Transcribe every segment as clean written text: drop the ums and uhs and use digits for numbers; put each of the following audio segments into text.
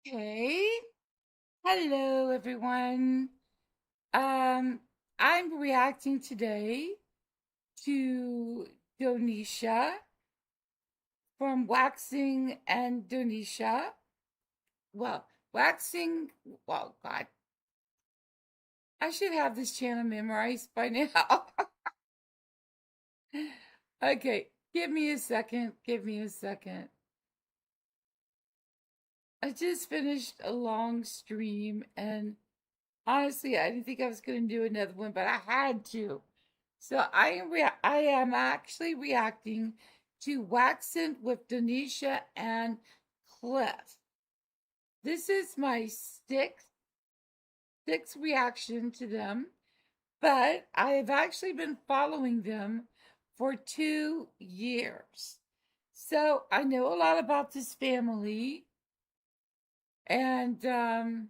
Okay. Hello, everyone. Um, I'm reacting today to Donisha from Waxing and Donisha. Well, Waxing, well, God, I should have this channel memorized by now. Okay, give me a second. Give me a second. I just finished a long stream and honestly, I didn't think I was going to do another one, but I had to. So I am actually reacting to Waxin with Denisha and Cliff. This is my sixth reaction to them, but I have actually been following them for 2 years. So I know a lot about this family. And in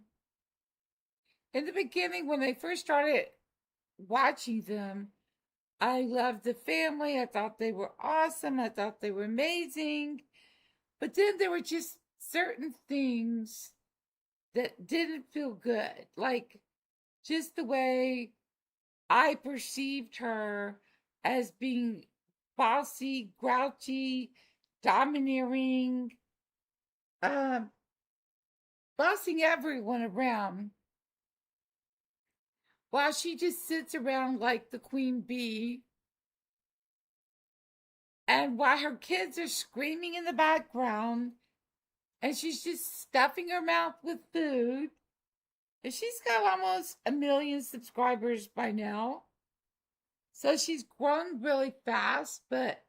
the beginning, when I first started watching them, I loved the family. I thought they were awesome. I thought they were amazing. But then there were just certain things that didn't feel good. Like just the way I perceived her as being bossy, grouchy, domineering, um, bossing everyone around while she just sits around like the queen bee. And while her kids are screaming in the background, and she's just stuffing her mouth with food. And she's got almost 1 million subscribers by now. So she's grown really fast, but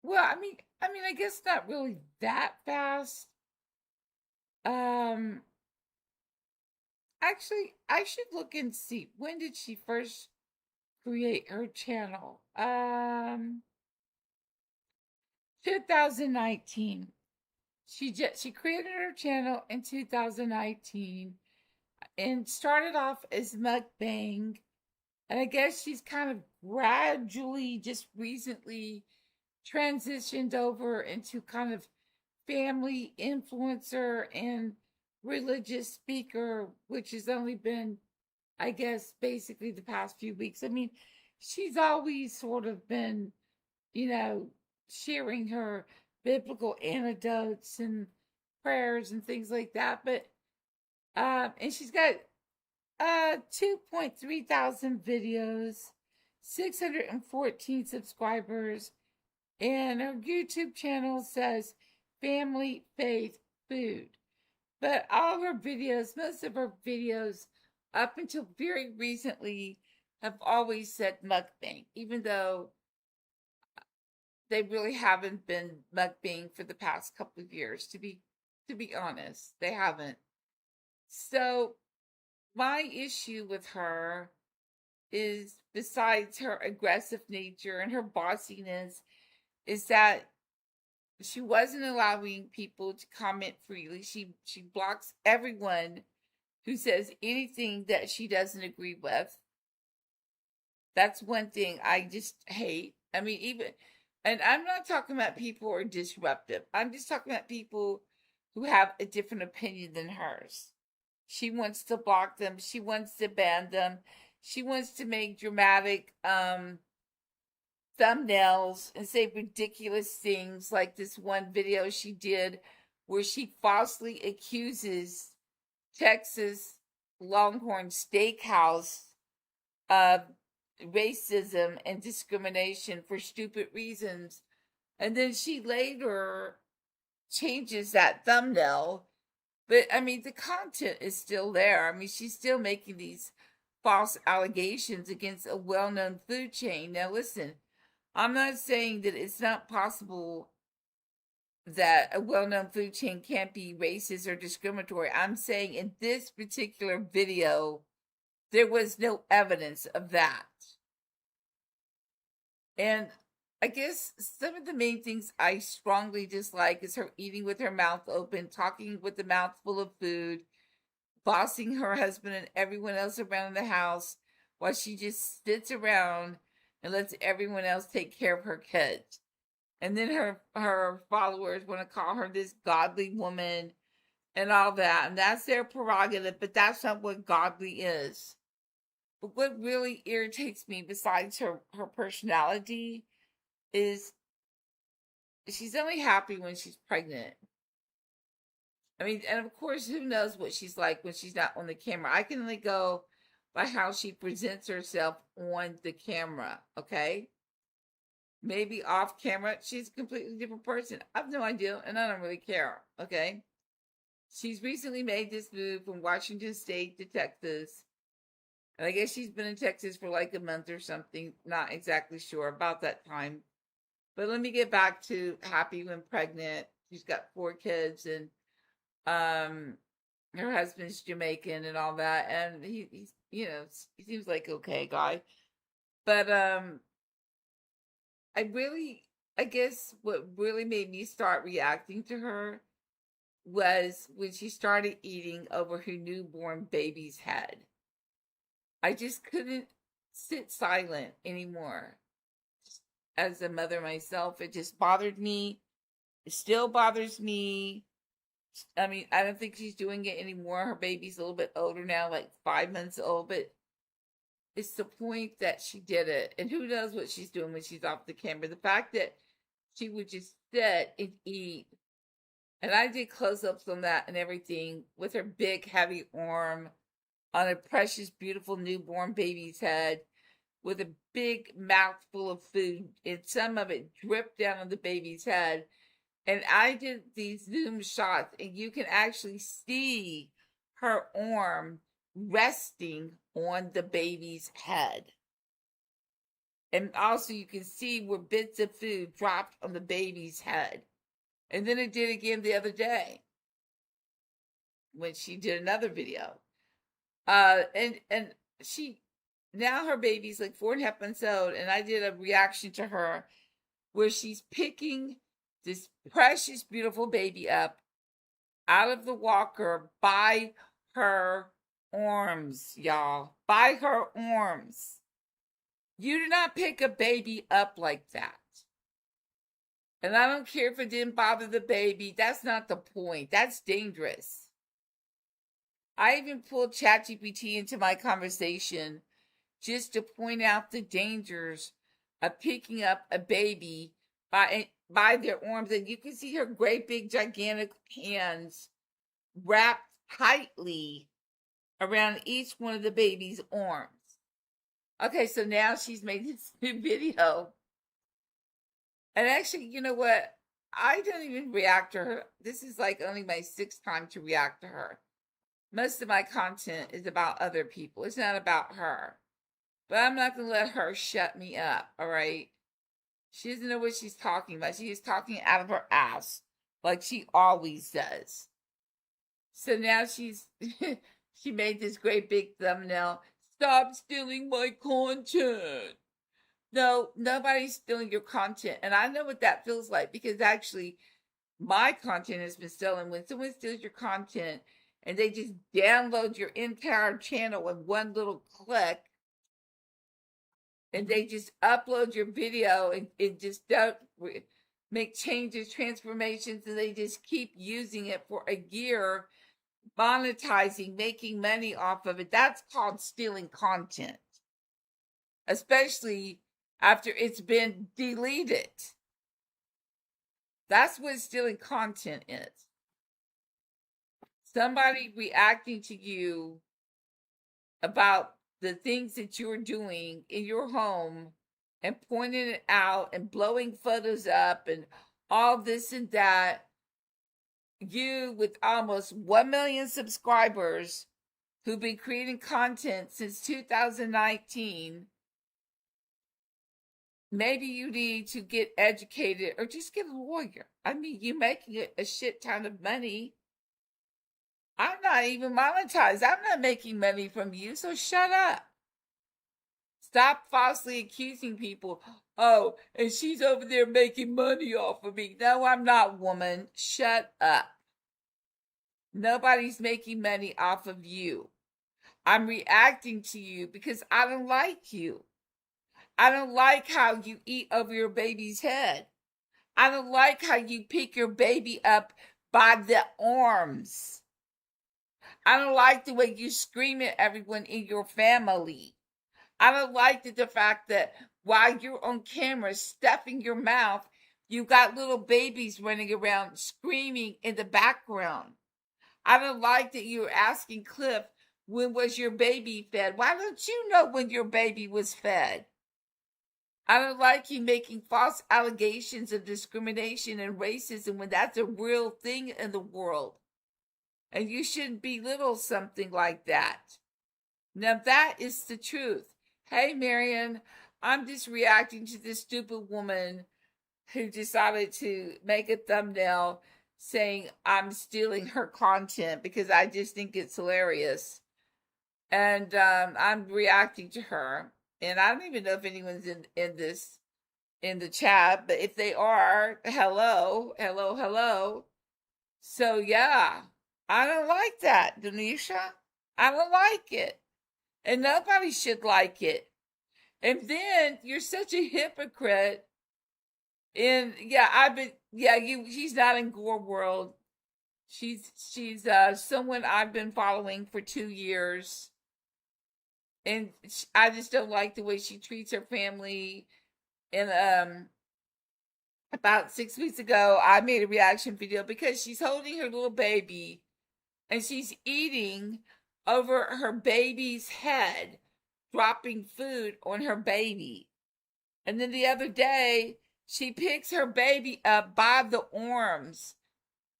well, I guess not really that fast. Um Actually, I should look and see when did she first create her channel? 2019. She created her channel in 2019 and started off as mukbang. And I guess she's kind of gradually, just recently transitioned over into kind of family influencer and religious speaker, which has only been, I guess, basically the past few weeks. I mean, she's always sort of been, you know, sharing her biblical anecdotes and prayers and things like that. But and she's got 2.3 thousand videos, 614 subscribers, and her YouTube channel says family, faith, food. But all her videos, most of her videos, up until very recently, have always said mukbang, even though they really haven't been mukbang for the past couple of years. To be honest, they haven't. So my issue with her is, besides her aggressive nature and her bossiness, is that she wasn't allowing people to comment freely. She blocks everyone who says anything that she doesn't agree with. That's one thing I just hate. I mean, even, and I'm not talking about people who are disruptive. I'm just talking about people who have a different opinion than hers. She wants to block them. She wants to ban them. She wants to make dramatic thumbnails and say ridiculous things, like this one video she did where she falsely accuses Texas Longhorn Steakhouse of racism and discrimination for stupid reasons. And then she later changes that thumbnail. But I mean, the content is still there. I mean, she's still making these false allegations against a well known food chain. Now, listen, I'm not saying that it's not possible that a well known food chain can't be racist or discriminatory. I'm saying in this particular video, there was no evidence of that. And I guess some of the main things I strongly dislike is her eating with her mouth open, talking with a mouth full of food, bossing her husband and everyone else around the house while she just sits around and lets everyone else take care of her kids. And then her followers want to call her this godly woman and all that, and that's their prerogative, but that's not what godly is. But what really irritates me, besides her personality, is she's only happy when she's pregnant. I mean, and of course, who knows what she's like when she's not on the camera. I can only go by how she presents herself on the camera, okay? Maybe off camera, she's a completely different person. I have no idea, and I don't really care, okay? She's recently made this move from Washington State to Texas. And I guess she's been in Texas for like a month or something. Not exactly sure about that time. But let me get back to happy when pregnant. She's got 4 kids, and her husband's Jamaican and all that. And he's he seems like okay guy. But I guess what really made me start reacting to her was when she started eating over her newborn baby's head. I just couldn't sit silent anymore. As a mother myself, it just bothered me. It still bothers me. I mean, I don't think she's doing it anymore. Her baby's a little bit older now, like 5 months old, but it's the point that she did it. And who knows what she's doing when she's off the camera. The fact that she would just sit and eat. And I did close-ups on that and everything with her big, heavy arm on a precious, beautiful newborn baby's head with a big mouthful of food, and some of it dripped down on the baby's head. And I did these zoom shots, and you can actually see her arm resting on the baby's head. And also you can see where bits of food dropped on the baby's head. And then it did again the other day when she did another video. And she, now her baby's like 4.5 months old, and I did a reaction to her where she's picking this precious, beautiful baby up out of the walker by her arms, y'all. By her arms. You do not pick a baby up like that. And I don't care if it didn't bother the baby. That's not the point. That's dangerous. I even pulled ChatGPT into my conversation just to point out the dangers of picking up a baby by their arms. And you can see her great big gigantic hands wrapped tightly around each one of the baby's arms. Okay, so now she's made this new video. And actually, you know what? I don't even react to her. This is like only my 6th time to react to her. Most of my content is about other people. It's not about her. But I'm not going to let her shut me up, all right? She doesn't know what she's talking about. She is talking out of her ass like she always does. So now she made this great big thumbnail. Stop stealing my content. No, nobody's stealing your content. And I know what that feels like, because actually my content has been stolen. When someone steals your content and they just download your entire channel with one little click, and they just upload your video and it just don't make changes, transformations, and they just keep using it for a year, monetizing, making money off of it. That's called stealing content, especially after it's been deleted. That's what stealing content is. Somebody reacting to you about the things that you're doing in your home and pointing it out and blowing photos up and all this and that. You, with almost 1 million subscribers who've been creating content since 2019, maybe you need to get educated or just get a lawyer. I mean, you're making a shit ton of money. I'm not even monetized. I'm not making money from you, so shut up. Stop falsely accusing people. Oh, and she's over there making money off of me. No, I'm not, woman. Shut up. Nobody's making money off of you. I'm reacting to you because I don't like you. I don't like how you eat over your baby's head. I don't like how you pick your baby up by the arms. I don't like the way you scream at everyone in your family. I don't like the fact that while you're on camera stuffing your mouth, you got little babies running around screaming in the background. I don't like that you're asking Cliff, when was your baby fed? Why don't you know when your baby was fed? I don't like you making false allegations of discrimination and racism when that's a real thing in the world. And you shouldn't belittle something like that. Now that is the truth. Hey, Marion, I'm just reacting to this stupid woman who decided to make a thumbnail saying I'm stealing her content because I just think it's hilarious. And I'm reacting to her. And I don't even know if anyone's in the chat, but if they are, hello. So yeah, I don't like that, Denisha. I don't like it. And nobody should like it. And then you're such a hypocrite. And yeah, she's not in Gore World. She's someone I've been following for 2 years. And I just don't like the way she treats her family. And about 6 weeks ago, I made a reaction video because she's holding her little baby and she's eating over her baby's head, dropping food on her baby. And then the other day, she picks her baby up by the arms.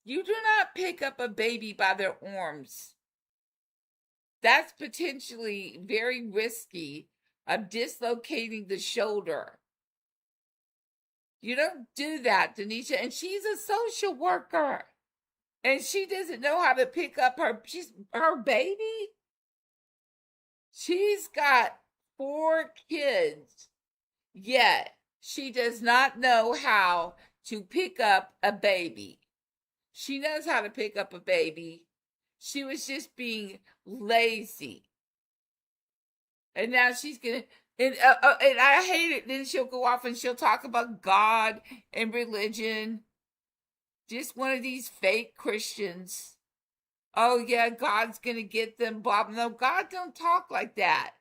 You do not pick up a baby by their arms. That's potentially very risky of dislocating the shoulder. You don't do that, Denisha. And she's a social worker. And she doesn't know how to pick up her baby. She's got 4 kids, yet she does not know how to pick up a baby. She knows how to pick up a baby. She was just being lazy. And now she's gonna, and I hate it. Then she'll go off and she'll talk about God and religion. Just one of these fake Christians. Oh yeah, God's gonna get them, Bob. No, God don't talk like that.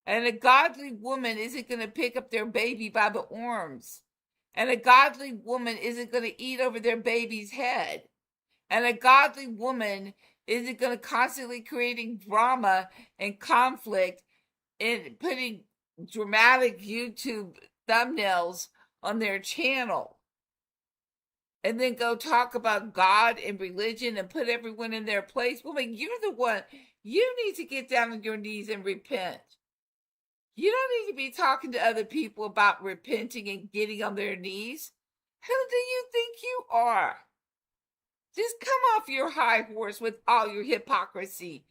And a godly woman isn't gonna pick up their baby by the arms. And a godly woman isn't gonna eat over their baby's head. And a godly woman isn't gonna constantly creating drama and conflict and putting dramatic YouTube thumbnails on their channel. And then go talk about God and religion and put everyone in their place. Woman, you're the one. You need to get down on your knees and repent. You don't need to be talking to other people about repenting and getting on their knees. Who do you think you are? Just come off your high horse with all your hypocrisy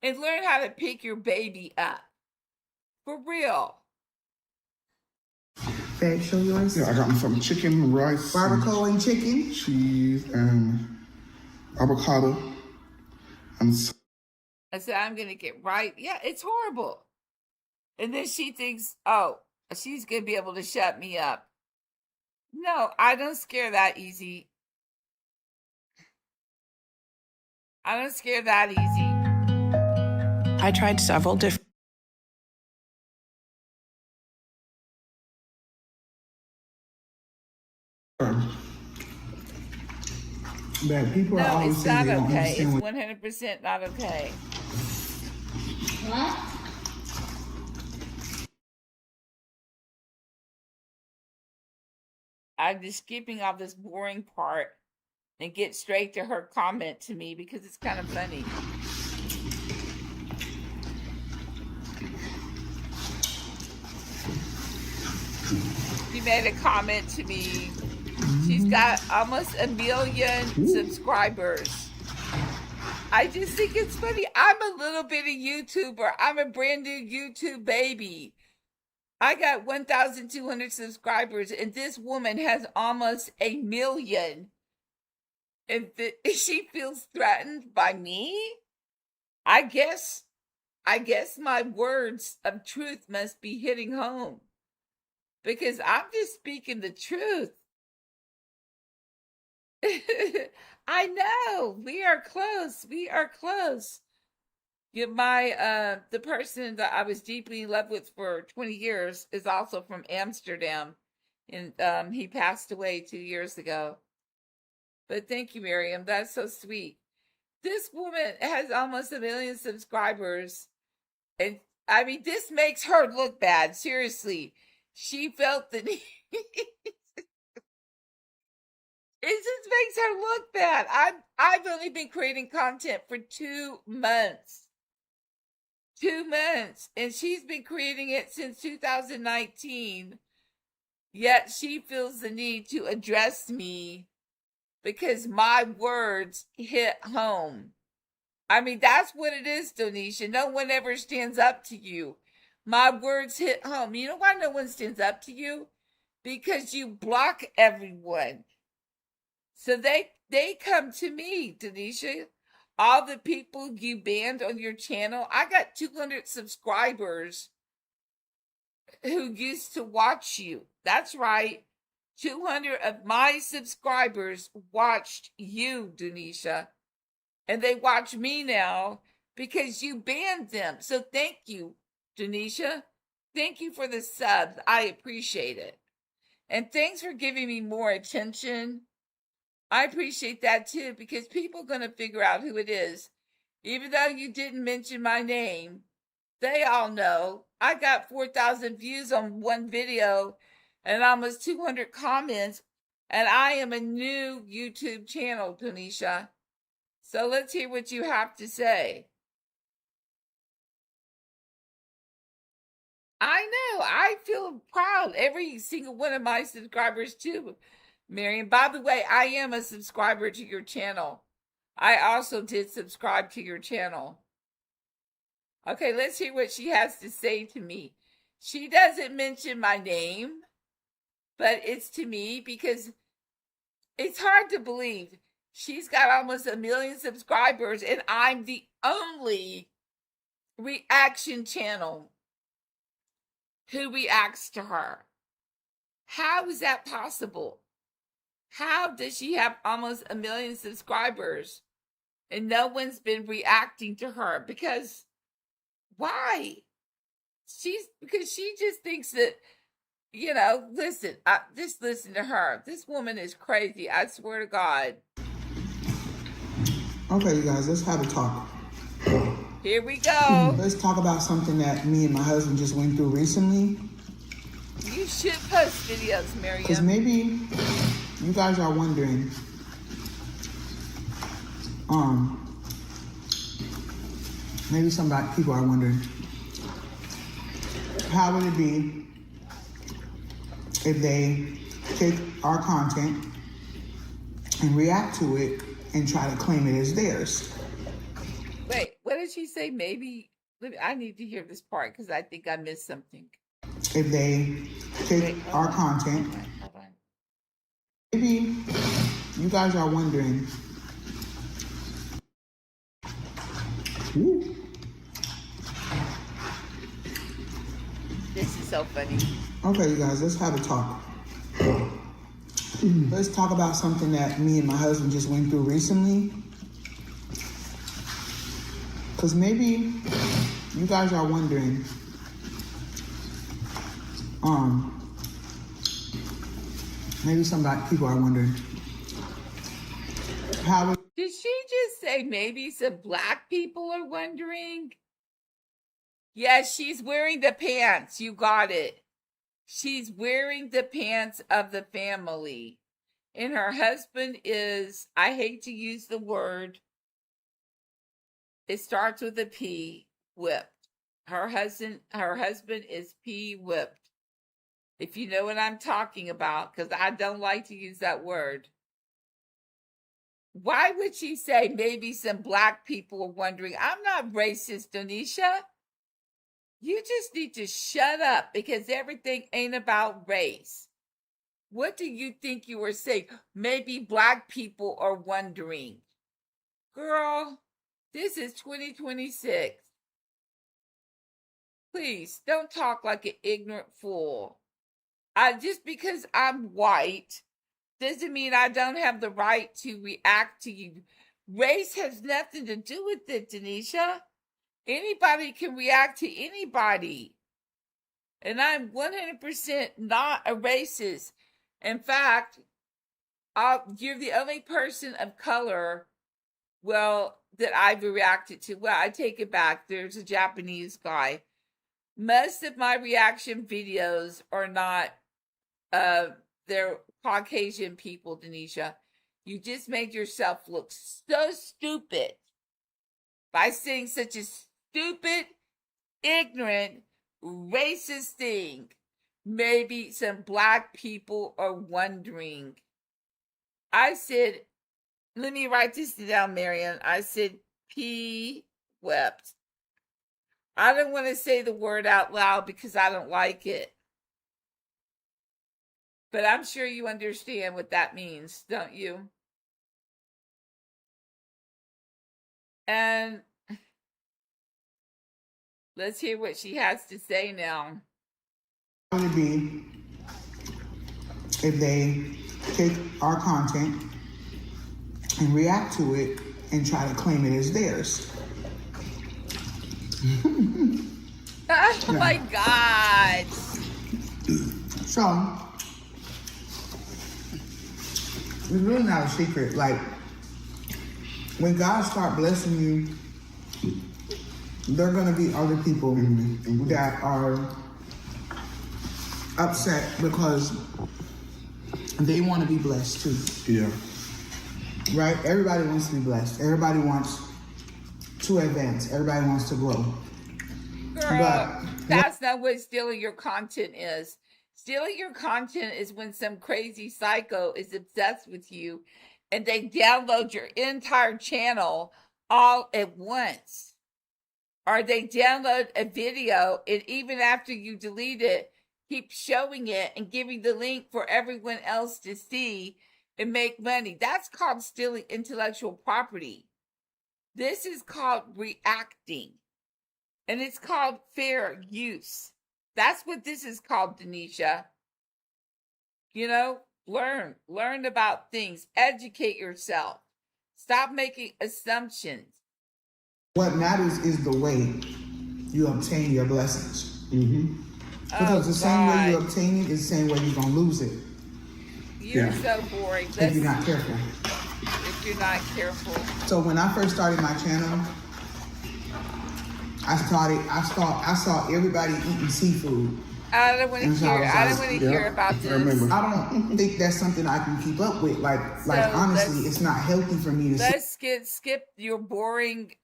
and learn how to pick your baby up. For real. Fat, show yours. Yeah, I got them some chicken, rice, barbacoa and chicken, cheese, and avocado. And I said, I'm going to get right. Yeah, it's horrible. And then she thinks, oh, she's going to be able to shut me up. No, I don't scare that easy. I don't scare that easy. I tried several different. that people are No, always it's saying not they don't okay. It's understand 100% not okay. What? I'm just skipping off this boring part and get straight to her comment to me because it's kind of funny. She made a comment to me. She's got almost 1 million subscribers. I just think it's funny. I'm a little bitty YouTuber. I'm a brand new YouTube baby. I got 1,200 subscribers, and this woman has almost 1 million. And she feels threatened by me? I guess my words of truth must be hitting home. Because I'm just speaking the truth. I know. We are close. We are close. Yeah, the person that I was deeply in love with for 20 years is also from Amsterdam. And he passed away 2 years ago. But thank you, Miriam. That's so sweet. This woman has almost 1 million subscribers. And I mean, this makes her look bad. Seriously. She felt the need. It just makes her look bad. I've only been creating content for 2 months. 2 months. And she's been creating it since 2019. Yet she feels the need to address me because my words hit home. I mean, that's what it is, Donisha. No one ever stands up to you. My words hit home. You know why no one stands up to you? Because you block everyone. So they come to me, Donisha. All the people you banned on your channel. I got 200 subscribers who used to watch you. That's right. 200 of my subscribers watched you, Donisha. And they watch me now because you banned them. So thank you, Donisha. Thank you for the subs. I appreciate it. And thanks for giving me more attention. I appreciate that too, because people are going to figure out who it is. Even though you didn't mention my name, they all know. I got 4,000 views on one video and almost 200 comments, and I am a new YouTube channel, Donisha. So let's hear what you have to say. I know. I feel proud. Every single one of my subscribers too, Miriam. By the way, I am a subscriber to your channel. I also did subscribe to your channel. Okay, let's hear what she has to say to me. She doesn't mention my name, but it's to me because it's hard to believe. She's got almost 1 million subscribers, and I'm the only reaction channel who reacts to her. How is that possible? How does she have almost 1 million subscribers and no one's been reacting to her? Because why? Because she just thinks that, listen, just listen to her. This woman is crazy. I swear to God. Okay, you guys, let's have a talk. Here we go. Let's talk about something that me and my husband just went through recently. You should post videos, Miriam. Because maybe you guys are wondering, maybe people are wondering, how would it be if they take our content and react to it and try to claim it as theirs? Wait, what did she say? Maybe, I need to hear this part because I think I missed something. If they take our content, Hold on. maybe you guys are wondering, Ooh. This is so funny. Okay, you guys, let's have a talk. Let's talk about something that me and my husband just went through recently. Because maybe you guys are wondering, maybe people are wondering, Did she just say maybe some black people are wondering? Yes, she's wearing the pants. You got it. She's wearing the pants of the family. And her husband is, I hate to use the word, it starts with a P, whipped. Her husband is P whipped. If you know what I'm talking about, because I don't like to use that word. Why would she say maybe some black people are wondering? I'm not racist, Donisha. You just need to shut up because everything ain't about race. What do you think you were saying? Maybe black people are wondering. Girl, this is 2026. Please don't talk like an ignorant fool. Just because I'm white doesn't mean I don't have the right to react to you. Race has nothing to do with it, Denisha. Anybody can react to anybody. And I'm 100% not a racist. In fact, you're the only person of color, well, that I've reacted to. Well, I take it back. There's a Japanese guy. Most of my reaction videos are not, they're Caucasian people, Denisha. You just made yourself look so stupid by saying such a stupid, ignorant, racist thing. Maybe some black people are wondering. I said, let me write this down, Marion. I said, P wept. I don't want to say the word out loud because I don't like it. But I'm sure you understand what that means, don't you? And let's hear what she has to say now. How would it be if they take our content and react to it and try to claim it as theirs? Oh my God. So, it's really not a secret. Like, when God starts blessing you, there are going to be other people that are upset because they want to be blessed too. Yeah. Right? Everybody wants to be blessed. Everybody wants to advance. Everybody wants to grow. Girl, that's not what stealing your content is. Stealing your content is when some crazy psycho is obsessed with you and they download your entire channel all at once. Or they download a video and even after you delete it, keep showing it and giving the link for everyone else to see and make money. That's called stealing intellectual property. This is called reacting. And it's called fair use. That's what this is called, Denisha. You know, learn about things, educate yourself. Stop making assumptions. What matters is the way you obtain your blessings. Because the same way you obtain it is the same way you're going to lose it. You're so boring. If you're not careful. If you're not careful. So when I first started my channel, I saw everybody eating seafood. I don't want to hear about this. I don't think that's something I can keep up with. Like honestly, it's not healthy for me to let's skip your boring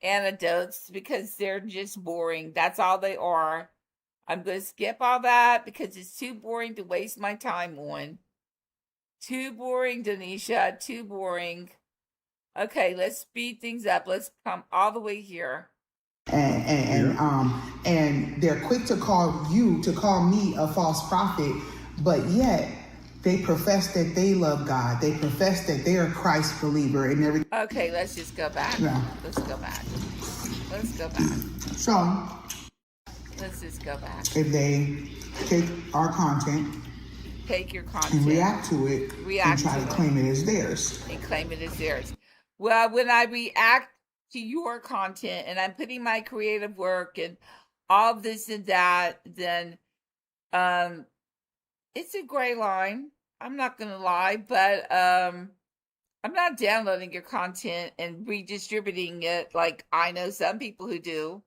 anecdotes because they're just boring. That's all they are. I'm going to skip all that because it's too boring to waste my time on. Too boring, Denisha. Too boring. Okay, let's speed things up. Let's come all the way here. And they're quick to call me a false prophet, but yet they profess that they love God. They profess that they're a Christ believer and everything. Okay, let's just go back. Yeah. Let's go back. So let's just go back. If they take our content, take your content and react to it, and try to claim it as theirs. And claim it as theirs. Well, when I react to your content and I'm putting my creative work and all this and that, then it's a gray line. I'm not gonna lie, but I'm not downloading your content and redistributing it like I know some people who do.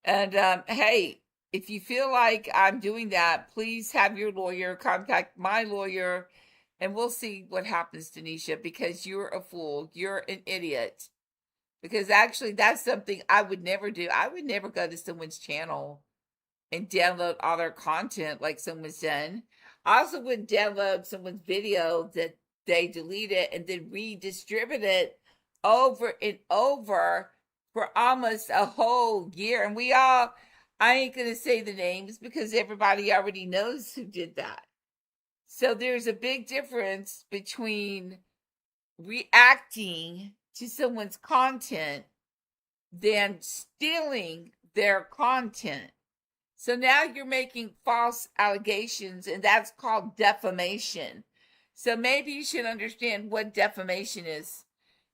And hey, if you feel like I'm doing that, please have your lawyer contact my lawyer and we'll see what happens, Denisha, because you're a fool. You're an idiot. Because actually, that's something I would never do. I would never go to someone's channel and download all their content like someone's done. I also wouldn't download someone's video that they deleted and then redistribute it over and over for almost a whole year. And I ain't going to say the names because everybody already knows who did that. So there's a big difference between reacting to someone's content than stealing their content. So now you're making false allegations, and that's called defamation. So maybe you should understand what defamation is.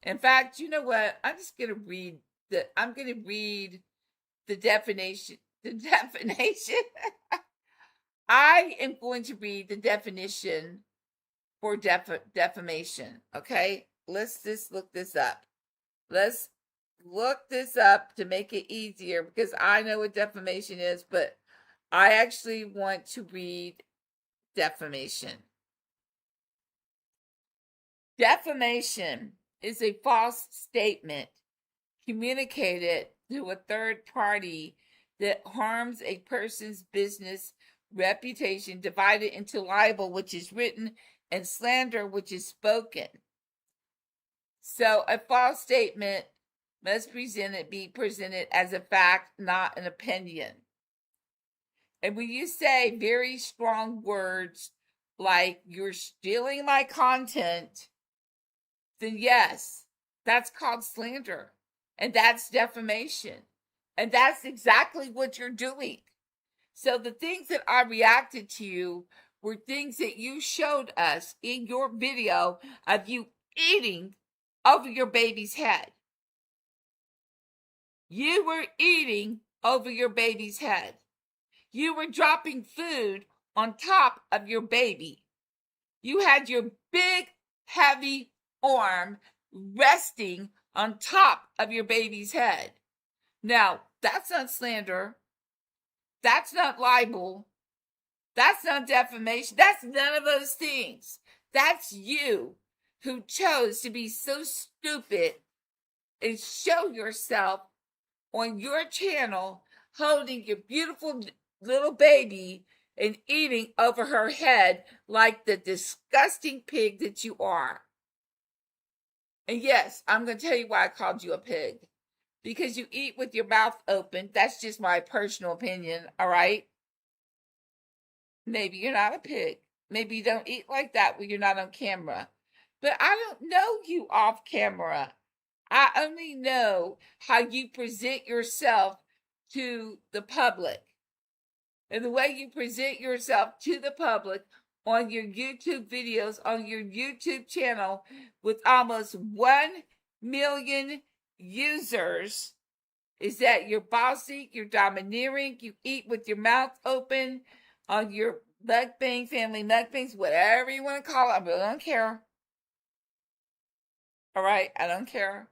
In fact, you know what? I'm going to read the definition. The definition. I am going to read the definition for defamation. Okay, let's just look this up. Let's look this up to make it easier, because I know what defamation is, but I actually want to read defamation. Defamation is a false statement communicated to a third party that harms a person's business reputation, divided into libel, which is written, and slander, which is spoken. So a false statement must be presented as a fact, not an opinion. And when you say very strong words like "you're stealing my content," then yes, that's called slander. And that's defamation. And that's exactly what you're doing. So the things that I reacted to were things that you showed us in your video of you eating over your baby's head. You were eating over your baby's head. You were dropping food on top of your baby. You had your big, heavy arm resting on top of your baby's head. Now, that's not slander. That's not libel. That's not defamation. That's none of those things. That's you who chose to be so stupid and show yourself on your channel holding your beautiful little baby and eating over her head like the disgusting pig that you are. And yes, I'm going to tell you why I called you a pig. Because you eat with your mouth open. That's just my personal opinion, all right? Maybe you're not a pig. Maybe you don't eat like that when you're not on camera. But I don't know you off camera. I only know how you present yourself to the public. And the way you present yourself to the public on your YouTube videos, on your YouTube channel with almost 1 million users, is that you're bossy, you're domineering, you eat with your mouth open on your mukbang, family mukbangs, whatever you want to call it. I really don't care. All right, I don't care.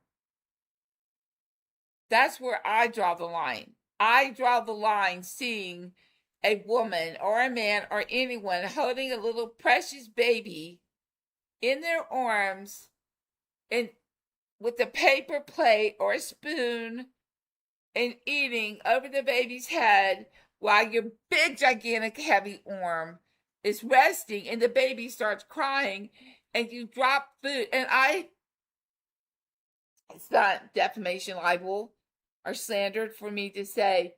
That's where I draw the line. I draw the line seeing a woman or a man or anyone holding a little precious baby in their arms and with a paper plate or a spoon and eating over the baby's head while your big, gigantic, heavy arm is resting and the baby starts crying and you drop food. And it's not defamation, libel, or slander for me to say,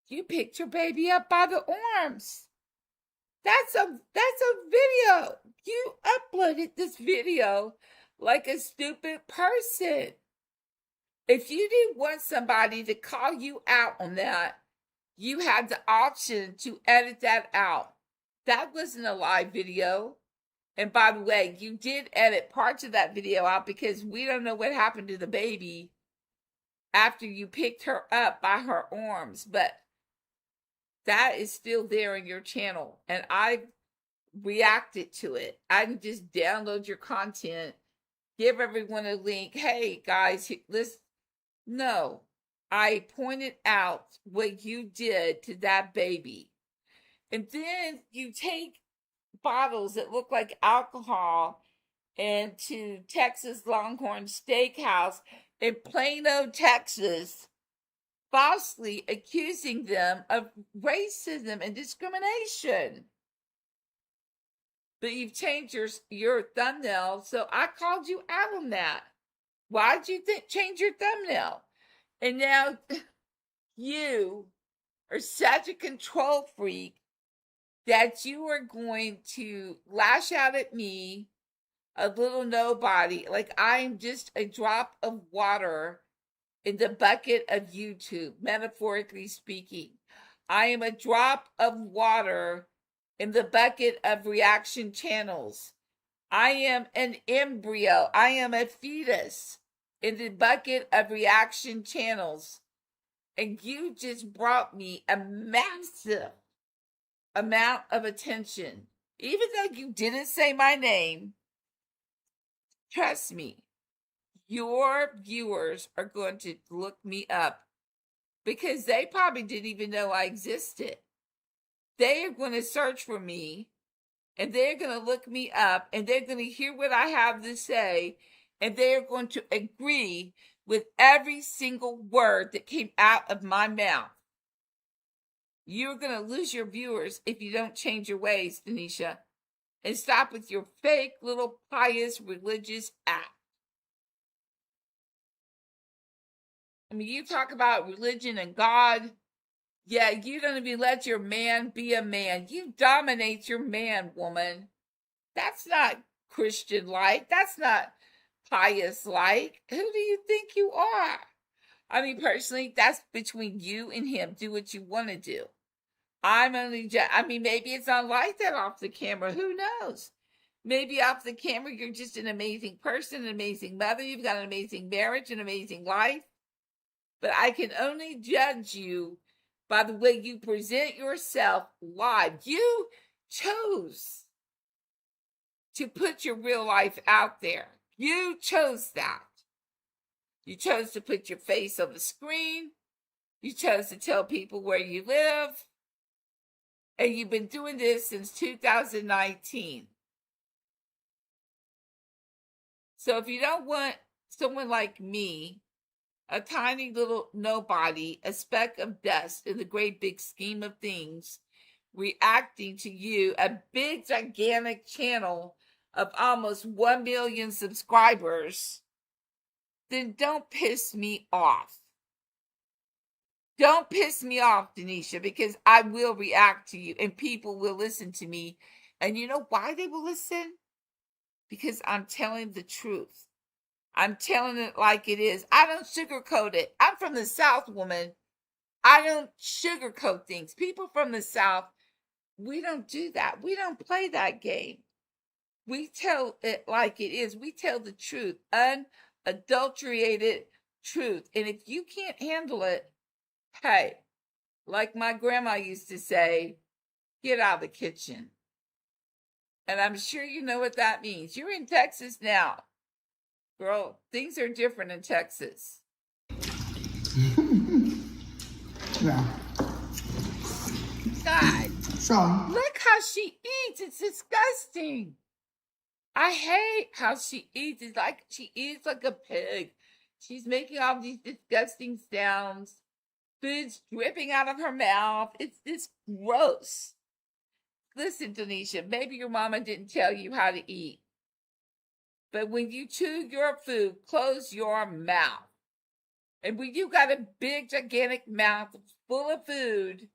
you picked your baby up by the arms. That's a video. You uploaded this video like a stupid person. If you didn't want somebody to call you out on that, you had the option to edit that out. That wasn't a live video. And by the way, you did edit parts of that video out because we don't know what happened to the baby after you picked her up by her arms. But that is still there in your channel. And I reacted to it. I can just download your content, give everyone a link. Hey, guys, listen. No, I pointed out what you did to that baby. And then you take bottles that look like alcohol into Texas Longhorn Steakhouse in Plano, Texas, falsely accusing them of racism and discrimination. But you've changed your thumbnail, so I called you out on that. Why'd you change your thumbnail? And now you are such a control freak that you are going to lash out at me, a little nobody, like I'm just a drop of water in the bucket of YouTube, metaphorically speaking. I am a drop of water in the bucket of reaction channels. I am an embryo. I am a fetus in the bucket of reaction channels. And you just brought me a massive amount of attention. Even though you didn't say my name, trust me, your viewers are going to look me up because they probably didn't even know I existed. They are going to search for me and they're going to look me up and they're going to hear what I have to say and they're going to agree with every single word that came out of my mouth. You're going to lose your viewers if you don't change your ways, Denisha, and stop with your fake little pious religious act. I mean, you talk about religion and God. Yeah, you don't even let your man be a man. You dominate your man, woman. That's not Christian-like. That's not pious-like. Who do you think you are? I mean, personally, that's between you and him. Do what you want to do. I mean, maybe it's not like that off the camera. Who knows? Maybe off the camera, you're just an amazing person, an amazing mother. You've got an amazing marriage, an amazing life. But I can only judge you by the way you present yourself live. You chose to put your real life out there. You chose that. You chose to put your face on the screen. You chose to tell people where you live. And you've been doing this since 2019. So if you don't want someone like me, a tiny little nobody, a speck of dust in the great big scheme of things, reacting to you, a big gigantic channel of almost 1 million subscribers, then don't piss me off. Don't piss me off, Denisha, because I will react to you and people will listen to me. And you know why they will listen? Because I'm telling the truth. I'm telling it like it is. I don't sugarcoat it. I'm from the South, woman. I don't sugarcoat things. People from the South, we don't do that. We don't play that game. We tell it like it is. We tell the truth, unadulterated truth. And if you can't handle it, hey, like my grandma used to say, get out of the kitchen. And I'm sure you know what that means. You're in Texas now. Girl, things are different in Texas. Yeah. God, So, look how she eats. It's disgusting. I hate how she eats. It's like she eats like a pig. She's making all these disgusting sounds. Food's dripping out of her mouth. It's just gross. Listen, Denisha, maybe your mama didn't tell you how to eat. But when you chew your food, close your mouth. And when you got a big, gigantic mouth full of food,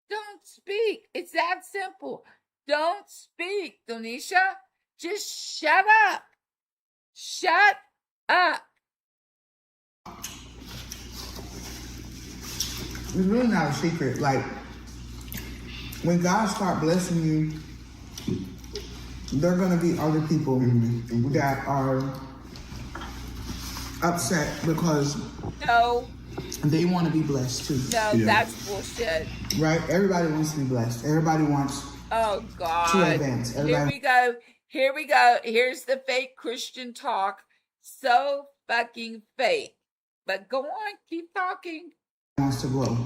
don't speak. It's that simple. Don't speak, Denisha. Just shut up. Shut up. it's really not a secret. Like, when God starts blessing you, there are going to be other people that are upset because No, they want to be blessed too. no, Yeah. that's bullshit. Right? Everybody wants to be blessed. Everybody wants Oh, God. to advance. Here Everybody we go. Here we go. Here's the fake Christian talk. So fucking fake. But go on, keep talking. wants to grow.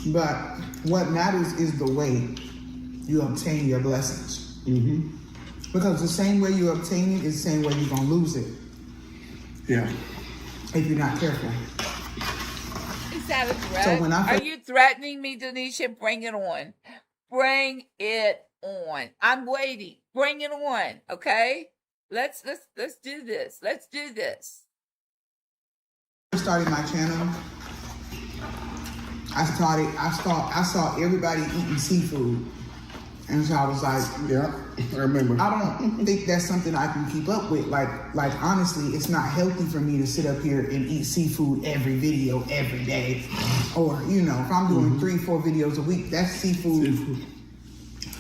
But what matters is the way you obtain your blessings. Because the same way you obtain it is the same way you're going to lose it Yeah. if you're not careful. Is that a threat? So when I Are you threatening me, Denisha? Bring it on. Bring it on. I'm waiting. Bring it on. Okay? Let's do this. Let's do this. I started my channel. I saw everybody eating seafood. And so I was like, Yeah, I remember. I don't think that's something I can keep up with. Like honestly, it's not healthy for me to sit up here and eat seafood every video every day. Or, you know, if I'm doing 3-4 videos a week, that's seafood.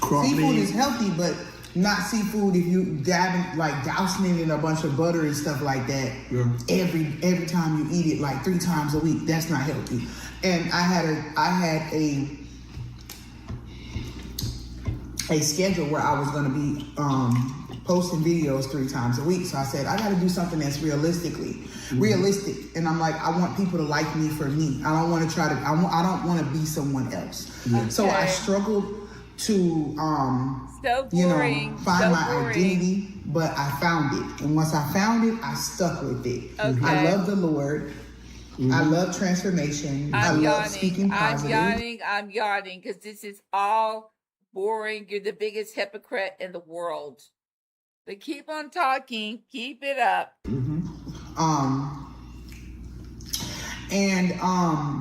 Seafood is healthy, but not seafood if you dousing it in a bunch of butter and stuff like that. Yeah. Every time you eat it, like 3 times a week, that's not healthy. And I had a schedule where I was going to be posting videos 3 times a week. So I said, I got to do something that's realistic. And I'm like, I want people to like me for me. I don't want to I don't want to be someone else. Okay. So I struggled to, find my identity, but I found it. And once I found it, I stuck with it. Okay. I love the Lord. I love transformation. I love speaking positive. I'm yawning because this is all boring. You're the biggest hypocrite in the world. But keep on talking. Keep it up.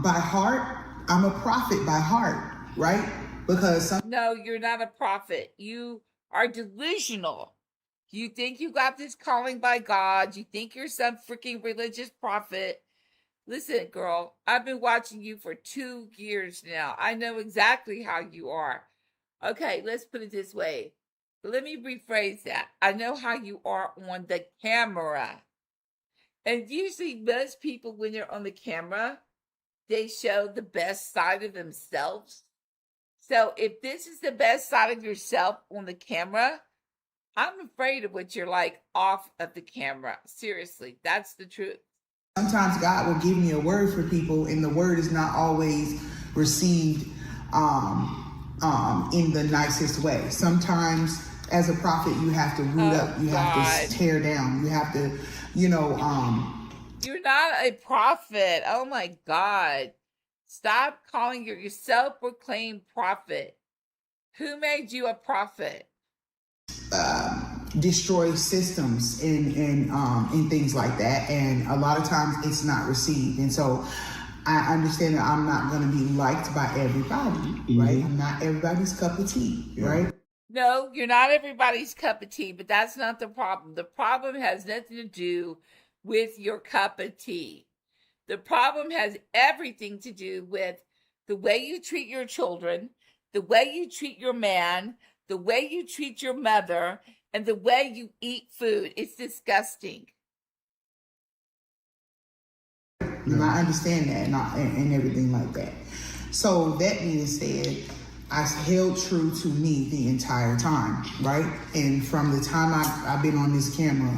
By heart, I'm a prophet by heart, right? Because no, you're not a prophet. You are delusional. You think you got this calling by God. You think you're some freaking religious prophet. Listen, girl, I've been watching you for 2 years now. I know exactly how you are. Okay, let's put it this way. Let me rephrase that. I know how you are on the camera. And usually most people, when they're on the camera, they show the best side of themselves. So if this is the best side of yourself on the camera, I'm afraid of what you're like off of the camera. Seriously, that's the truth. Sometimes God will give me a word for people, and the word is not always received in the nicest way. Sometimes, as a prophet, you have to root up, you have to tear down, you have to, You're not a prophet. Oh my God. Stop calling your self-proclaimed prophet. Who made you a prophet? Destroy systems and things like that, and a lot of times it's not received. And so I understand that I'm not going to be liked by everybody, right? I'm not everybody's cup of tea, right? No, you're not everybody's cup of tea, but that's not the problem. The problem has nothing to do with your cup of tea. The problem has everything to do with the way you treat your children, the way you treat your man, the way you treat your mother, and the way you eat food. It's disgusting. And I understand that and everything like that. So that being said, I held true to me the entire time, right? And from the time I've been on this camera,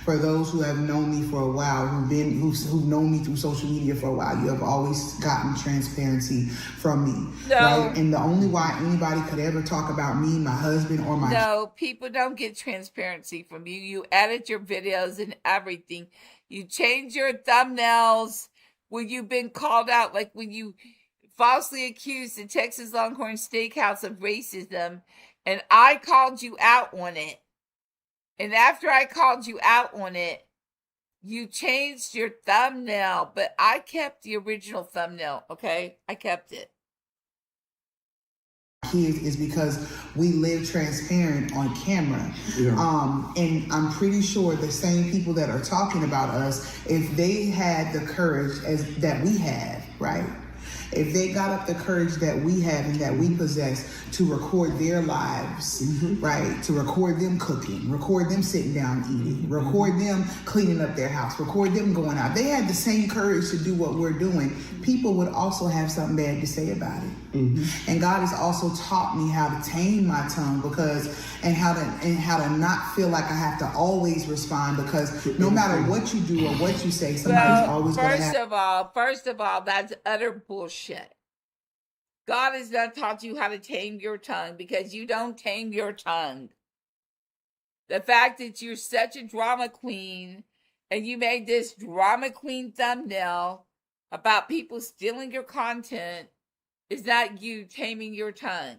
for those who have known me for a while, who've known me through social media for a while, you have always gotten transparency from me, right? And the only way anybody could ever talk about me, my husband, or my... No, people don't get transparency from you. You edit your videos and everything. You change your thumbnails when you've been called out, like when you falsely accused the Texas Longhorn Steakhouse of racism, and I called you out on it. And after I called you out on it, you changed your thumbnail, but I kept the original thumbnail, okay? I kept it. Kids is because we live transparent on camera. And I'm pretty sure the same people that are talking about us, if they had the courage that we have, right? If they got up the courage that we have and that we possess to record their lives, right? To record them cooking, record them sitting down eating, record them cleaning up their house, record them going out. They had the same courage to do what we're doing. People would also have something bad to say about it. And God has also taught me how to tame my tongue and how to not feel like I have to always respond, because no matter what you do or what you say, somebody's always going to have... First of all, that's utter bullshit. God has not taught you how to tame your tongue, because you don't tame your tongue. The fact that you're such a drama queen and you made this drama queen thumbnail about people stealing your content is not you taming your tongue.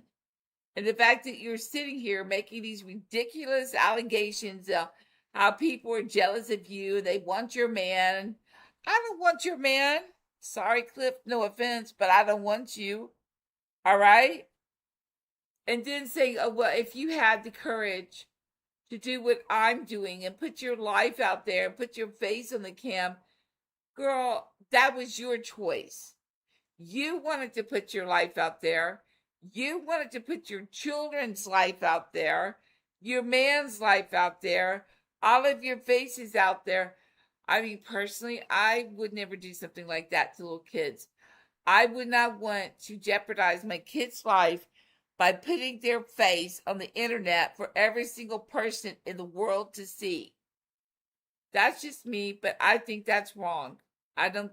And the fact that you're sitting here making these ridiculous allegations of how people are jealous of you, they want your man. I don't want your man. Sorry, Cliff, no offense, but I don't want you. All right? And then saying, oh, well, if you had the courage to do what I'm doing and put your life out there and put your face on the cam, girl, that was your choice. You wanted to put your life out there. You wanted to put your children's life out there, your man's life out there, all of your faces out there. I mean, personally, I would never do something like that to little kids. I would not want to jeopardize my kid's life by putting their face on the internet for every single person in the world to see. That's just me, but I think that's wrong. I don't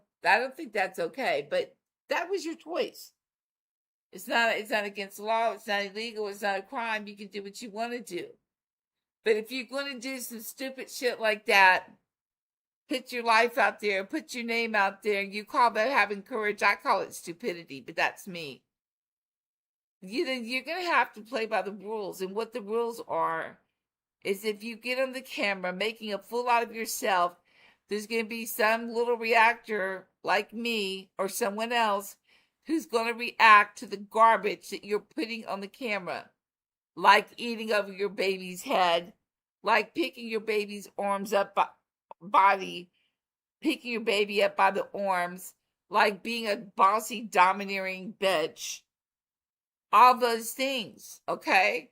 think that's okay, but that was your choice. It's not against the law, it's not illegal, it's not a crime. You can do what you want to do. But if you're going to do some stupid shit like that, put your life out there, put your name out there, you call that having courage, I call it stupidity, but that's me. You're going to have to play by the rules, and what the rules are is if you get on the camera making a fool out of yourself, there's going to be some little reactor like me or someone else who's going to react to the garbage that you're putting on the camera, like eating over your baby's head, like picking your baby's arms up body, picking your baby up by the arms, like being a bossy, domineering bitch. All those things, okay?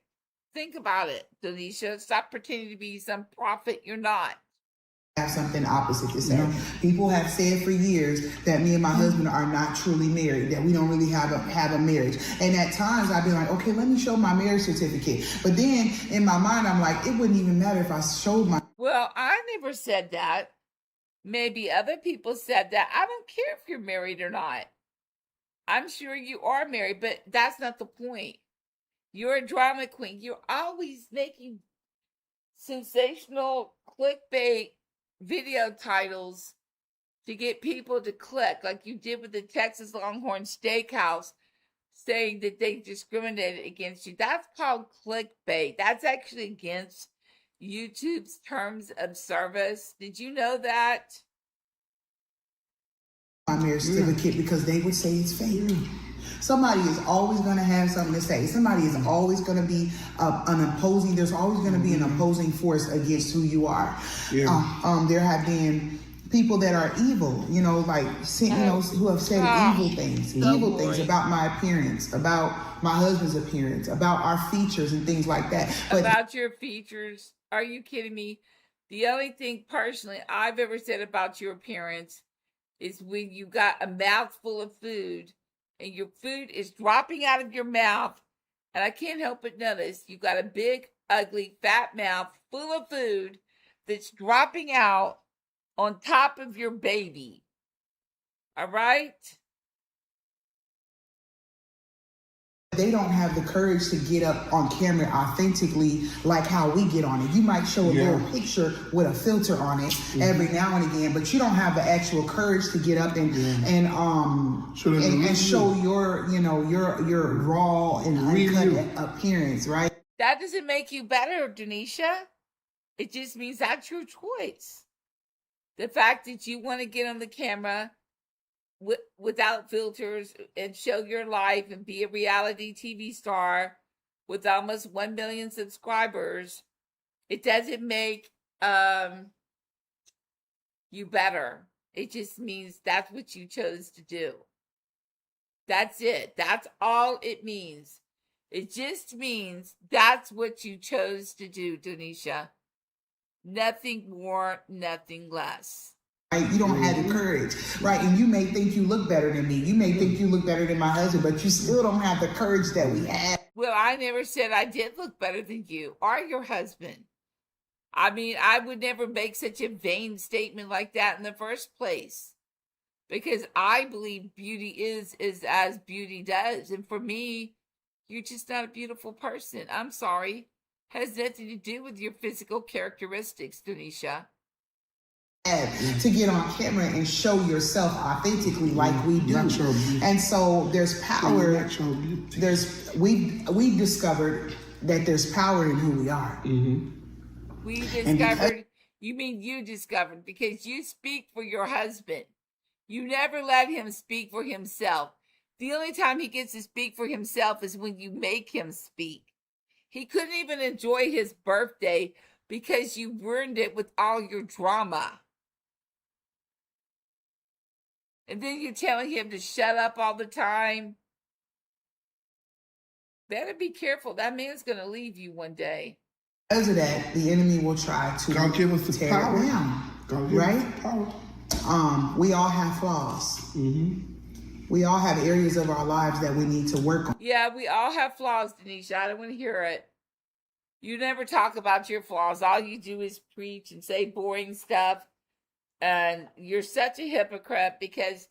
Think about it, Denisha. Stop pretending to be some prophet you're not. Have something opposite to say. People have said for years that me and my husband are not truly married, that we don't really have a marriage. And at times I'd be like, okay, let me show my marriage certificate. But then in my mind, I'm like, it wouldn't even matter if I showed my... Well, I never said that. Maybe other people said that. I don't care if you're married or not. I'm sure you are married, but that's not the point. You're a drama queen. You're always making sensational clickbait video titles to get people to click, like you did with the Texas Longhorn Steakhouse, saying that they discriminated against you. That's called clickbait. That's actually against YouTube's terms of service. Did you know that? My marriage certificate because they would say it's fake. Somebody is always going to have something to say. Somebody is always going to be there's always going to be an opposing force against who you are. There have been people that are evil, like, who have said evil things about my appearance, about my husband's appearance, about our features and things like that. But about your features? Are you kidding me? The only thing personally I've ever said about your appearance is when you got a mouthful of food and your food is dropping out of your mouth, and I can't help but notice you got a big, ugly, fat mouth full of food that's dropping out on top of your baby. All right? they don't have the courage to get up on camera authentically like how we get on it. You might show a little picture with a filter on it every now and again, but you don't have the actual courage to get up and show your, you know, your raw and uncut appearance, right? That doesn't make you better, Denisha. It just means that's your choice. The fact that you want to get on the camera without filters and show your life and be a reality TV star with almost 1 million subscribers, it doesn't make you better. It just means that's what you chose to do. That's it. That's all it means. It just means that's what you chose to do, Denisha. Nothing more, nothing less. Right? You don't have the courage, right? And you may think you look better than me. You may think you look better than my husband, but you still don't have the courage that we have. Well, I never said I did look better than you or your husband. I mean, I would never make such a vain statement like that in the first place. Because I believe beauty is as beauty does. And for me, you're just not a beautiful person. I'm sorry. Has nothing to do with your physical characteristics, Denisha. To get on camera and show yourself authentically like we do. And so there's power. We discovered that there's power in who we are. We discovered, you mean you discovered, because you speak for your husband. You never let him speak for himself. The only time he gets to speak for himself is when you make him speak. He couldn't even enjoy his birthday because you ruined it with all your drama. And then you're telling him to shut up all the time. Better be careful. That man's going to leave you one day. Because of that, the enemy will try to God give us the tear power. it down. God give us the power. We all have flaws. Mm-hmm. We all have areas of our lives that we need to work on. Yeah, we all have flaws, Denisha. I don't want to hear it. You never talk about your flaws. All you do is preach and say boring stuff. And you're such a hypocrite because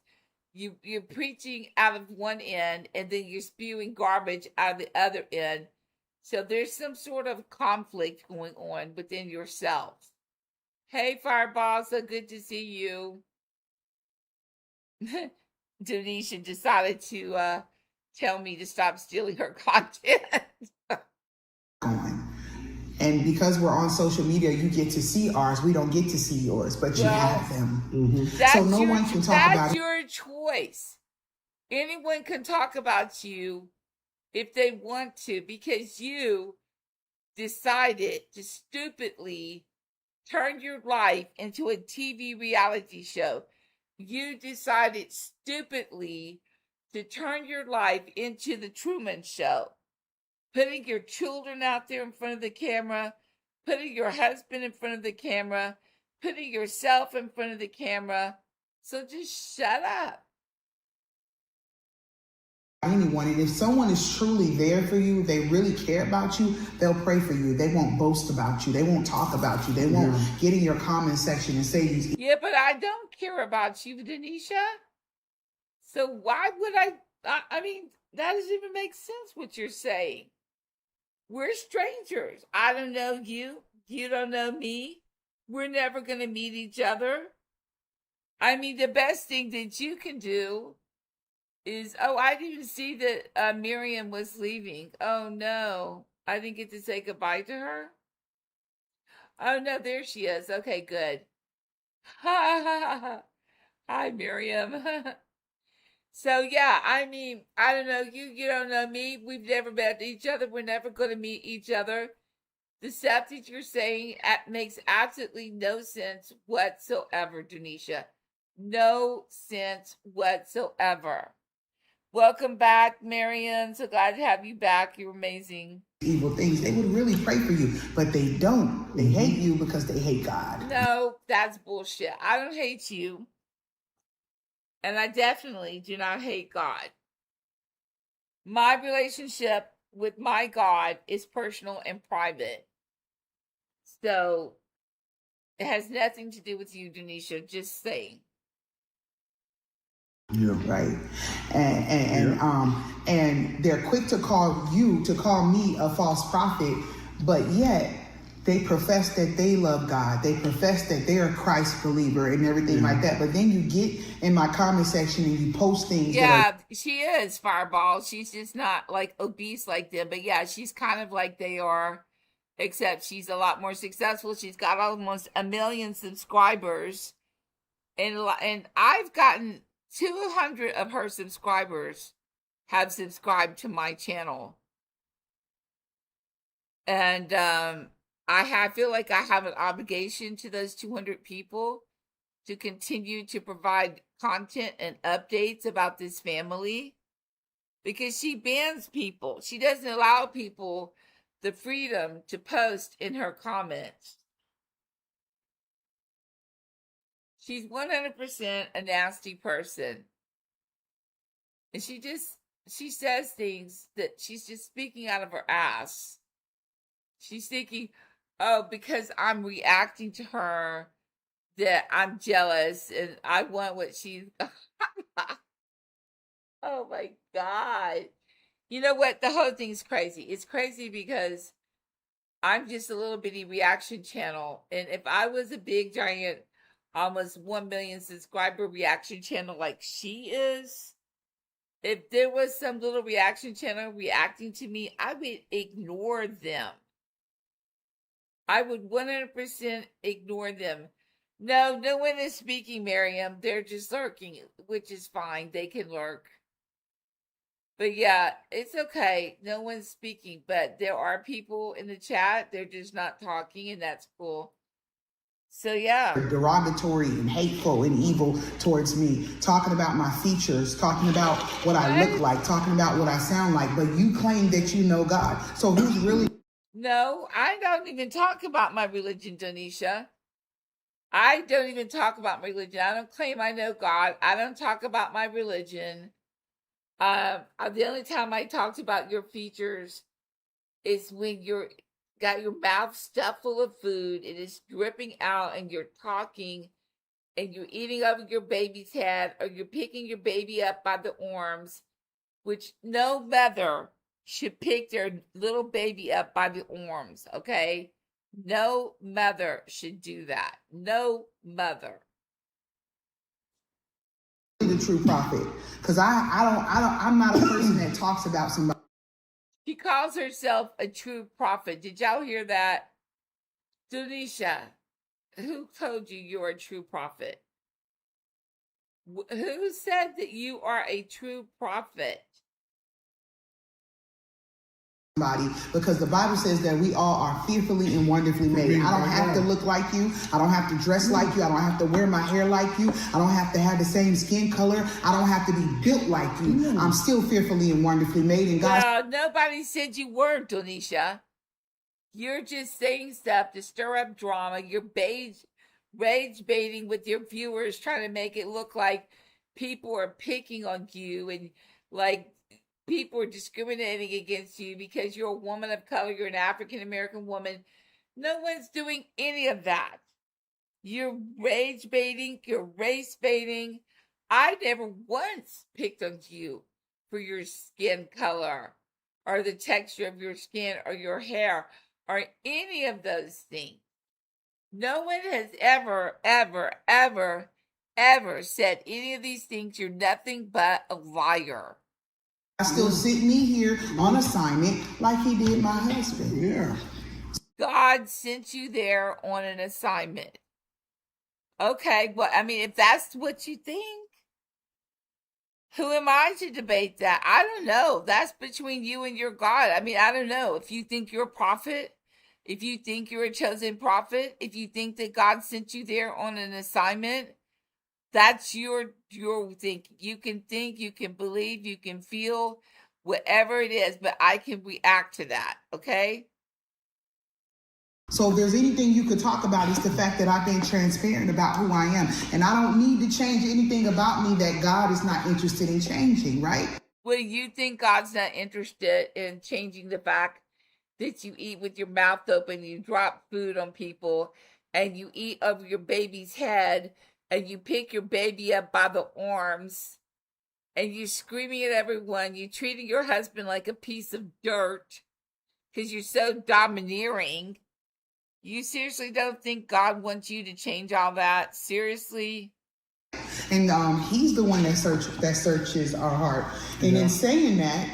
you're preaching out of one end and then you're spewing garbage out of the other end. So there's some sort of conflict going on within yourself. Hey, Fireball, so good to see you. Denisha decided to tell me to stop stealing her content. And because we're on social media, you get to see ours. We don't get to see yours, but you have them. Mm-hmm. So no one can talk about it. That's your choice. Anyone can talk about you if they want to, because you decided to stupidly turn your life into a TV reality show. You decided stupidly to turn your life into the Truman Show. Putting your children out there in front of the camera, putting your husband in front of the camera, putting yourself in front of the camera. So just shut up. Anyone, and if someone is truly there for you, they really care about you, they'll pray for you. They won't boast about you. They won't talk about you. They won't get in your comment section and say these. Yeah, but I don't care about you, Denisha. So why would I mean, that doesn't even make sense what you're saying. We're strangers. I don't know you. You don't know me. We're never going to meet each other. I mean, the best thing that you can do is, I didn't even see that Miriam was leaving. Oh, no. I didn't get to say goodbye to her. Oh, no, there she is. Okay, good. Hi, Miriam. So, yeah, I mean, I don't know you. You don't know me. We've never met each other. We're never going to meet each other. The stuff that you're saying makes absolutely no sense whatsoever, Denisha. No sense whatsoever. Welcome back, Marion. So glad to have you back. You're amazing. Evil things. They would really pray for you, but they don't. They hate you because they hate God. No, that's bullshit. I don't hate you. And I definitely do not hate God. My relationship with my God is personal and private. So it has nothing to do with you, Denisha. Just saying. Yeah. Right. And they're quick to call me a false prophet, but yet they profess that they love God. They profess that they're a Christ believer and everything like that. But then you get in my comment section and you post things. Yeah, she is, Fireball. She's just not like obese like them. But yeah, she's kind of like they are, except she's a lot more successful. She's got almost 1 million subscribers. And I've gotten 200 of her subscribers have subscribed to my channel. And I feel like I have an obligation to those 200 people to continue to provide content and updates about this family, because she bans people. She doesn't allow people the freedom to post in her comments. She's 100% a nasty person. And she says things that she's just speaking out of her ass. She's thinking, because I'm reacting to her, that I'm jealous and I want what she's. Oh my God. You know what? The whole thing's crazy. It's crazy because I'm just a little bitty reaction channel. And if I was a big, giant, almost 1 million subscriber reaction channel like she is, if there was some little reaction channel reacting to me, I would ignore them. I would 100% ignore them. No one is speaking, Miriam. They're just lurking, which is fine. They can lurk. But yeah, it's okay. No one's speaking, but there are people in the chat. They're just not talking, and that's cool. So yeah. Derogatory and hateful and evil towards me, talking about my features, talking about what I look like, talking about what I sound like, but you claim that you know God. So who's really... No, I don't even talk about my religion, Donisha. I don't even talk about my religion. I don't claim I know God. I don't talk about my religion. The only time I talked about your features is when you're got your mouth stuffed full of food, it is dripping out, and you're talking, and you're eating over your baby's head, or you're picking your baby up by the arms, which no mother should pick their little baby up by the arms, okay? No mother should do that. No mother. The true prophet? Because I'm not a person that talks about somebody. She calls herself a true prophet. Did y'all hear that? Donisha, who told you you're a true prophet? Who said that you are a true prophet? Because the Bible says that we all are fearfully and wonderfully made. I don't have to look like you. I don't have to dress like you. I don't have to wear my hair like you. I don't have to have the same skin color. I don't have to be built like you. I'm still fearfully and wonderfully made. And God... Well, nobody said you weren't, Donisha. You're just saying stuff to stir up drama. You're rage baiting with your viewers, trying to make it look like people are picking on you and like people are discriminating against you because you're a woman of color, you're an African American woman. No one's doing any of that. You're rage baiting, you're race baiting. I never once picked on you for your skin color or the texture of your skin or your hair or any of those things. No one has ever said any of these things. You're nothing but a liar. I still sit me here on assignment like he did my husband. Yeah. God sent you there on an assignment. Okay, well, I mean, if that's what you think, who am I to debate that? I don't know. That's between you and your God. I mean, I don't know. If you think you're a prophet, if you think you're a chosen prophet, if you think that God sent you there on an assignment, that's your thinking. You can believe, you can feel, whatever it is, but I can react to that, okay? So if there's anything you could talk about, it's the fact that I've been transparent about who I am. And I don't need to change anything about me that God is not interested in changing, right? Well, you think God's not interested in changing the fact that you eat with your mouth open, you drop food on people, and you eat over your baby's head, and you pick your baby up by the arms, and you screaming at everyone, you treating your husband like a piece of dirt because you're so domineering. You seriously don't think God wants you to change all that? Seriously? And he's the one that searches our heart. And in saying that,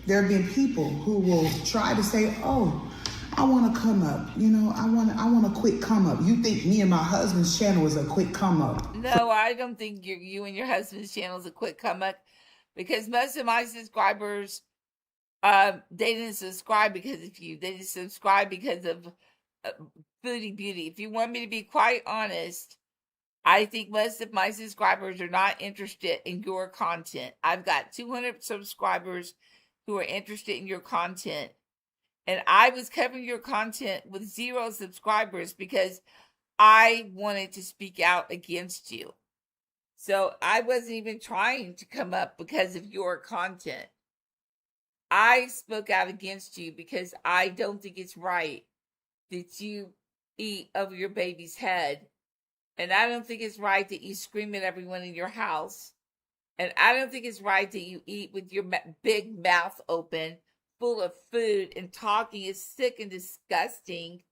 there have been people who will try to say, "Oh, I want to come up. You know, I want a quick come up." You think me and my husband's channel is a quick come up? No, I don't think you and your husband's channel is a quick come up, because most of my subscribers, they didn't subscribe because of you. They didn't subscribe because of Foodie Beauty. If you want me to be quite honest, I think most of my subscribers are not interested in your content. I've got 200 subscribers who are interested in your content. And I was covering your content with 0 subscribers because I wanted to speak out against you. So I wasn't even trying to come up because of your content. I spoke out against you because I don't think it's right that you eat over your baby's head. And I don't think it's right that you scream at everyone in your house. And I don't think it's right that you eat with your big mouth open, full of food, and talking is sick and disgusting.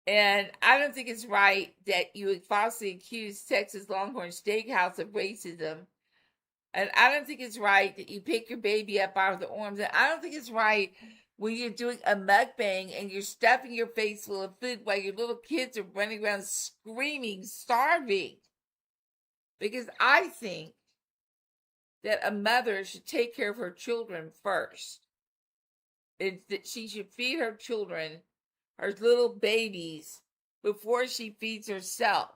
And I don't think it's right that you falsely accuse Texas Longhorn Steakhouse of racism. And I don't think it's right that you pick your baby up out of the arms. And I don't think it's right when you're doing a mukbang and you're stuffing your face full of food while your little kids are running around screaming, starving. Because I think that a mother should take care of her children first. It's that she should feed her children, her little babies, before she feeds herself.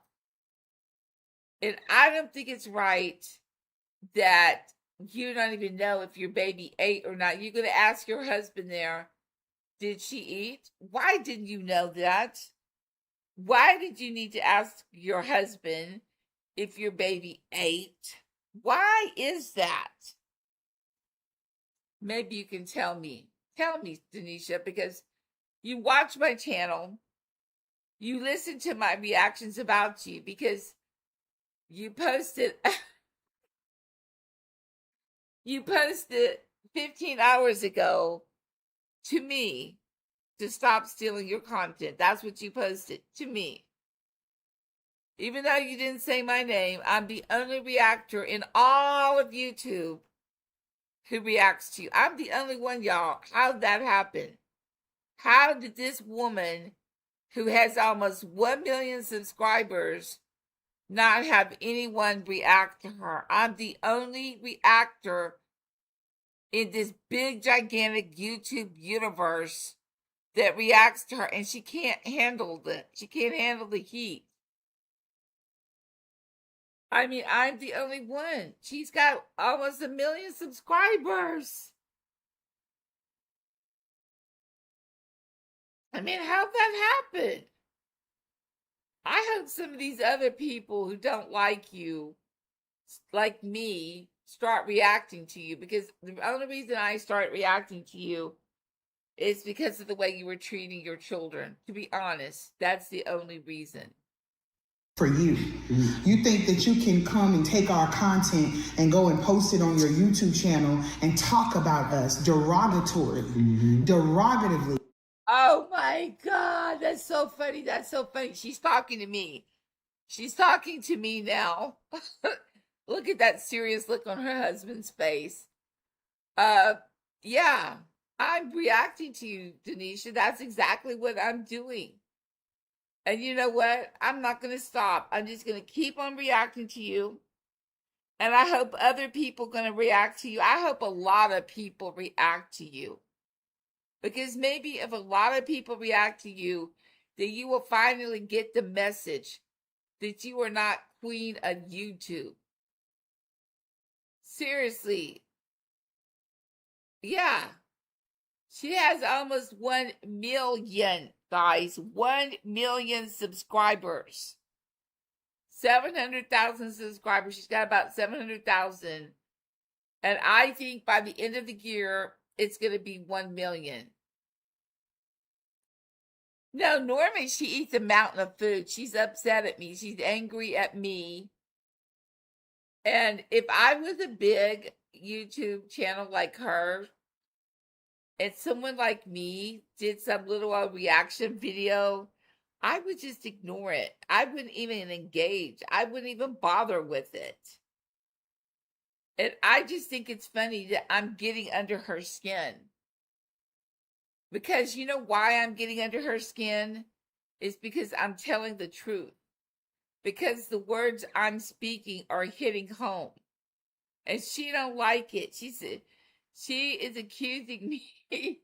And I don't think it's right that you don't even know if your baby ate or not. You're going to ask your husband there, did she eat? Why didn't you know that? Why did you need to ask your husband if your baby ate? Why is that? Maybe you can tell me. Tell me, Denisha, because you watch my channel. You listen to my reactions about you because you posted you posted 15 hours ago to me to stop stealing your content. That's what you posted to me. Even though you didn't say my name, I'm the only reactor in all of YouTube who reacts to you. I'm the only one, y'all. How'd that happen? How did this woman who has almost 1 million subscribers not have anyone react to her? I'm the only reactor in this big, gigantic YouTube universe that reacts to her, and she can't handle it. She can't handle the heat. I mean, I'm the only one. She's got almost 1 million subscribers. I mean, how'd that happen? I hope some of these other people who don't like you, like me, start reacting to you, because the only reason I start reacting to you is because of the way you were treating your children. To be honest, that's the only reason. For you. You think that you can come and take our content and go and post it on your YouTube channel and talk about us derogatively. Oh my God, that's so funny. That's so funny. She's talking to me. She's talking to me now. Look at that serious look on her husband's face. Yeah, I'm reacting to you, Denisha. That's exactly what I'm doing. And you know what? I'm not going to stop. I'm just going to keep on reacting to you. And I hope other people are going to react to you. I hope a lot of people react to you. Because maybe if a lot of people react to you, then you will finally get the message that you are not queen of YouTube. Seriously. Yeah. She has almost 1 million, guys. 1 million subscribers. 700,000 subscribers. She's got about 700,000. And I think by the end of the year, it's going to be 1 million. No, normally she eats a mountain of food. She's upset at me. She's angry at me. And if I was a big YouTube channel like her, and someone like me did some little reaction video, I would just ignore it. I wouldn't even engage. I wouldn't even bother with it. And I just think it's funny that I'm getting under her skin. Because you know why I'm getting under her skin? It's because I'm telling the truth. Because the words I'm speaking are hitting home. And she don't like it. She said, she is accusing me.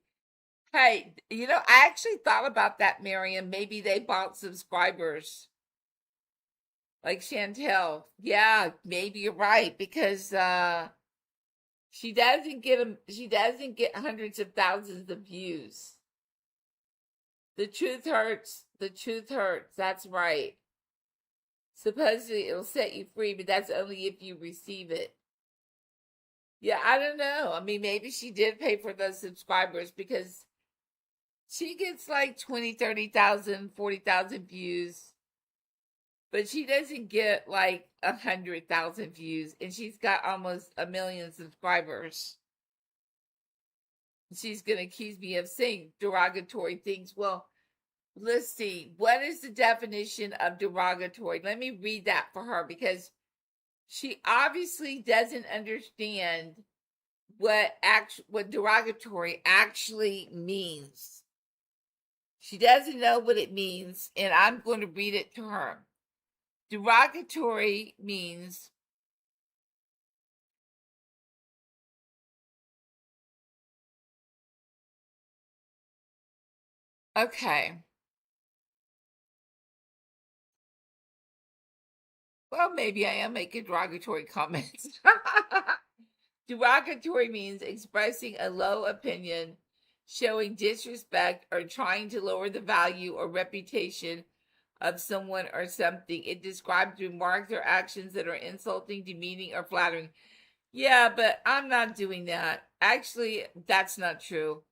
Hey, you know, I actually thought about that, Miriam. Maybe they bought subscribers. Like Chantel. Yeah, maybe you're right. Because she doesn't get hundreds of thousands of views. The truth hurts. The truth hurts. That's right. Supposedly it'll set you free, but that's only if you receive it. Yeah, I don't know. I mean, maybe she did pay for those subscribers because she gets like 20, 30,000, 40,000 views. But she doesn't get like 100,000 views. And she's got almost 1 million subscribers. She's going to accuse me of saying derogatory things. Well, let's see. What is the definition of derogatory? Let me read that for her because she obviously doesn't understand what derogatory actually means. She doesn't know what it means, and I'm going to read it to her. Derogatory means Okay. Well, maybe I am making derogatory comments. Derogatory means expressing a low opinion, showing disrespect, or trying to lower the value or reputation of someone or something. It describes remarks or actions that are insulting, demeaning, or flattering. Yeah, but I'm not doing that. Actually, that's not true.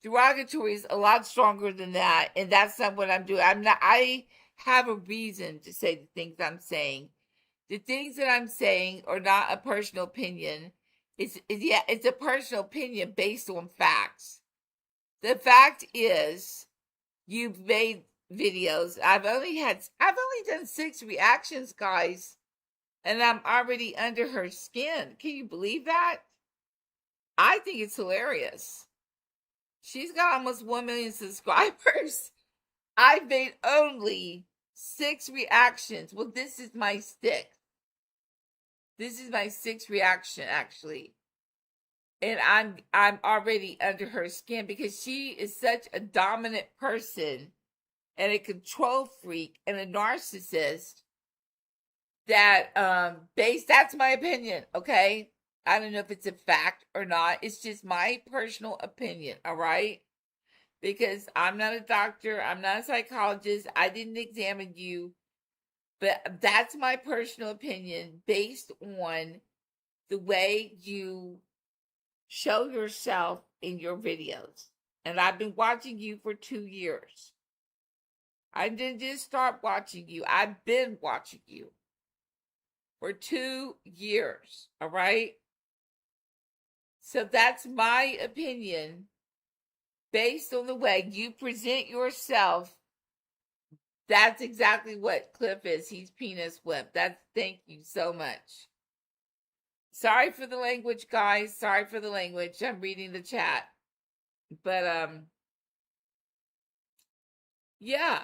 Derogatory is a lot stronger than that, and that's not what I'm doing. I have a reason to say the things I'm saying. The things that I'm saying are not a personal opinion. It's a personal opinion based on facts. The fact is, you've made videos. I've only done 6 reactions, guys, and I'm already under her skin. Can you believe that? I think it's hilarious. She's got almost 1 million subscribers. I've made only 6 reactions. Well, this is my 6th. This is my 6th reaction, actually. And I'm already under her skin because she is such a dominant person and a control freak and a narcissist that that's my opinion, okay? I don't know if it's a fact or not. It's just my personal opinion, all right? Because I'm not a doctor, I'm not a psychologist, I didn't examine you. But that's my personal opinion based on the way you show yourself in your videos. And I've been watching you for 2 years. I didn't just start watching you. I've been watching you for 2 years. All right? So that's my opinion based on the way you present yourself. That's exactly what Cliff is. He's penis whip. Thank you so much. Sorry for the language, guys. Sorry for the language. I'm reading the chat. But yeah,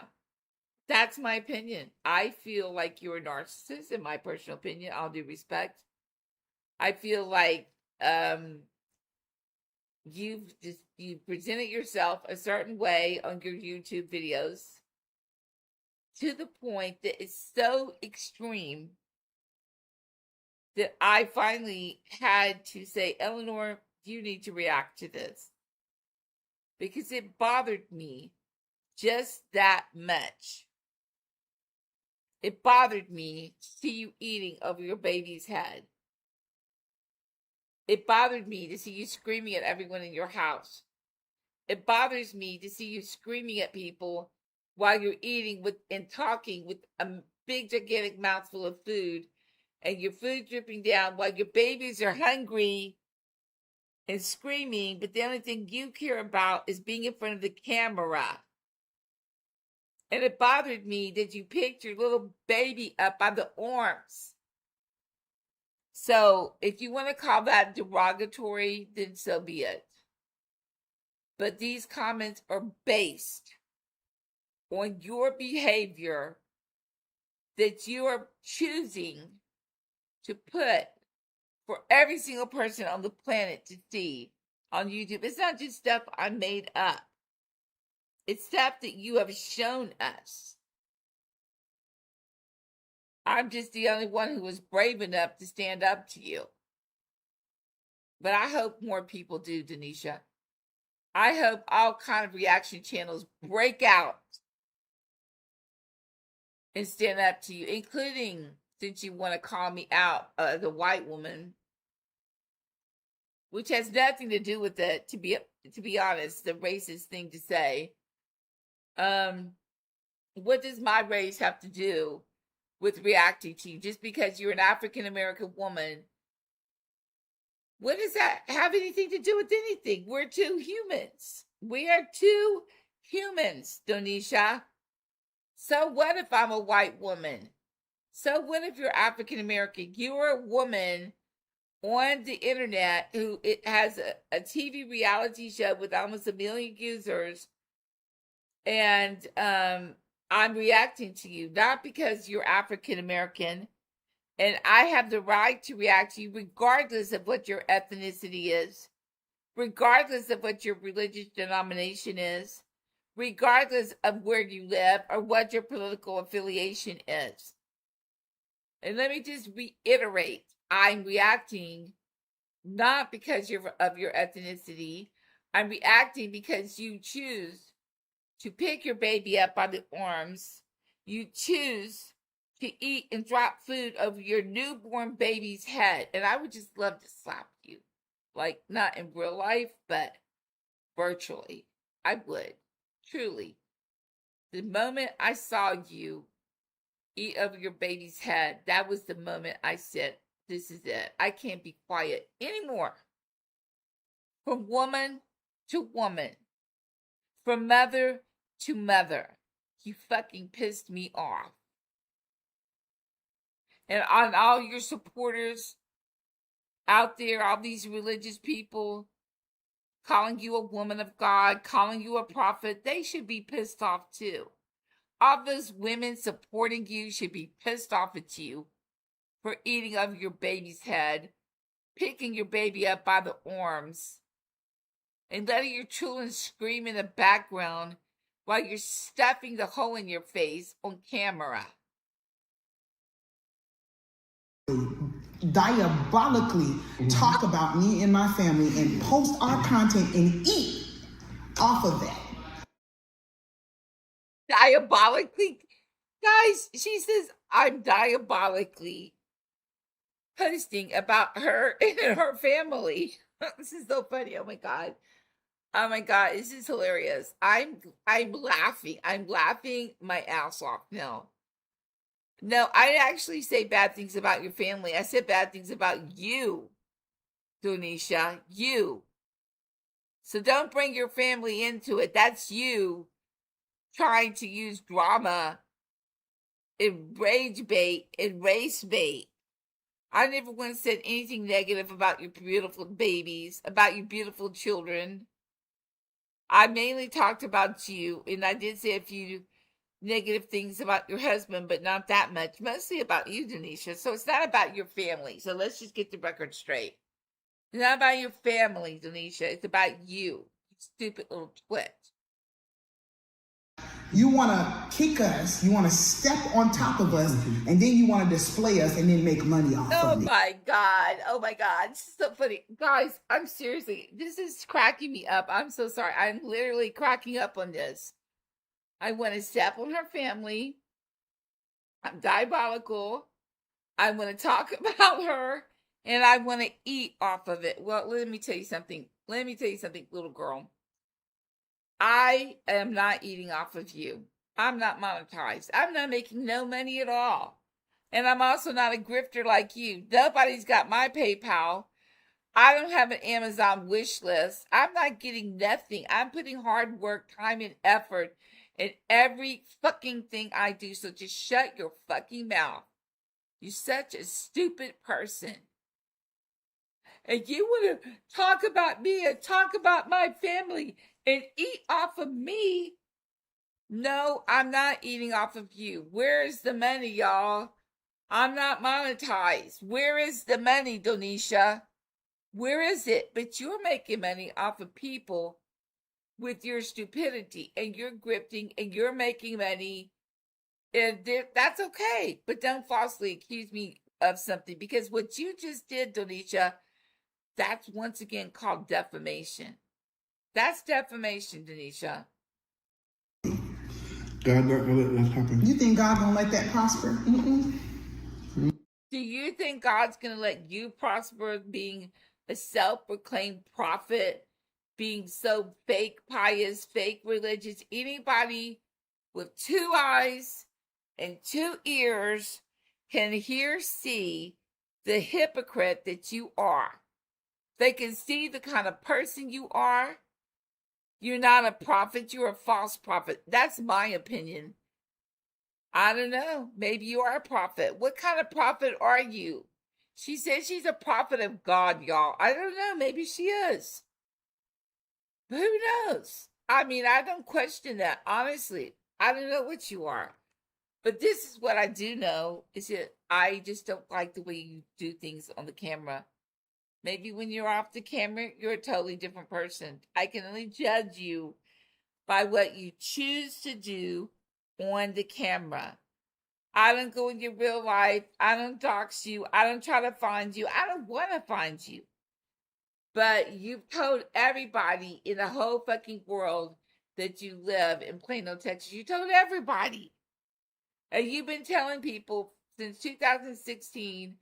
that's my opinion. I feel like you're a narcissist, in my personal opinion. All due respect. I feel like you presented yourself a certain way on your YouTube videos to the point that it's so extreme that I finally had to say, Elenor, you need to react to this. Because it bothered me just that much. It bothered me to see you eating over your baby's head. It bothered me to see you screaming at everyone in your house. It bothers me to see you screaming at people while you're eating and talking with a big gigantic mouthful of food and your food dripping down while your babies are hungry and screaming, but the only thing you care about is being in front of the camera. And it bothered me that you picked your little baby up by the arms. So if you want to call that derogatory, then so be it. But these comments are based on your behavior that you are choosing to put for every single person on the planet to see on YouTube. It's not just stuff I made up. It's stuff that you have shown us. I'm just the only one who was brave enough to stand up to you. But I hope more people do, Denisha. I hope all kind of reaction channels break out and stand up to you, including, since you want to call me out, the white woman, which has nothing to do with it, to be honest, the racist thing to say. What does my race have to do with reacting to you? Just because you're an African American woman, what does that have anything to do with anything? We're 2 humans. We are 2 humans, Donisha. So what if I'm a white woman? So what if you're African American? You're a woman on the internet who has a TV reality show with almost 1 million users, and I'm reacting to you, not because you're African American, and I have the right to react to you regardless of what your ethnicity is, regardless of what your religious denomination is, regardless of where you live or what your political affiliation is. And let me just reiterate, I'm reacting not because of your ethnicity. I'm reacting because you choose to pick your baby up by the arms. You choose to eat and drop food over your newborn baby's head. And I would just love to slap you. Like, not in real life, but virtually. I would. Truly. The moment I saw you eat over your baby's head, that was the moment I said, this is it. I can't be quiet anymore. From woman to woman. From mother to mother. You fucking pissed me off. And on all your supporters out there, all these religious people calling you a woman of God, calling you a prophet, they should be pissed off too. All those women supporting you should be pissed off at you for eating of your baby's head, picking your baby up by the arms, and letting your children scream in the background while you're stuffing the hole in your face on camera. Diabolically talk about me and my family and post our content and eat off of that. Diabolically? Guys, she says I'm diabolically posting about her and her family. This is so funny. Oh my god. Oh my god, this is hilarious. I'm laughing. I'm laughing my ass off. No, I actually say bad things about your family. I said bad things about you, Donisha. You. So don't bring your family into it. That's you trying to use drama and rage bait and race bait. I never once said anything negative about your beautiful babies, about your beautiful children. I mainly talked about you, and I did say a few negative things about your husband, but not that much. Mostly about you, Denisha. So it's not about your family. So let's just get the record straight. It's not about your family, Denisha. It's about you stupid little twit. You want to kick us, you want to step on top of us, and then you want to display us and then make money off of it. Oh my God. This is so funny. Guys, I'm seriously, this is cracking me up. I'm so sorry. I'm literally cracking up on this. I want to step on her family. I'm diabolical. I want to talk about her, and I want to eat off of it. Well, let me tell you something. Little girl. I am not eating off of you. I'm not monetized. I'm not making no money at all. And I'm also not a grifter like you. Nobody's got my PayPal. I don't have an Amazon wish list. I'm not getting nothing. I'm putting hard work, time, and effort in every fucking thing I do. So just shut your fucking mouth. You're such a stupid person. And you want to talk about me and talk about my family and eat off of me? No, I'm not eating off of you. Where is the money, y'all? I'm not monetized. Where is the money, Donisha? Where is it? But you're making money off of people with your stupidity, and you're grifting, and you're making money, and that's okay. But don't falsely accuse me of something, because what you just did, Donisha, that's once again called defamation. That's defamation, Denisha. God not gonna let that happen. You think God gonna let that prosper? Mm-mm. Do you think God's gonna let you prosper being a self-proclaimed prophet, being so fake pious, fake religious? Anybody with 2 eyes and 2 ears can see the hypocrite that you are. They can see the kind of person you are. You're not a prophet. You're a false prophet. That's my opinion. I don't know. Maybe you are a prophet. What kind of prophet are you? She says she's a prophet of God, y'all. I don't know. Maybe she is. Who knows? I mean, I don't question that. Honestly, I don't know what you are. But this is what I do know, is that I just don't like the way you do things on the camera. Maybe when you're off the camera, you're a totally different person. I can only judge you by what you choose to do on the camera. I don't go in your real life. I don't dox you. I don't try to find you. I don't want to find you. But you've told everybody in the whole fucking world that you live in Plano, Texas. You told everybody. And you've been telling people since 2016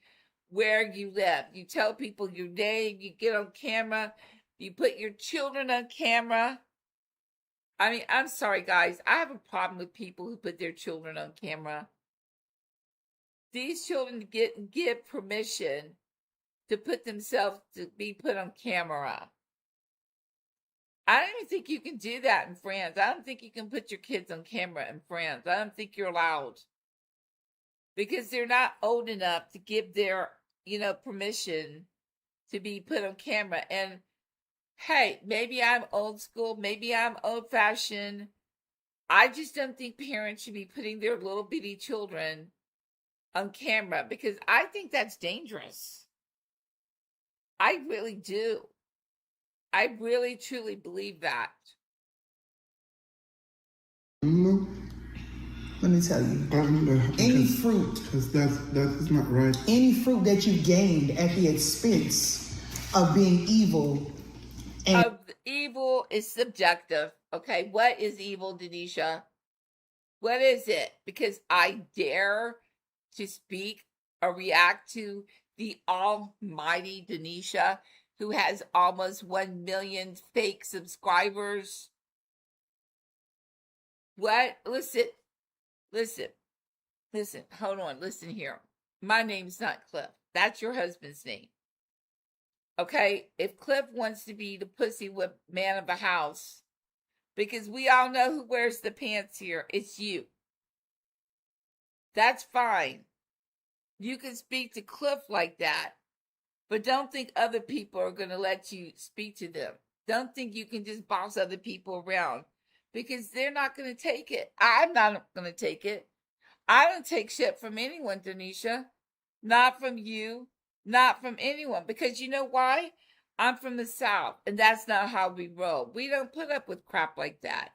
where you live. You tell people your name. You get on camera. You put your children on camera. I mean, I'm sorry, guys. I have a problem with people who put their children on camera. These children give permission to put themselves to be put on camera. I don't even think you can do that in France. I don't think you can put your kids on camera in France. I don't think you're allowed. Because they're not old enough to give their, permission to be put on camera. And hey, maybe I'm old school, maybe I'm old fashioned. I just don't think parents should be putting their little bitty children on camera because I think that's dangerous. I really do. I really truly believe that. Let me tell you. Any fruit, because that's not right. Any fruit that you gained at the expense of being evil. Evil is subjective. Okay, what is evil, Denisha? What is it? Because I dare to speak or react to the almighty Denisha, who has almost 1 million fake subscribers. What? Listen, hold on, listen here. My name's not Cliff. That's your husband's name. Okay? If Cliff wants to be the pussy whip man of the house, because we all know who wears the pants here, it's you. That's fine. You can speak to Cliff like that, but don't think other people are going to let you speak to them. Don't think you can just boss other people around because they're not going to take it. I'm not going to take it. I don't take shit from anyone, Denisha. Not from you, not from anyone. Because you know why? I'm from the South, and that's not how we roll. We don't put up with crap like that.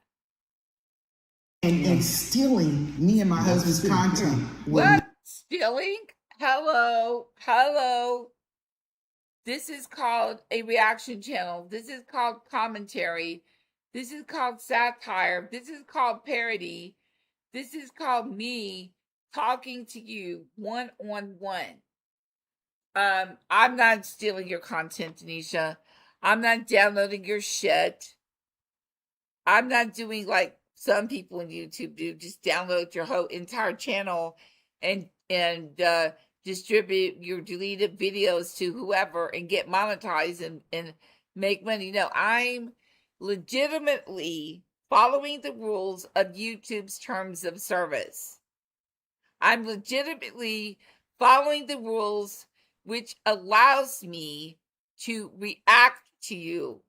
And stealing me and my husband's content. What? Stealing? Hello. This is called a reaction channel. This is called commentary. This is called satire. This is called parody. This is called me talking to you one-on-one. I'm not stealing your content, Denisha. I'm not downloading your shit. I'm not doing like some people on YouTube do, just download your whole entire channel and distribute your deleted videos to whoever and get monetized and make money. No, I'm legitimately following the rules of YouTube's terms of service. I'm legitimately following the rules which allows me to react to you.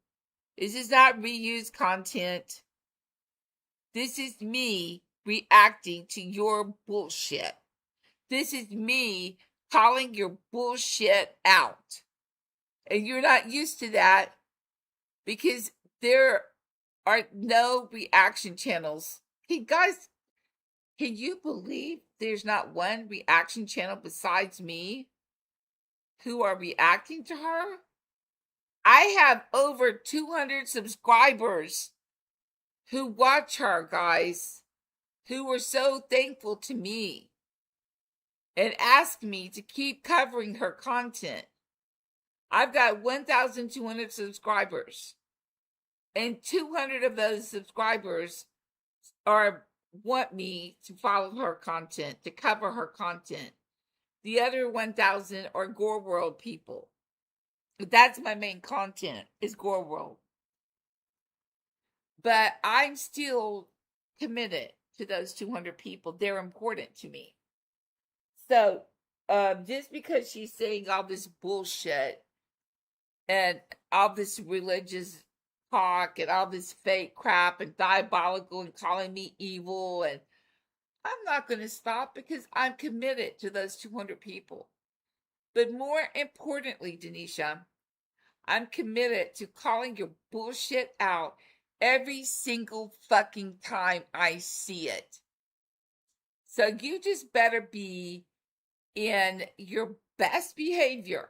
This is not reused content. This is me reacting to your bullshit. This is me calling your bullshit out. And you're not used to that because there are no reaction channels. Hey, guys, can you believe there's not one reaction channel besides me who are reacting to her? I have over 200 subscribers who watch her, guys, who were so thankful to me and ask me to keep covering her content. I've got 1,200 subscribers, and 200 of those subscribers want me to follow her content, to cover her content. The other 1,000 are Gore World people. That's my main content, is Gore World. But I'm still committed to those 200 people. They're important to me. So, just because she's saying all this bullshit and all this religious talk and all this fake crap and diabolical and calling me evil, and I'm not going to stop because I'm committed to those 200 people. But more importantly, Denisha, I'm committed to calling your bullshit out every single fucking time I see it. So you just better be in your best behavior.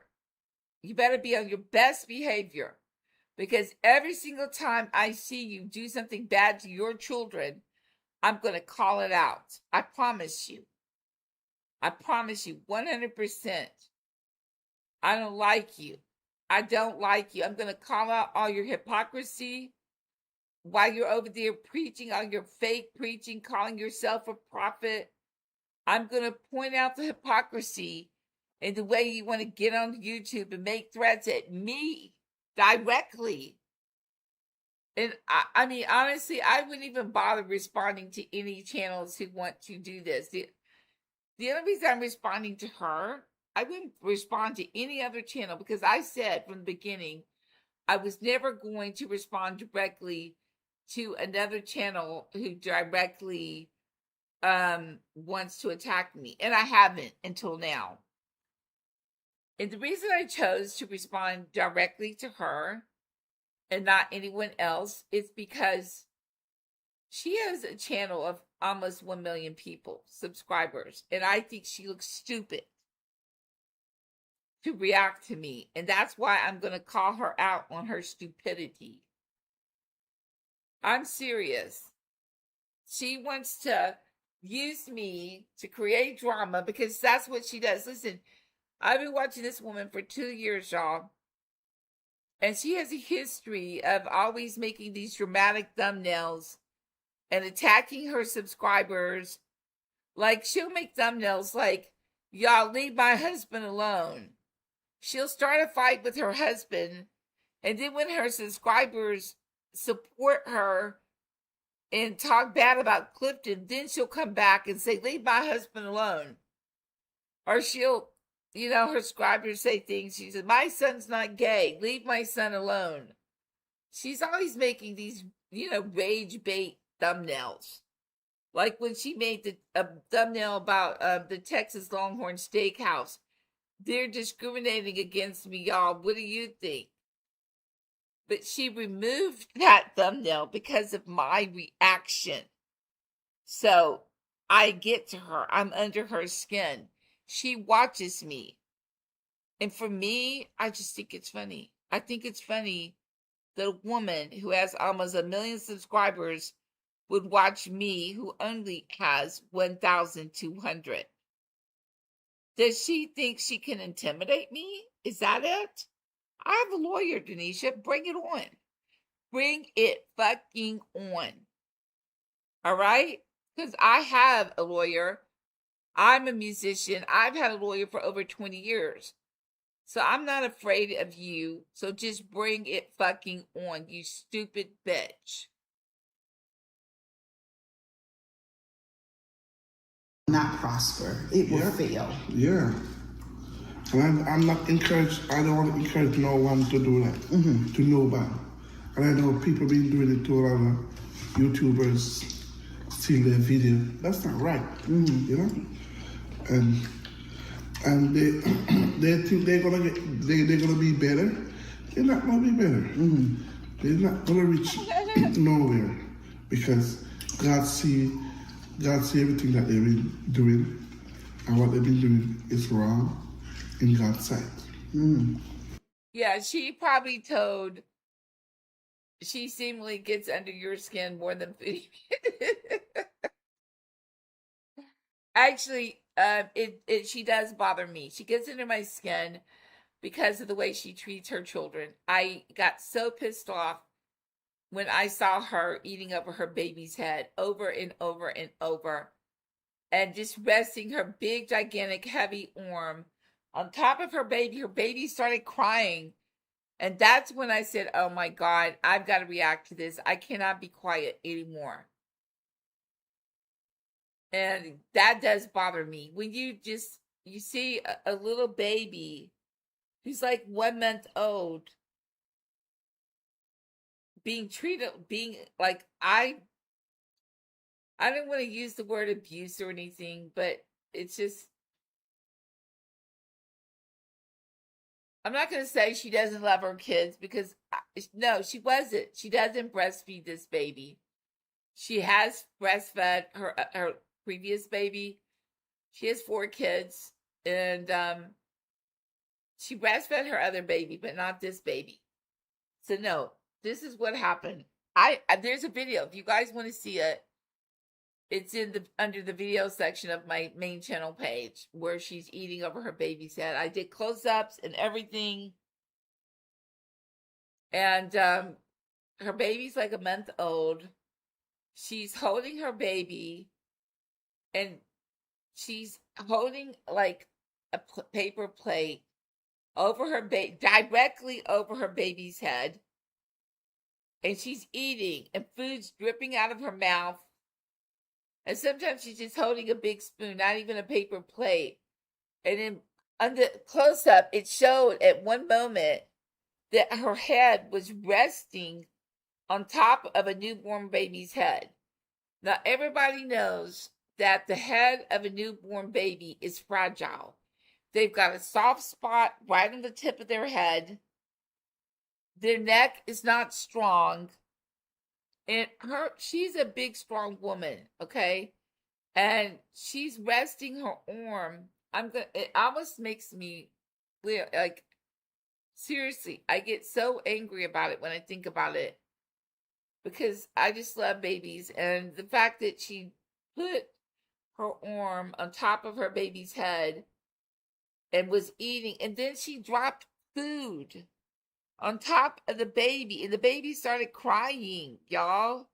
You better be on your best behavior, because every single time I see you do something bad to your children, I'm going to call it out. I promise you. I promise you 100%. I don't like you. I don't like you. I'm going to call out all your hypocrisy while you're over there preaching, all your fake preaching, calling yourself a prophet. I'm going to point out the hypocrisy in the way you want to get on YouTube and make threats at me directly. And I mean, honestly, I wouldn't even bother responding to any channels who want to do this. The only reason I'm responding to her, I wouldn't respond to any other channel, because I said from the beginning, I was never going to respond directly to another channel who directly wants to attack me. And I haven't until now. And the reason I chose to respond directly to her and not anyone else is because she has a channel of almost 1 million people, subscribers. And I think she looks stupid to react to me. And that's why I'm going to call her out on her stupidity. I'm serious. She wants to use me to create drama because that's what she does. Listen, I've been watching this woman for 2 years, y'all. And she has a history of always making these dramatic thumbnails and attacking her subscribers. Like, she'll make thumbnails like, y'all leave my husband alone. She'll start a fight with her husband, and then when her subscribers support her and talk bad about Clifton, then she'll come back and say, leave my husband alone. Or she'll, her subscribers say things. She said, my son's not gay. Leave my son alone. She's always making these, rage bait thumbnails. Like when she made a thumbnail about the Texas Longhorn Steakhouse. They're discriminating against me, y'all. What do you think? But she removed that thumbnail because of my reaction. So I get to her. I'm under her skin. She watches me. And for me, I just think it's funny. I think it's funny that a woman who has almost 1 million subscribers would watch me, who only has 1,200. Does she think she can intimidate me? Is that it? I have a lawyer, Denisha. Bring it on. Bring it fucking on. All right? Because I have a lawyer. I'm a musician. I've had a lawyer for over 20 years. So I'm not afraid of you. So just bring it fucking on, you stupid bitch. Not prosper. It will fail. Yeah. And I'm not encouraged, I don't want to encourage no one to do that, to nobody. And I know people been doing it to a lot of YouTubers, seeing their video. That's not right, And they think they're gonna be better. They're not gonna be better. They're not gonna reach nowhere, because God see everything that they've been doing, and what they've been doing is wrong in God's sight. Yeah, she probably told. She seemingly gets under your skin more than food. Actually, she does bother me. She gets under my skin because of the way she treats her children. I got so pissed off when I saw her eating over her baby's head over and over and over, and just resting her big, gigantic, heavy arm on top of her baby. Her baby started crying. And that's when I said, oh my God, I've got to react to this. I cannot be quiet anymore. And that does bother me. When you see a little baby who's like 1 month old being like, I don't want to use the word abuse or anything, but it's just, I'm not going to say she doesn't love her kids, because no, she wasn't. She doesn't breastfeed this baby. She has breastfed her previous baby. She has 4 kids, and she breastfed her other baby, but not this baby. So no, this is what happened. There's a video if you guys want to see it. It's in the under the video section of my main channel page, where she's eating over her baby's head. I did close-ups and everything. And her baby's like a month old. She's holding her baby, and she's holding like a paper plate over her directly over her baby's head. And she's eating, and food's dripping out of her mouth. And sometimes she's just holding a big spoon, not even a paper plate. And then on the close-up, it showed at one moment that her head was resting on top of a newborn baby's head. Now, everybody knows that the head of a newborn baby is fragile. They've got a soft spot right on the tip of their head. Their neck is not strong. And she's a big, strong woman, okay? And she's resting her arm. It almost makes me like, seriously, I get so angry about it when I think about it, because I just love babies. And the fact that she put her arm on top of her baby's head and was eating, and then she dropped food on top of the baby, and the baby started crying, y'all.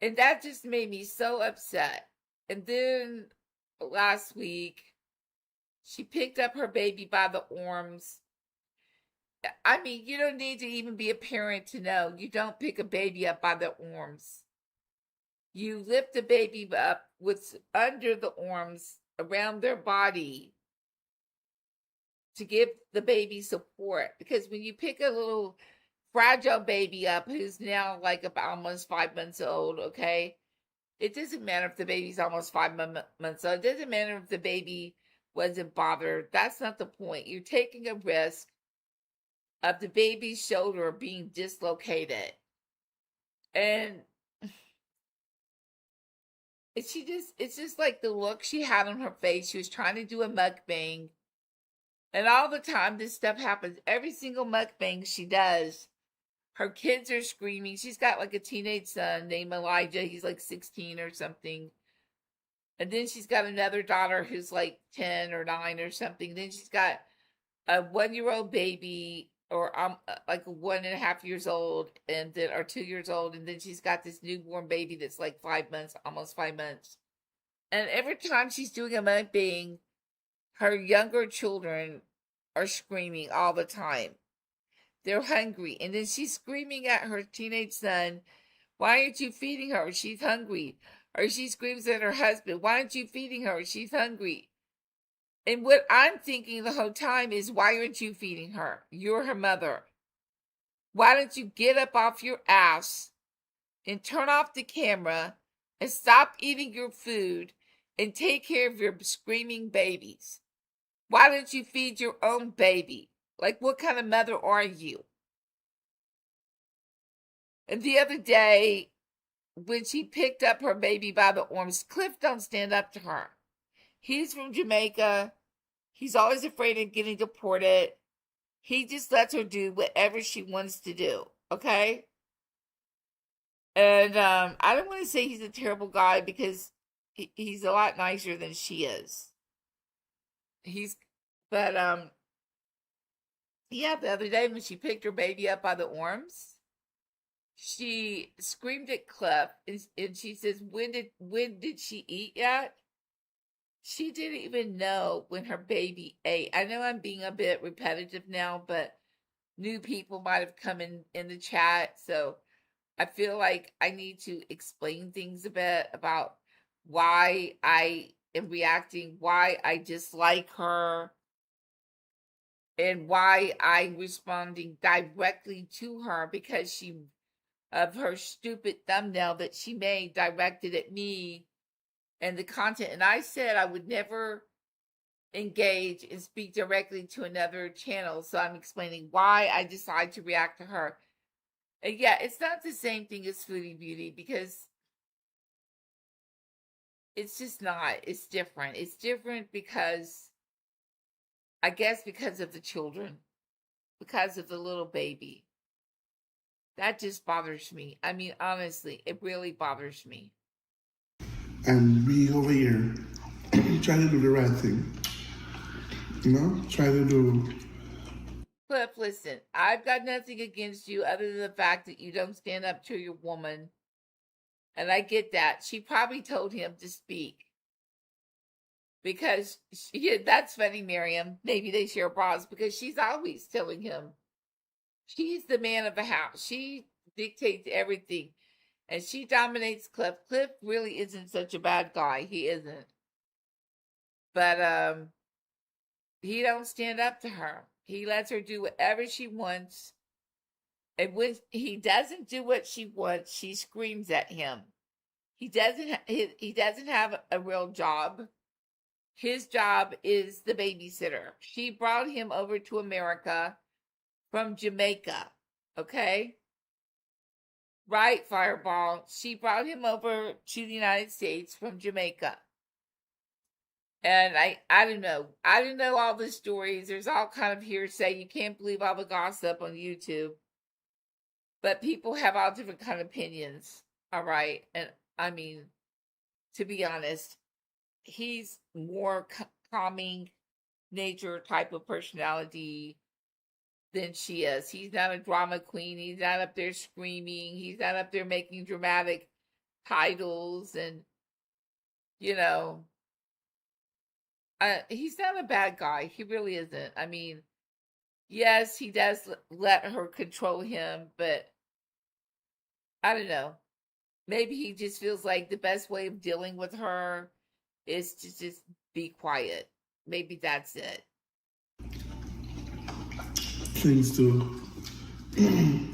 And that just made me so upset. And then last week, she picked up her baby by the arms. I mean, you don't need to even be a parent to know you don't pick a baby up by the arms. You lift the baby up with under the arms around their body to give the baby support. Because when you pick a little fragile baby up who's now like about almost 5 months old, okay, it doesn't matter if the baby's almost 5 months old. It doesn't matter if the baby wasn't bothered. That's not the point. You're taking a risk of the baby's shoulder being dislocated. And it's just like the look she had on her face. She was trying to do a mukbang. And all the time this stuff happens. Every single mukbang she does, her kids are screaming. She's got like a teenage son named Elijah. He's like 16 or something. And then she's got another daughter who's like 10 or 9 or something. Then she's got a 1-year-old baby, or like 1.5 years old, and then or 2 years old. And then she's got this newborn baby that's like 5 months, almost 5 months. And every time she's doing a mukbang, her younger children are screaming all the time. They're hungry. And then she's screaming at her teenage son, "Why aren't you feeding her? She's hungry." Or she screams at her husband, "Why aren't you feeding her? She's hungry." And what I'm thinking the whole time is, why aren't you feeding her? You're her mother. Why don't you get up off your ass and turn off the camera and stop eating your food and take care of your screaming babies? Why don't you feed your own baby? Like, what kind of mother are you? And the other day, when she picked up her baby by the arms, Cliff don't stand up to her. He's from Jamaica. He's always afraid of getting deported. He just lets her do whatever she wants to do, okay? And I don't want to say he's a terrible guy, because he's a lot nicer than she is. But yeah, the other day when she picked her baby up by the arms, she screamed at Cliff, and she says, when did she eat yet? She didn't even know when her baby ate. I know I'm being a bit repetitive now, but new people might have come in the chat, so I feel like I need to explain things a bit about why I am reacting, why I dislike her, and why I'm responding directly to her because of her stupid thumbnail that she made directed at me and the content. And I said I would never engage and speak directly to another channel. So I'm explaining why I decided to react to her. And yeah, it's not the same thing as Foodie Beauty, because it's just not. It's different. It's different because, I guess, because of the children, because of the little baby. That just bothers me. I mean, honestly, it really bothers me. And we over here try to do the right thing. You know, try to do. Cliff, listen, I've got nothing against you other than the fact that you don't stand up to your woman. And I get that. She probably told him to speak. Because, that's funny, Miriam. Maybe they share bras, because she's always telling him. She's the man of the house. She dictates everything. And she dominates Cliff. Cliff really isn't such a bad guy. He isn't. But he don't stand up to her. He lets her do whatever she wants. And when he doesn't do what she wants, she screams at him. He doesn't have a real job. His job is the babysitter. She brought him over to America from Jamaica. Okay? Right, Fireball. She brought him over to the United States from Jamaica. And I don't know. I don't know all the stories. There's all kind of hearsay. You can't believe all the gossip on YouTube. But people have all different kind of opinions. All right. And I mean, to be honest, he's more calming nature type of personality than she is. He's not a drama queen. He's not up there screaming. He's not up there making dramatic titles. And, you know, he's not a bad guy. He really isn't. I mean, yes, he does let her control him, but I don't know. Maybe he just feels like the best way of dealing with her is to just be quiet. Maybe that's it. Things to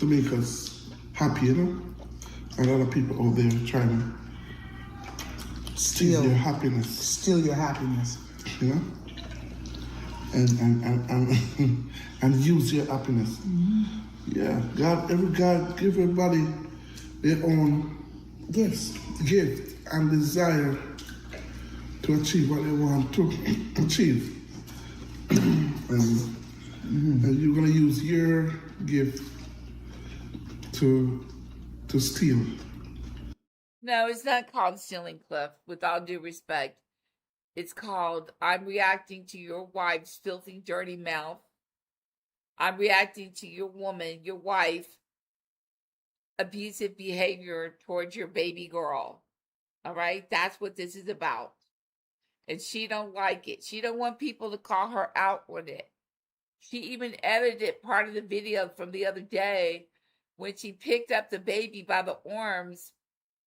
make us happy, you know? A lot of people out there trying to steal your happiness. Steal your happiness. You know? And use your happiness. Mm-hmm. Yeah. God give everybody their own gift and desire to achieve what they want to achieve. And you're gonna use your gift to steal. No, it's not called stealing, Cliff, with all due respect. It's called, I'm reacting to your wife's filthy, dirty mouth. I'm reacting to your woman, your wife, abusive behavior towards your baby girl. All right? That's what this is about. And she don't like it. She don't want people to call her out on it. She even edited part of the video from the other day when she picked up the baby by the arms,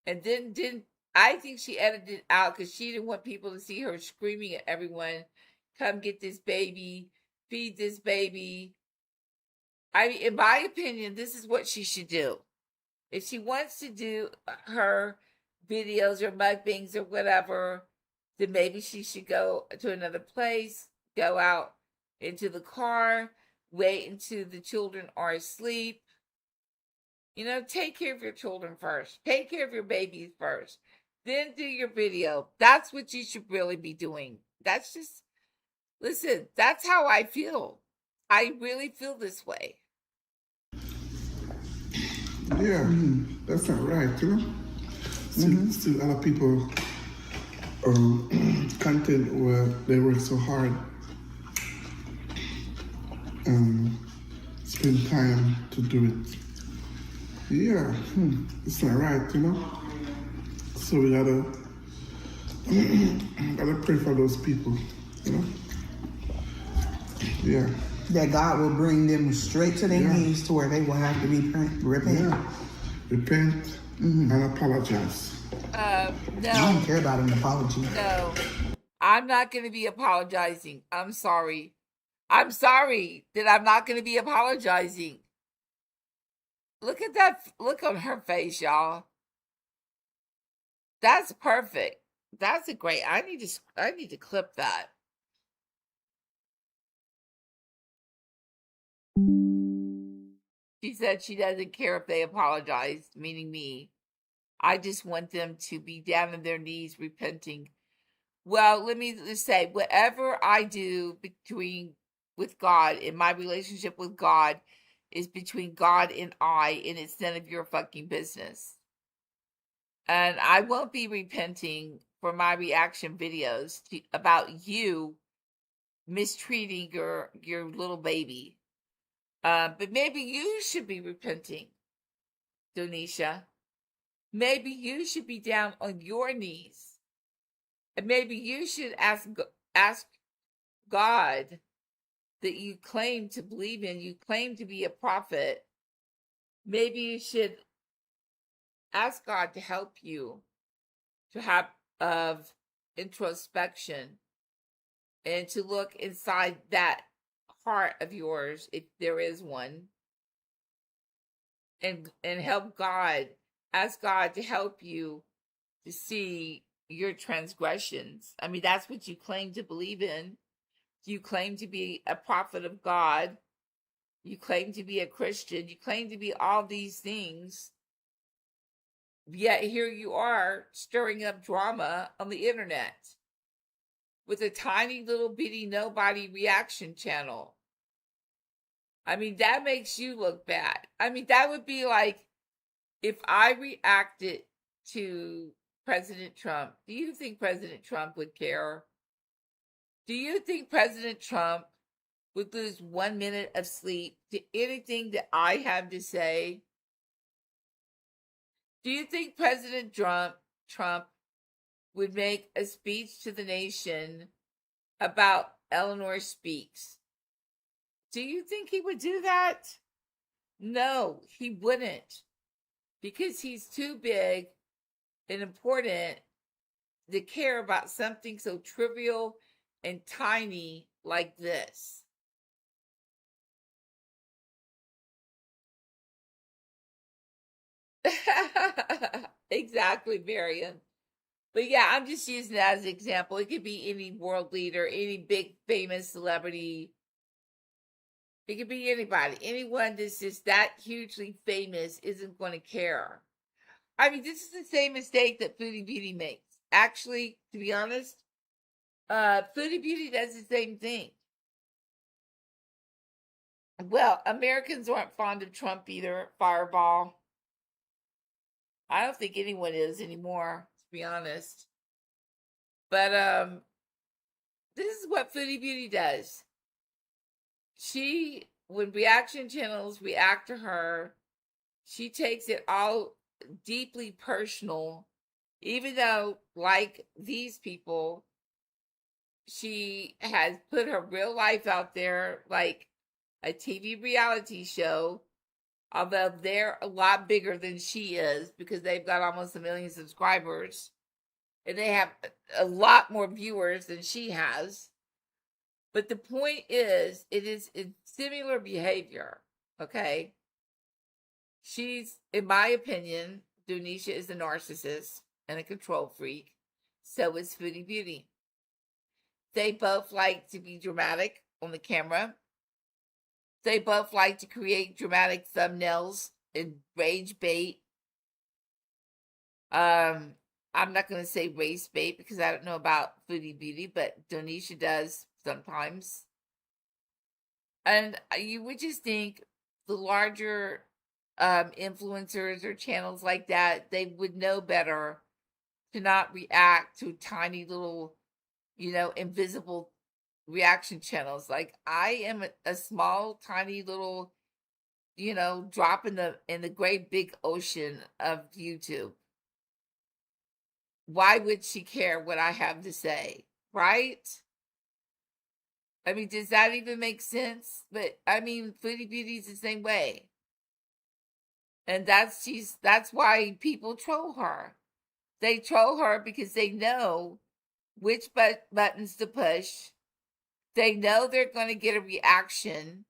and then didn't. I think she edited it out because she didn't want people to see her screaming at everyone, come get this baby, feed this baby. In my opinion, this is what she should do. If she wants to do her videos or mukbangs or whatever, then maybe she should go to another place, go out into the car, wait until the children are asleep. You know, take care of your children first. Take care of your babies first. Then do your video. That's what you should really be doing. That's just, listen, that's how I feel. I really feel this way. Yeah, that's not right, you know? Still other people content where they work so hard and spend time to do it. Yeah, it's not right, you know? So we gotta pray for those people, you know? Yeah. That God will bring them straight to their knees to where they will have to repent. Yeah. Repent and apologize. No. I don't care about an apology. No. I'm not going to be apologizing. I'm sorry. I'm sorry that I'm not going to be apologizing. Look at that look on her face, y'all. That's perfect. That's a great. I need to clip that. She said she doesn't care if they apologize, meaning me. I just want them to be down on their knees repenting. Well, let me just say, whatever I do with God, in my relationship with God, is between God and I, and it's none of your fucking business. And I won't be repenting for my reaction videos about you mistreating your little baby. But maybe you should be repenting, Donisha. Maybe you should be down on your knees. And maybe you should ask God that you claim to believe in, you claim to be a prophet. Maybe you should ask God to help you to have of introspection and to look inside that heart of yours, if there is one, and help God, ask God to help you to see your transgressions. I mean, that's what you claim to believe in. You claim to be a prophet of God. You claim to be a Christian. You claim to be all these things. Yet here you are stirring up drama on the internet with a tiny little bitty nobody reaction channel. I mean, that makes you look bad. I mean, that would be like if I reacted to President Trump. Do you think President Trump would care? Do you think President Trump would lose 1 minute of sleep to anything that I have to say? Do you think President Trump would make a speech to the nation about Elenor Speaks? Do you think he would do that? No, he wouldn't. Because he's too big and important to care about something so trivial and tiny like this. Exactly, Marion. But yeah, I'm just using that as an example. It could be any world leader, any big famous celebrity. It could be anybody. Anyone that's just that hugely famous isn't going to care. I mean, this is the same mistake that Foodie Beauty makes. Actually, to be honest, Foodie Beauty does the same thing. Well, Americans aren't fond of Trump either, Fireball. I don't think anyone is anymore, to be honest. But this is what Foodie Beauty does. When reaction channels react to her, she takes it all deeply personal, even though, like these people, she has put her real life out there like a TV reality show, although they're a lot bigger than she is because they've got almost 1 million subscribers and they have a lot more viewers than she has. But the point is, it is similar behavior, okay? She's, in my opinion, Donisha is a narcissist and a control freak. So is Foodie Beauty. They both like to be dramatic on the camera. They both like to create dramatic thumbnails and rage bait. I'm not going to say race bait because I don't know about Foodie Beauty, but Donisha does sometimes. And you would just think the larger influencers or channels like that, they would know better to not react to tiny little, invisible reaction channels. Like I am a small, tiny little, drop in the great big ocean of YouTube. Why would she care what I have to say? Right? I mean, does that even make sense? But I mean, Foodie Beauty's the same way. And that's why people troll her. They troll her because they know which buttons to push. They know they're going to get a reaction.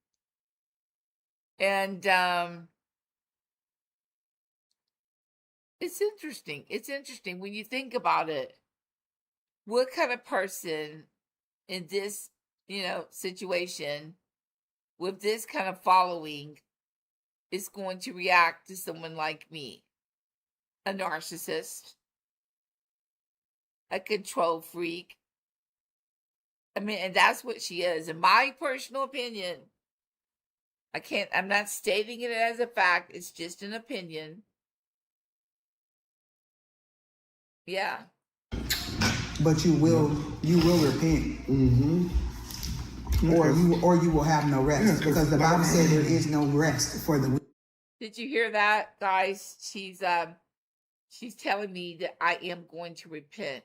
And it's interesting. It's interesting when you think about it. What kind of person in this, situation with this kind of following is going to react to someone like me, a narcissist, a control freak. I mean, and that's what she is. In my personal opinion, I'm not stating it as a fact. It's just an opinion. Yeah. But you will repent. Mm-hmm. Or you will have no rest, because the Bible said there is no rest for the wicked. Did you hear that, guys? She's telling me that I am going to repent.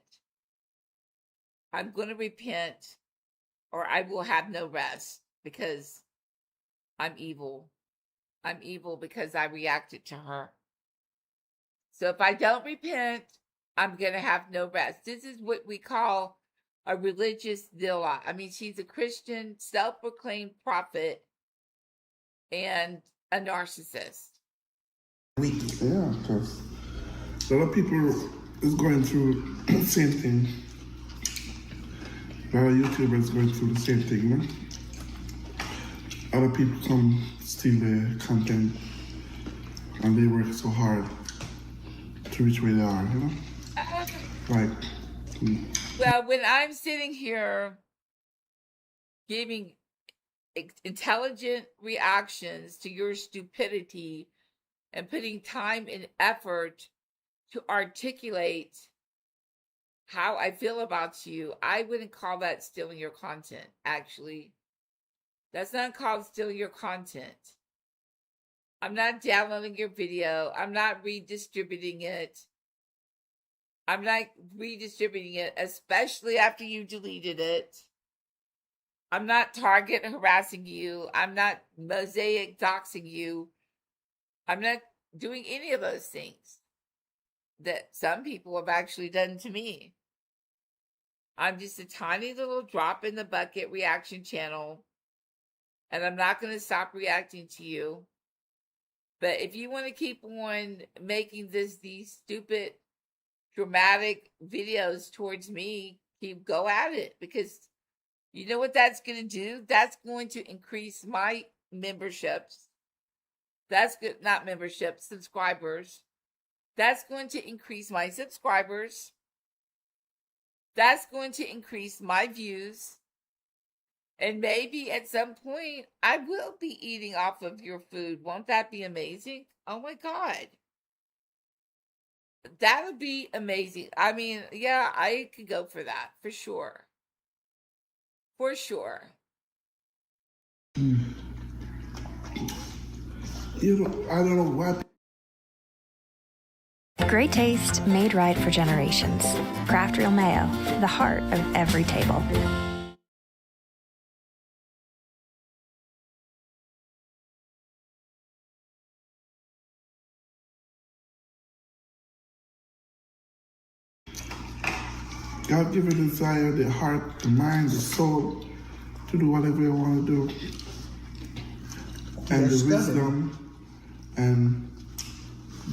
I'm going to repent, or I will have no rest, because I'm evil. I'm evil because I reacted to her. So if I don't repent, I'm going to have no rest. This is what we call a religious zilla. I mean, she's a Christian, self-proclaimed prophet, and a narcissist. Yeah, because a lot of people is going through the same thing. A lot of YouTubers going through the same thing, you know? Other people come steal their content, and they work so hard to reach where they are, you know? Well, when I'm sitting here giving intelligent reactions to your stupidity and putting time and effort to articulate how I feel about you, I wouldn't call that stealing your content, actually. That's not called stealing your content. I'm not downloading your video. I'm not redistributing it. I'm not redistributing it, especially after you deleted it. I'm not target harassing you. I'm not mosaic doxing you. I'm not doing any of those things that some people have actually done to me. I'm just a tiny little drop in the bucket reaction channel, and I'm not going to stop reacting to you. But if you want to keep on making these stupid, dramatic videos towards me, go at it, because you know what that's going to do? That's going to increase my memberships. That's good, not memberships, subscribers. That's going to increase my subscribers. That's going to increase my views. And maybe at some point, I will be eating off of your food. Won't that be amazing? Oh my God. That would be amazing. I mean, yeah, I could go for that, for sure. For sure. You know, I don't know what. Great taste made right for generations. Kraft Real Mayo, the heart of every table. God give a desire, the heart, the mind, the soul, to do whatever you want to do. And the wisdom, and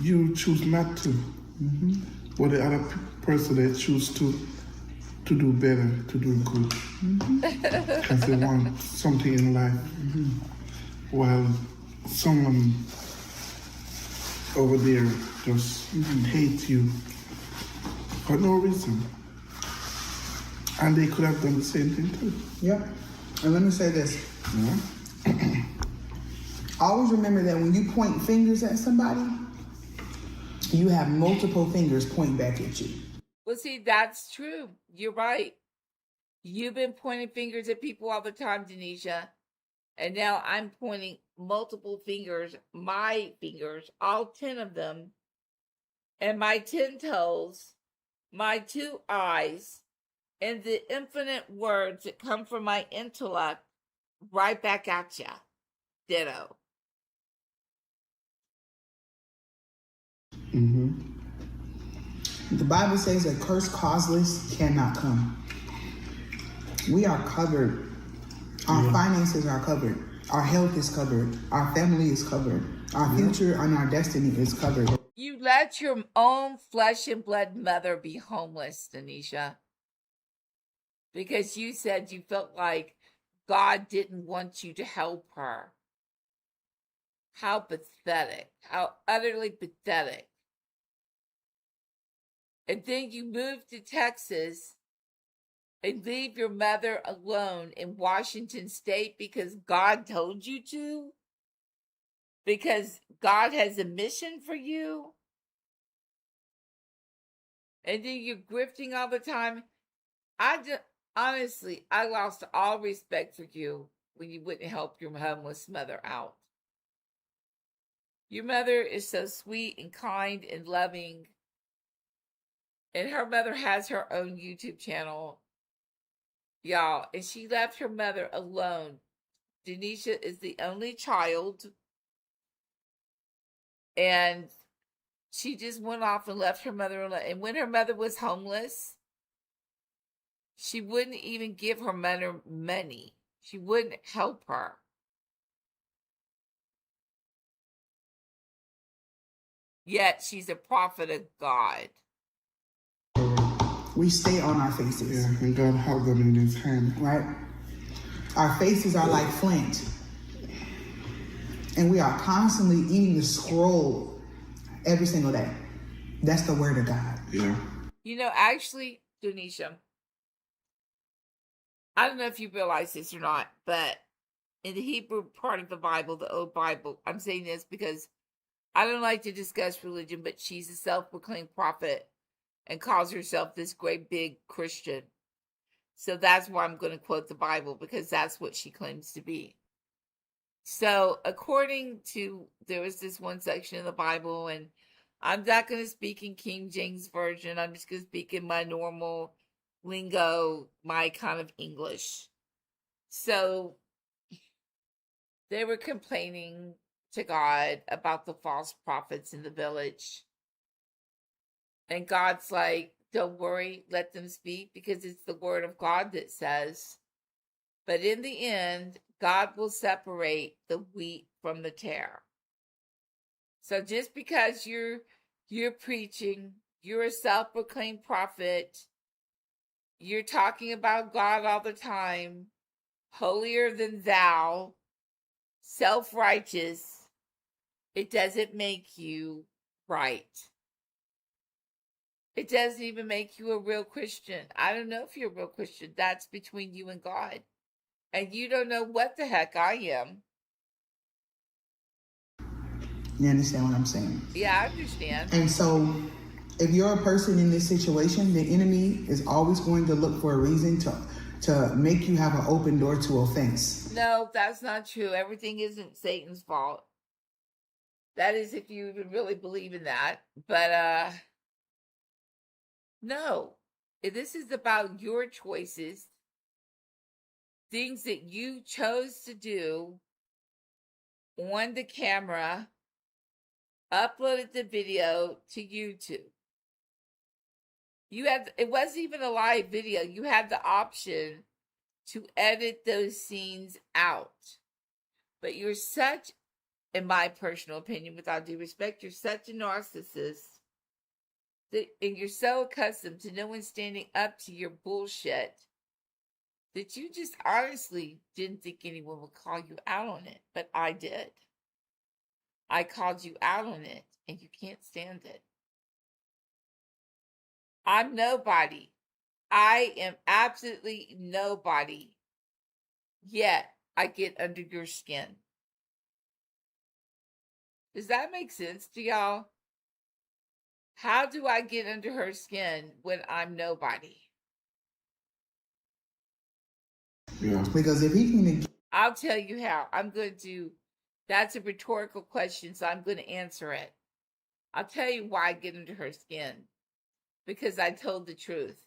you choose not to. Mm-hmm. But the other person, they choose to do better, to do good. Because they want something in life. Mm-hmm. While someone over there just hates you for no reason. And they could have done the same thing too. Yep. And let me say this. Yeah. Always remember that when you point fingers at somebody, you have multiple fingers pointing back at you. Well, see, that's true. You're right. You've been pointing fingers at people all the time, Denisha. And now I'm pointing multiple fingers, my fingers, all 10 of them, and my 10 toes, my 2 eyes, and the infinite words that come from my intellect right back at ya. Ditto. Mm-hmm. The Bible says that curse causeless cannot come. We are covered. Our finances are covered. Our health is covered. Our family is covered. Our future and our destiny is covered. You let your own flesh and blood mother be homeless, Denisha. Because you said you felt like God didn't want you to help her. How pathetic. How utterly pathetic. And then you move to Texas and leave your mother alone in Washington State because God told you to? Because God has a mission for you? And then you're grifting all the time. Honestly, I lost all respect for you when you wouldn't help your homeless mother out. Your mother is so sweet and kind and loving. And her mother has her own YouTube channel, y'all. And she left her mother alone. Denisha is the only child. And she just went off and left her mother alone. And when her mother was homeless, she wouldn't even give her mother money. She wouldn't help her. Yet she's a prophet of God. We stay on our faces. Yeah, and God held them in his hand. Right? Our faces are like flint. And we are constantly eating the scroll every single day. That's the word of God. Yeah. You know, actually, Donisha, I don't know if you realize this or not, but in the Hebrew part of the Bible, the Old Bible, I'm saying this because I don't like to discuss religion, but she's a self-proclaimed prophet and calls herself this great big Christian. So that's why I'm going to quote the Bible, because that's what she claims to be. So according to, there was this one section of the Bible, and I'm not going to speak in King James Version. I'm just going to speak in my normal lingo, my kind of English. So they were complaining to God about the false prophets in the village. And God's like, don't worry, let them speak, because it's the word of God that says. But in the end, God will separate the wheat from the tare. So just because you're preaching, you're a self-proclaimed prophet, you're talking about God all the time, holier than thou, self-righteous, it doesn't make you right. It doesn't even make you a real Christian. I don't know if you're a real Christian. That's between you and God. And you don't know what the heck I am. You understand what I'm saying? Yeah, I understand. And so, if you're a person in this situation, the enemy is always going to look for a reason to make you have an open door to offense. No, that's not true. Everything isn't Satan's fault. That is if you even really believe in that. But, no. This is about your choices. Things that you chose to do on the camera, uploaded the video to YouTube. It wasn't even a live video. You had the option to edit those scenes out. But you're such, in my personal opinion, without due respect, you're such a narcissist and you're so accustomed to no one standing up to your bullshit that you just honestly didn't think anyone would call you out on it. But I did. I called you out on it, and you can't stand it. I'm nobody. I am absolutely nobody. Yet, I get under your skin. Does that make sense to y'all? How do I get under her skin when I'm nobody? Yeah. Because if he can... I'll tell you how. That's a rhetorical question, so I'm going to answer it. I'll tell you why I get under her skin. Because I told the truth.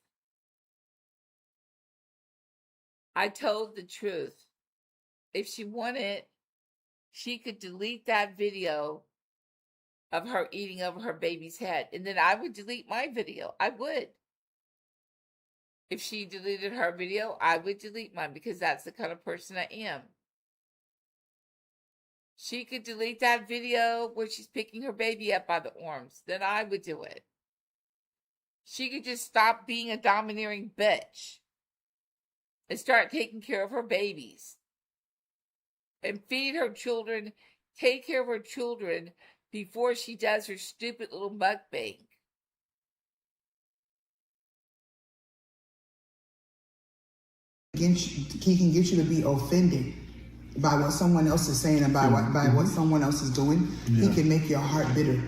I told the truth. If she wanted, she could delete that video of her eating over her baby's head. And then I would delete my video. I would. If she deleted her video, I would delete mine, because that's the kind of person I am. She could delete that video where she's picking her baby up by the arms. Then I would do it. She could just stop being a domineering bitch. and start taking care of her babies and feed her children, take care of her children before she does her stupid little mukbang. He can get you to be offended by what someone else is saying, and by what someone else is doing. Yeah. He can make your heart bitter.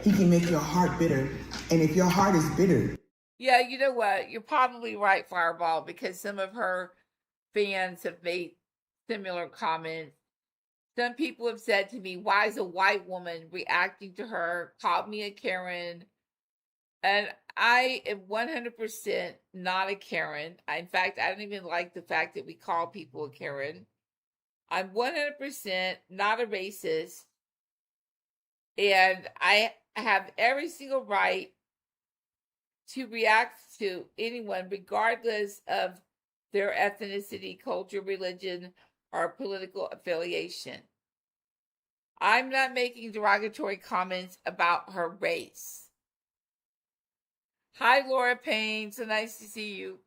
He can make your heart bitter. And if your heart is bitter. Yeah, you know what? You're probably right, Fireball, because some of her fans have made similar comments. Some people have said to me, why is a white woman reacting to her? Called me a Karen. And I am 100% not a Karen. In fact, I don't even like the fact that we call people a Karen. I'm 100% not a racist. And I have every single right to react to anyone, regardless of their ethnicity, culture, religion, or political affiliation. I'm not making derogatory comments about her race. Hi, Laura Payne. So nice to see you.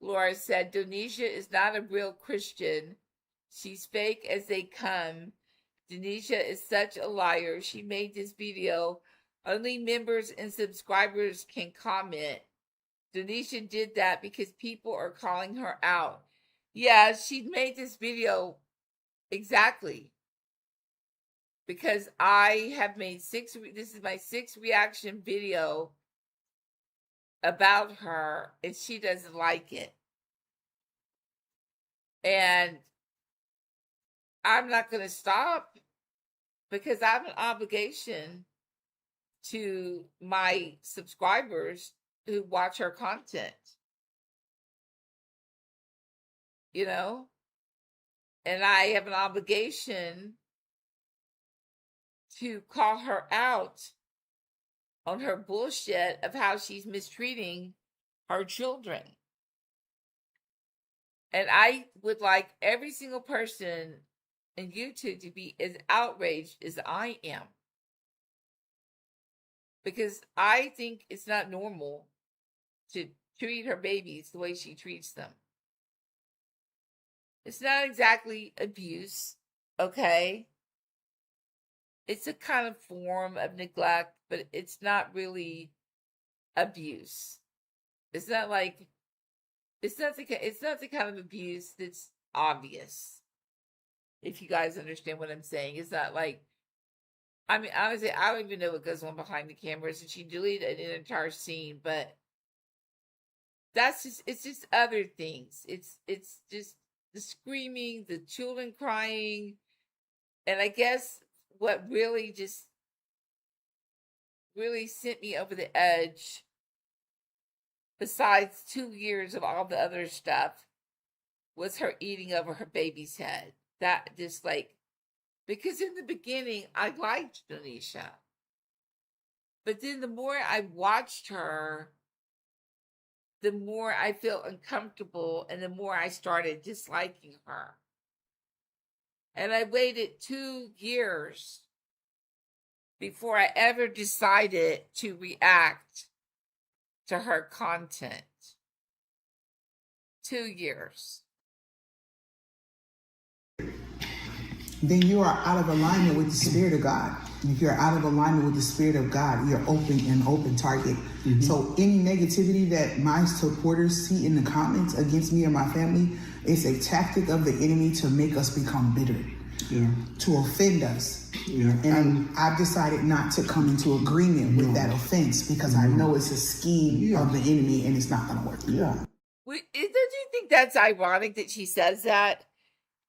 Laura said, Donisha is not a real Christian. She's fake as they come. Donisha is such a liar. She made this video. Only members and subscribers can comment. Donisha did that because people are calling her out. Yeah, she made this video exactly because I have made this is my 6th reaction video about her, and she doesn't like it. And I'm not going to stop because I have an obligation to my subscribers who watch her content. You know? And I have an obligation to call her out on her bullshit of how she's mistreating her children. And I would like every single person in YouTube to be as outraged as I am. Because I think it's not normal to treat her babies the way she treats them. It's not exactly abuse, okay? It's a kind of form of neglect, but it's not really abuse. It's not the kind of abuse that's obvious. If you guys understand what I'm saying, it's not like, I mean, honestly, I don't even know what goes on behind the cameras, and she deleted an entire scene, but it's just other things. It's just the screaming, the children crying, and I guess what really sent me over the edge, besides 2 years of all the other stuff, was her eating over her baby's head. That just because in the beginning, I liked Donisha. But then the more I watched her, the more I felt uncomfortable and the more I started disliking her. And I waited 2 years before I ever decided to react to her content. 2 years. Then you are out of alignment with the Spirit of God. If you're out of alignment with the Spirit of God, you're an open target. So any negativity that my supporters see in the comments against me or my family is a tactic of the enemy to make us become bitter, to offend us. And I've decided not to come into agreement with that offense because I know it's a scheme of the enemy and it's not going to work. Don't you think that's ironic that she says that?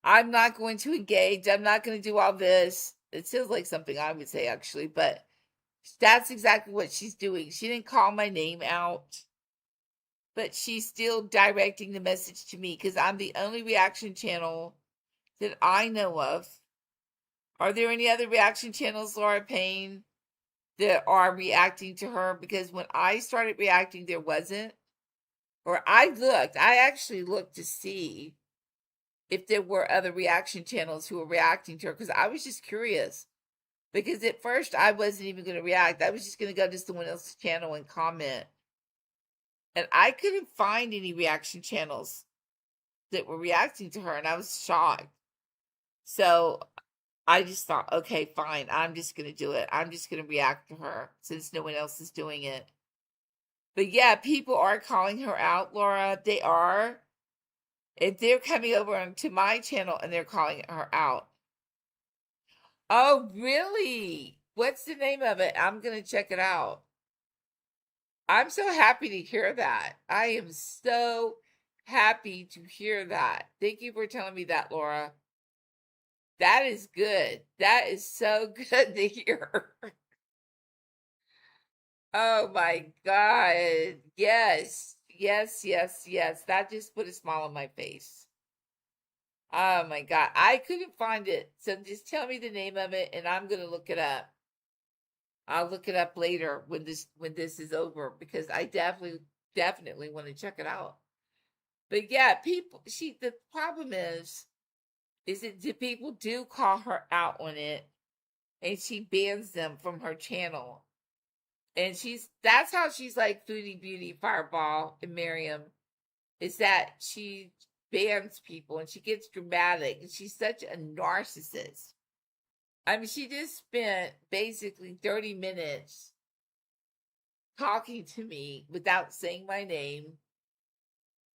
I'm not going to engage. I'm not going to do all this. It sounds like something I would say, actually, but that's exactly what she's doing. She didn't call my name out, but she's still directing the message to me because I'm the only reaction channel that I know of. Are there any other reaction channels, Laura Payne, that are reacting to her? Because when I started reacting, there wasn't. Or I actually looked to see if there were other reaction channels who were reacting to her, because I was just curious. Because at first I wasn't even going to react. I was just going to go to someone else's channel and comment. And I couldn't find any reaction channels that were reacting to her, and I was shocked. So I just thought, okay, fine, I'm just going to do it. I'm just going to react to her since no one else is doing it. But yeah, people are calling her out, Laura. They are. If they're coming over to my channel and they're calling her out. Oh, really? What's the name of it? I'm going to check it out. I'm so happy to hear that. I am so happy to hear that. Thank you for telling me that, Laura. That is good. That is so good to hear. Oh my God. Yes. Yes, yes, yes. That just put a smile on my face. Oh my God. I couldn't find it. So just tell me the name of it and I'm going to look it up. I'll look it up later when this is over because I definitely want to check it out. But yeah, the problem is that the people do call her out on it and she bans them from her channel. And that's how she's like Foodie Beauty, Fireball, and Miriam, is that she bans people and she gets dramatic and she's such a narcissist. I mean, she just spent basically 30 minutes talking to me without saying my name.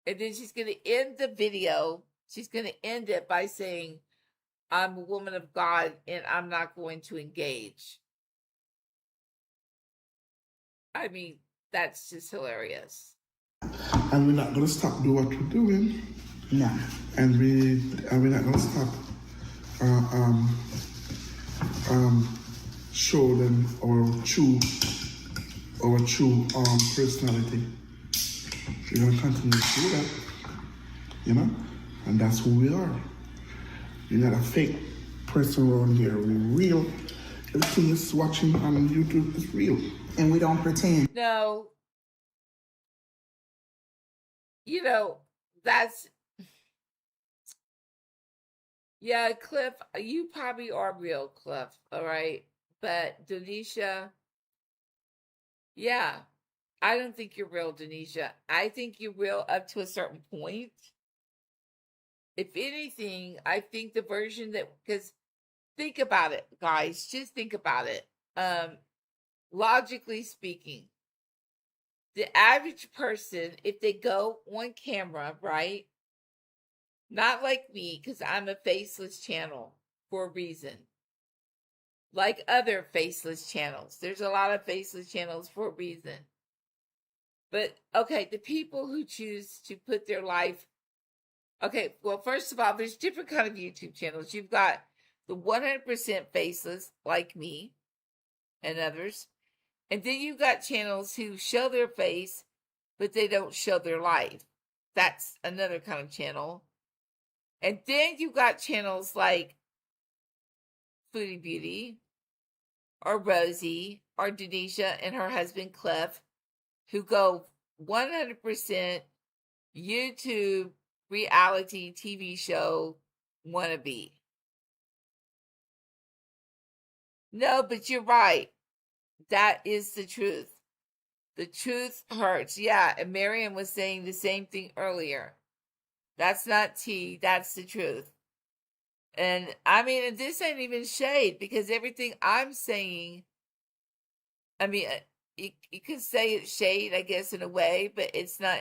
And then she's going to end the video. She's going to end it by saying, I'm a woman of God and I'm not going to engage. I mean, that's just hilarious. And we're not going to stop doing what we're doing. No. And we're not going to stop show them our true personality. We're going to continue to do that, you know? And that's who we are. We're not a fake person around here. We're real. Everything is watching on YouTube is real. And we don't pretend. No. You know, that's... Yeah, Cliff, you probably are real, Cliff, all right? But Denisha, yeah, I don't think you're real, Denisha. I think you're real up to a certain point. If anything, I think the version that, because think about it, guys, just think about it. Logically speaking, the average person, if they go on camera, right? Not like me, because I'm a faceless channel for a reason. Like other faceless channels. There's a lot of faceless channels for a reason. But, okay, the people who choose to put their life... Okay, well, first of all, there's different kind of YouTube channels. You've got the 100% faceless, like me and others. And then you've got channels who show their face, but they don't show their life. That's another kind of channel. And then you've got channels like Foodie Beauty, or Rosie, or Denisha and her husband Cliff, who go 100% YouTube reality TV show wannabe. No, but you're right. That is the truth. The truth hurts. Yeah, and Miriam was saying the same thing earlier. That's not tea. That's the truth. And I mean, and this ain't even shade because everything I'm saying, I mean, you could say it's shade, I guess, in a way, but it's not.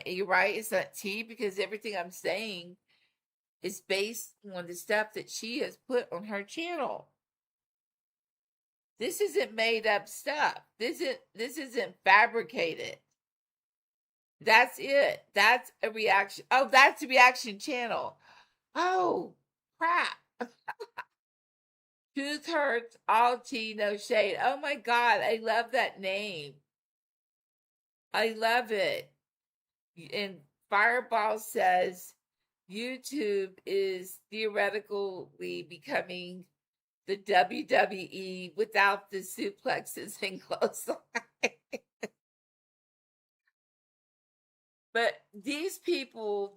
You're right. It's not tea because everything I'm saying is based on the stuff that she has put on her channel. This isn't made up stuff. This isn't fabricated. That's it. That's a reaction. Oh, that's a reaction channel. Oh, crap. Truth hurts, all tea, no shade. Oh my God, I love that name. I love it. And Fireball says YouTube is theoretically becoming the WWE without the suplexes and clothesline. But these people,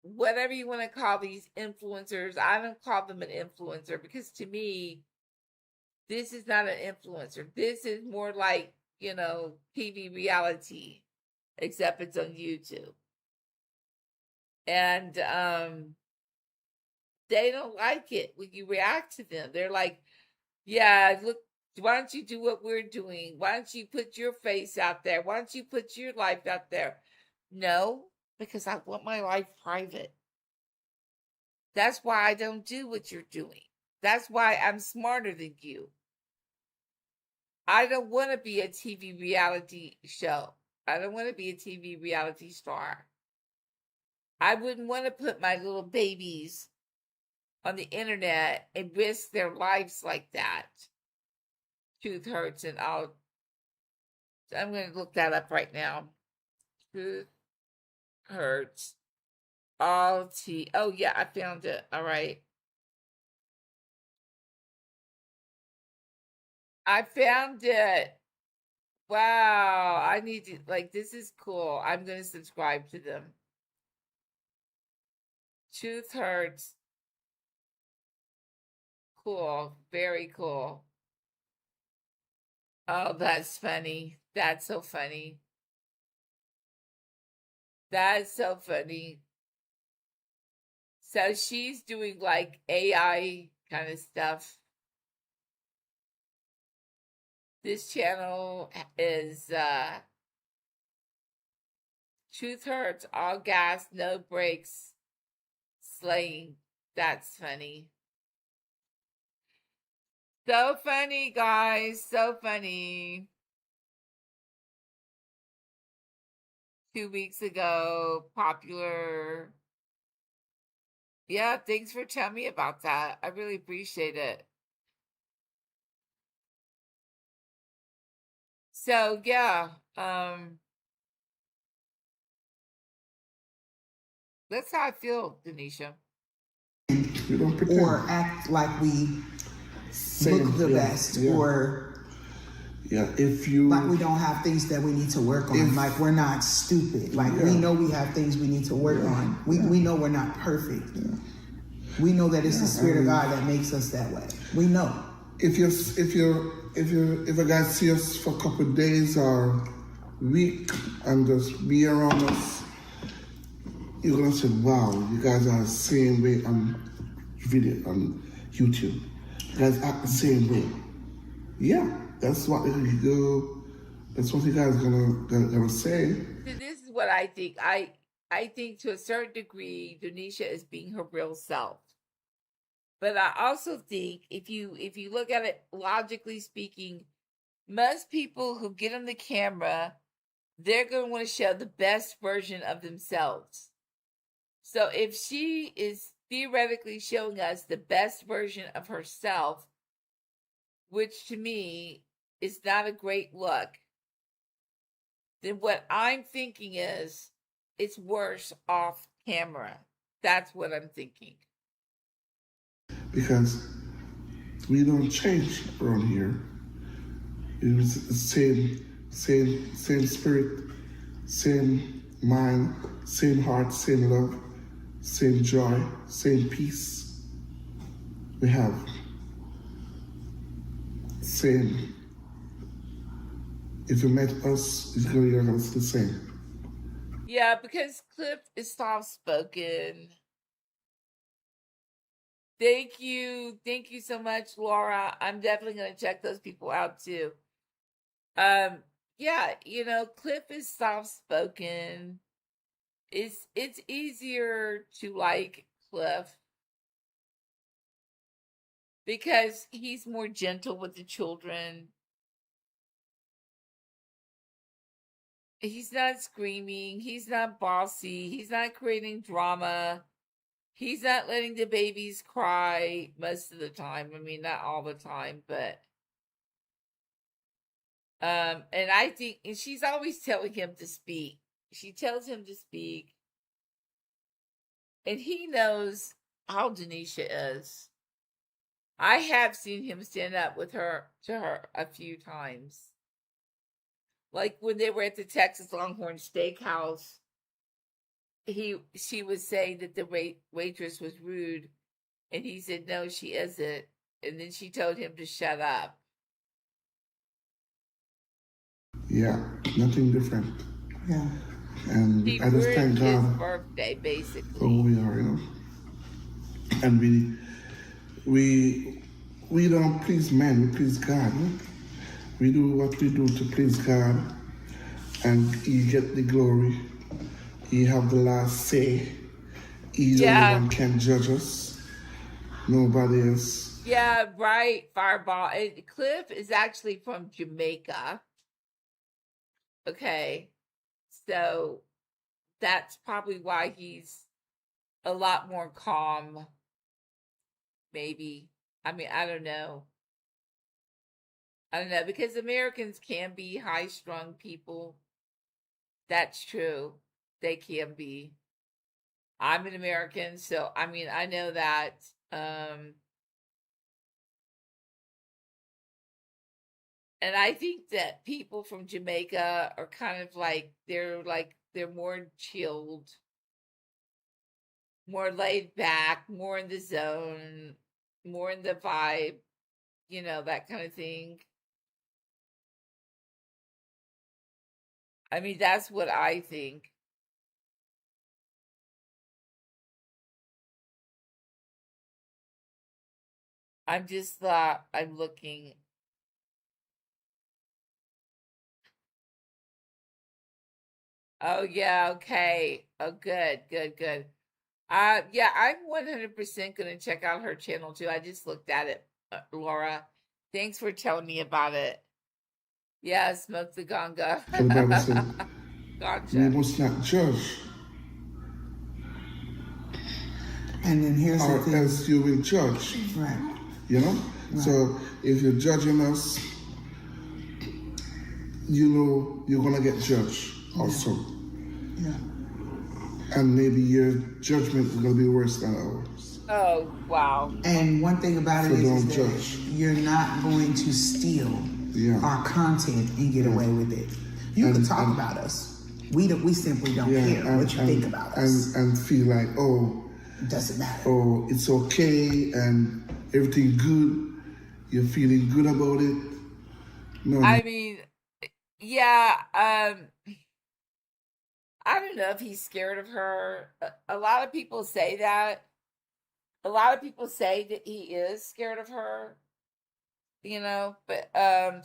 whatever you want to call these influencers, I don't call them an influencer because to me, this is not an influencer. This is more like, TV reality. except it's on YouTube. And they don't like it when you react to them. They're like, yeah, look, why don't you do what we're doing? Why don't you put your face out there? Why don't you put your life out there? No, because I want my life private. That's why I don't do what you're doing. That's why I'm smarter than you. I don't want to be a TV reality show. I don't want to be a TV reality star. I wouldn't want to put my little babies on the internet and risk their lives like that. Truth hurts, and I'm going to look that up right now. Truth hurts. Oh yeah, I found it. All right. I found it. Wow. I need to, like, this is cool. I'm going to subscribe to them. Truth hurts. Cool. Very cool. Oh, that's funny. That's so funny. That's so funny. So she's doing like AI kind of stuff. This channel is Truth Hurts, all gas, no brakes, slaying. That's funny. So funny, guys. So funny. 2 weeks ago, popular. Yeah, thanks for telling me about that. I really appreciate it. So, yeah, that's how I feel, Denisha. Or act like we look the best, or if you like we don't have things that we need to work on, like we're not stupid, like we know we have things we need to work on. We know we're not perfect. We know that it's the Spirit of God that makes us that way. We know. If a guy see us for a couple of days or week and just be around us, you're gonna say, "Wow, you guys are the same way on video on YouTube. You guys act the same way." Yeah, that's what you go. That's what you guys gonna say. This is what I think. I think to a certain degree, Donisha is being her real self. But I also think if you look at it logically speaking, most people who get on the camera, they're going to want to show the best version of themselves. So if she is theoretically showing us the best version of herself, which to me is not a great look, then what I'm thinking is it's worse off camera. That's what I'm thinking. Because we don't change around here. It's the same spirit, same mind, same heart, same love, same joy, same peace. We have same. If you met us, you're gonna see the same. Yeah, because Cliff is soft-spoken. Thank you so much, Laura. I'm definitely gonna check those people out too. Yeah, Cliff is soft-spoken. It's easier to like Cliff because he's more gentle with the children. He's not screaming. He's not bossy. He's not creating drama. He's not letting the babies cry most of the time. I mean, not all the time, but and I think, and she's always telling him to speak. She tells him to speak, and he knows how Denisha is. I have seen him stand up with her to her a few times. Like when they were at the Texas Longhorn Steakhouse, she was saying that the waitress was rude, and he said, "No, she isn't." And then she told him to shut up. Yeah, nothing different. Yeah. And She I just thank ruined his God birthday, basically. for who we are, you know. And we don't please men, we please God. You know? We do what we do to please God, and He get the glory. He have the last say. He's the only one can judge us. Nobody else. Yeah, right, Fireball. Cliff is actually from Jamaica. Okay, so that's probably why he's a lot more calm, maybe. I mean, I don't know. I don't know, because Americans can be high-strung people. That's true. They can be. I'm an American, so I mean, I know that. And I think that people from Jamaica are kind of like they're more chilled, more laid back, more in the zone, more in the vibe, you know, that kind of thing. I mean, that's what I think. I'm looking. Oh yeah, okay. Oh good, good, good. Yeah, I'm 100% gonna check out her channel too. I just looked at it, Laura. Thanks for telling me about it. Yeah, smoke the ganga. So the Bible said, Gotcha. we must not judge, And then here's the or thing. else you will judge. Right. You know? Right. So if you're judging us, you know you're gonna get judged also. Yeah. And maybe your judgment is gonna be worse than ours. Oh, wow. And one thing about it So is don't that judge. you're not going to steal our content and get away with it. You can talk about us. We simply don't care what you think about us. And feel like, oh, It doesn't matter. oh, it's okay and everything good. You're feeling good about it. No, I mean, yeah, I don't know if he's scared of her. A lot of people say that. A lot of people say that he is scared of her, you know, but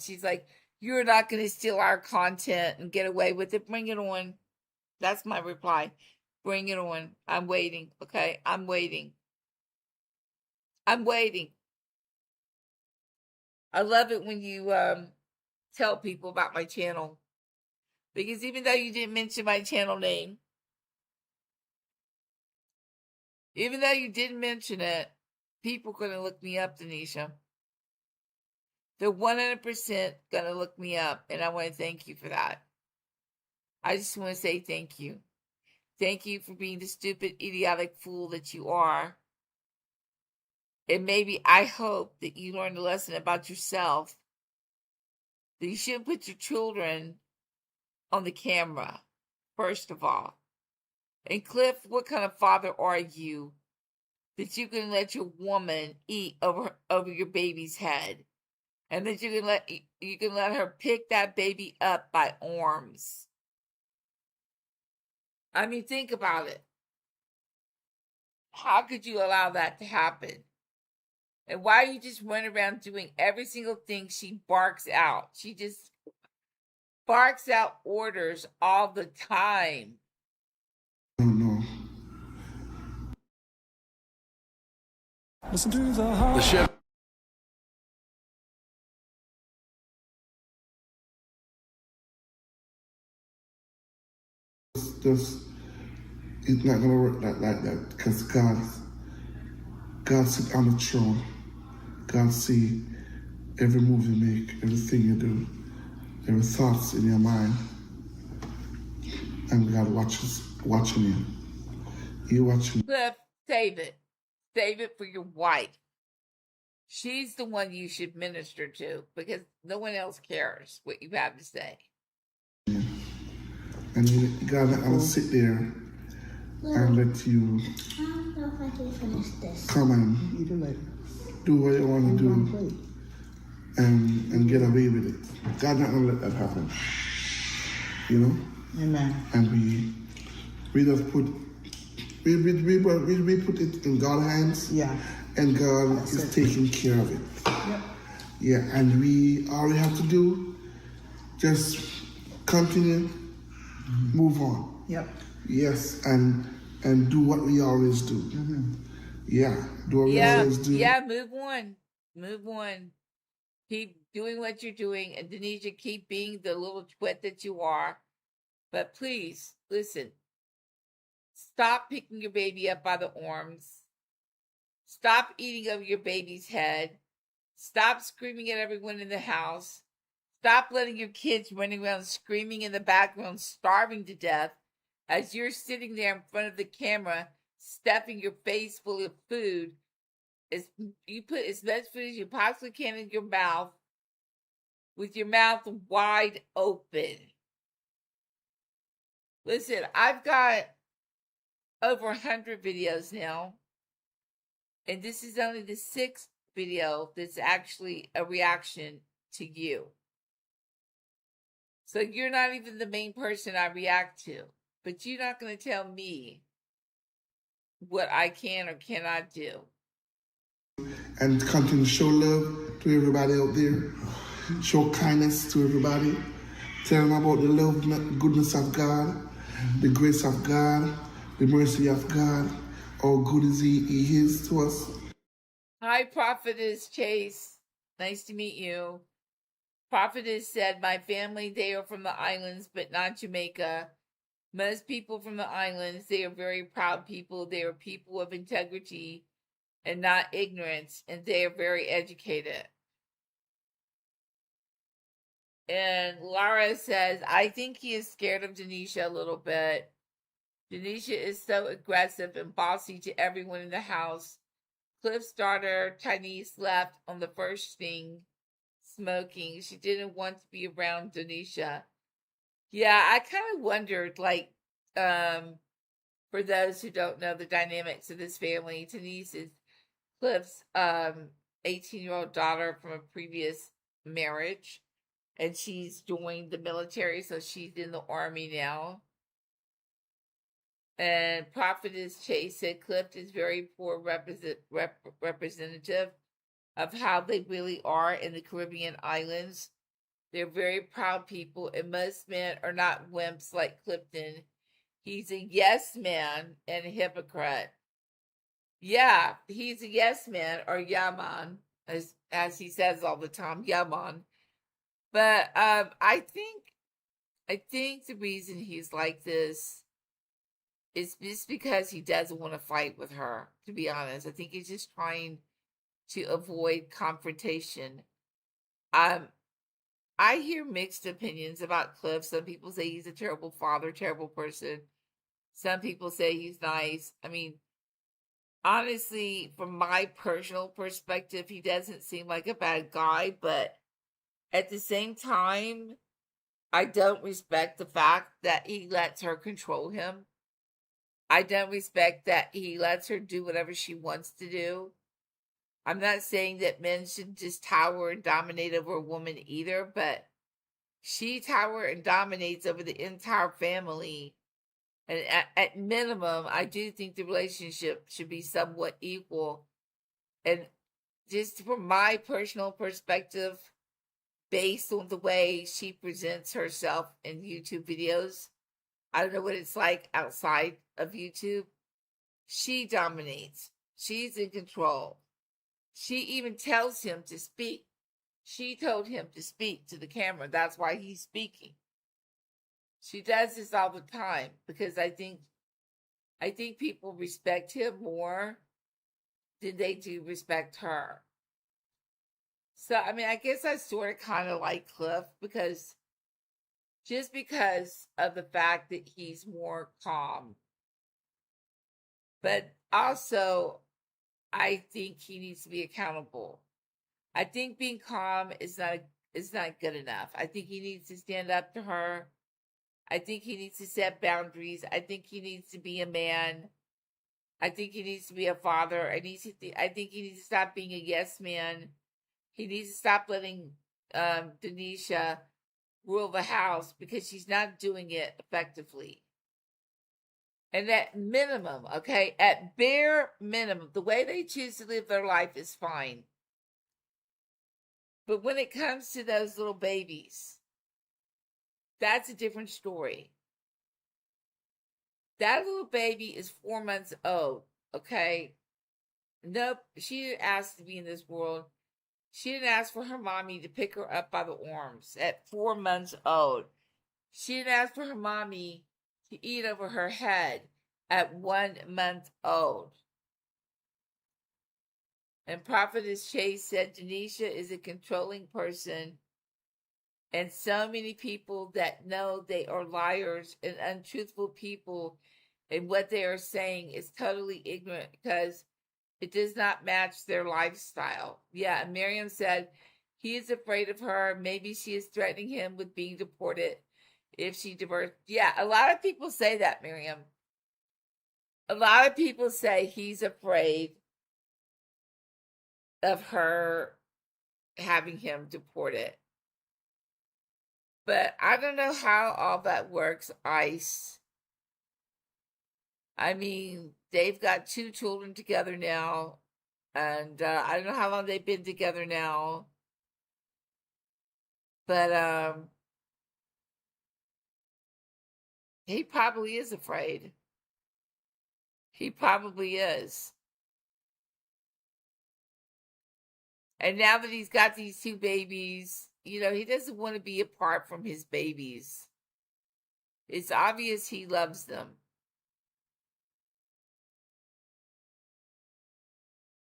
she's like, you're not going to steal our content and get away with it. Bring it on. That's my reply. Bring it on. I'm waiting. Okay. I'm waiting. I'm waiting. I love it when you tell people about my channel, because even though you didn't mention my channel name, even though you didn't mention it, people are going to look me up, Denisha. They're 100% going to look me up, and I want to thank you for that. I just want to say thank you. Thank you for being the stupid, idiotic fool that you are. And maybe I hope that you learned a lesson about yourself, that you shouldn't put your children on the camera, first of all. And Cliff, what kind of father are you that you can let your woman eat over your baby's head, and that you can let her pick that baby up by arms? I mean, think about it. How could you allow that to happen? And why you just run around doing every single thing she barks out? She just barks out orders all the time. no. Listen to the ship. Just it's not gonna work like that, because God sit on the throne. God see every move you make, everything you do, every thoughts in your mind, and God watching you. He watching. Cliff, save it. Save it for your wife. She's the one you should minister to, because no one else cares what you have to say. And God not gonna sit there and let you come and do what you want to do and get away with it. God not gonna let that happen. You know? Amen. And we just put we put it in God's hands. Yeah. And God That's is it. taking care of it. Yep. Yeah, and all we have to do, just continue, move on. Yep. Yes, and do what we always do. Yeah, do what we always do. Yeah, move on. Move on. Keep doing what you're doing. And Denisha, keep being the little twit that you are. But please, listen. Stop picking your baby up by the arms. Stop eating over your baby's head. Stop screaming at everyone in the house. Stop letting your kids running around screaming in the background, starving to death, as you're sitting there in front of the camera, stuffing your face full of food. You put as much food as you possibly can in your mouth, with your mouth wide open. Listen, I've got over 100 videos now, and this is only the 6th video that's actually a reaction to you. So you're not even the main person I react to, but you're not going to tell me what I can or cannot do. And continue to show love to everybody out there. Show kindness to everybody. Tell them about the love, goodness of God, the grace of God, the mercy of God. How good is He is to us. Hi, Prophetess Chase. Nice to meet you. Prophetess said, my family, they are from the islands, but not Jamaica. Most people from the islands, they are very proud people. They are people of integrity and not ignorance, and they are very educated. And Lara says, I think he is scared of Denisha a little bit. Denisha is so aggressive and bossy to everyone in the house. Cliff's daughter, Chinese, left on the first thing, smoking. She didn't want to be around Denisha. Yeah, I kind of wondered, like, for those who don't know the dynamics of this family, Denise is Cliff's 18-year-old daughter from a previous marriage, and she's joined the military, so she's in the army now. And Prophetess Chase said Cliff is very poor representative of how they really are in the Caribbean islands. They're very proud people, and most men are not wimps like Clifton. He's a yes man and a hypocrite. Yeah, he's a yes man, or yaman, as he says all the time, yaman. But I think the reason he's like this is just because he doesn't want to fight with her, to be honest. I think he's just trying to avoid confrontation. I hear mixed opinions about Cliff. Some people say he's a terrible father, terrible person. Some people say he's nice. I mean, honestly, from my personal perspective, he doesn't seem like a bad guy, but at the same time, I don't respect the fact that he lets her control him. I don't respect that he lets her do whatever she wants to do. I'm not saying that men should just tower and dominate over a woman either, but she towers and dominates over the entire family. And at minimum, I do think the relationship should be somewhat equal. And just from my personal perspective, based on the way she presents herself in YouTube videos, I don't know what it's like outside of YouTube. She dominates. She's in control. She even tells him to speak. She told him to speak to the camera. That's why he's speaking. She does this all the time because I think people respect him more than they do respect her. So, I mean, I guess I sort of kind of like Cliff because of the fact that he's more calm. But also, I think he needs to be accountable. I think being calm is not good enough. I think he needs to stand up to her. I think he needs to set boundaries. I think he needs to be a man. I think he needs to be a father. I think he needs to stop being a yes man. He needs to stop letting Denisha rule the house because she's not doing it effectively. And at minimum, okay, at bare minimum, the way they choose to live their life is fine. But when it comes to those little babies, that's a different story. That little baby is 4 months old, okay? Nope, she didn't ask to be in this world. She didn't ask for her mommy to pick her up by the arms at 4 months old. She didn't ask for her mommy to eat over her head at 1 month old. And Prophetess Chase said Denisha is a controlling person, and so many people that know they are liars and untruthful people, and what they are saying is totally ignorant because it does not match their lifestyle. Yeah, and Miriam said he is afraid of her. Maybe she is threatening him with being deported if she divorced. Yeah, a lot of people say that, Miriam. A lot of people say he's afraid of her having him deported. But I don't know how all that works, Ice. I mean, they've got 2 children together now, and I don't know how long they've been together now. But he probably is afraid. He probably is. And now that he's got these 2 babies, you know, he doesn't want to be apart from his babies. It's obvious he loves them.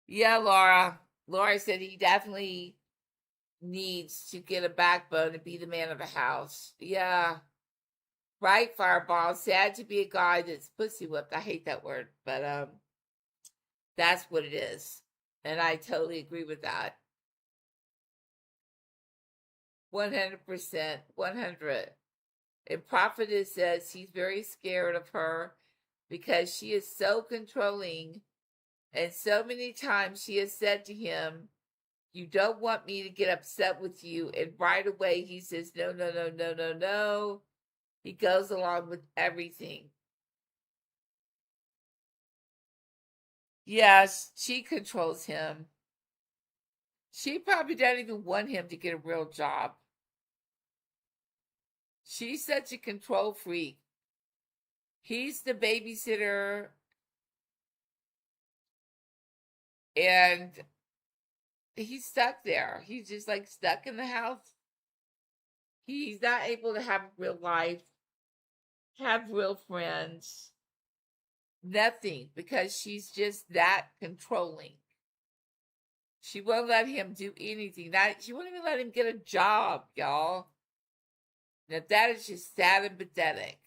Yeah, Laura. Laura said he definitely needs to get a backbone and be the man of the house. Yeah. Right, Fireball. Sad to be a guy that's pussy whipped. I hate that word, but that's what it is. And I totally agree with that. 100%, 100. And Prophetess says he's very scared of her because she is so controlling, and so many times she has said to him, "You don't want me to get upset with you," and right away he says, "No, no, no, no, no, no." He goes along with everything. Yes, she controls him. She probably doesn't even want him to get a real job. She's such a control freak. He's the babysitter, and he's stuck there. He's just like stuck in the house. He's not able to have real life, have real friends, nothing, because she's just that controlling. She won't let him do anything. She won't even let him get a job, y'all. Now that is just sad and pathetic.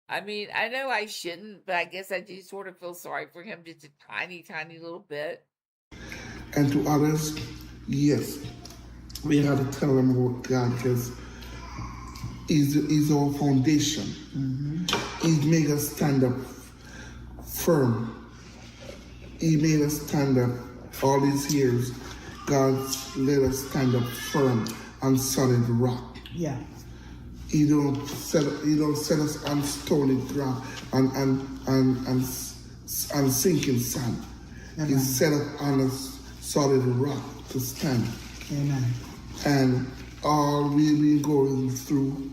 I mean, I know I shouldn't, but I guess I do sort of feel sorry for him just a tiny, tiny little bit. And to others, yes, we have to tell them about God because He's our foundation. Mm-hmm. He made us stand up firm. He made us stand up all these years. God let us stand up firm on solid rock. Yeah. He don't set us on stony ground and sinking sand. Amen. He set us on a solid rock to stand. Amen. And all we've been going through,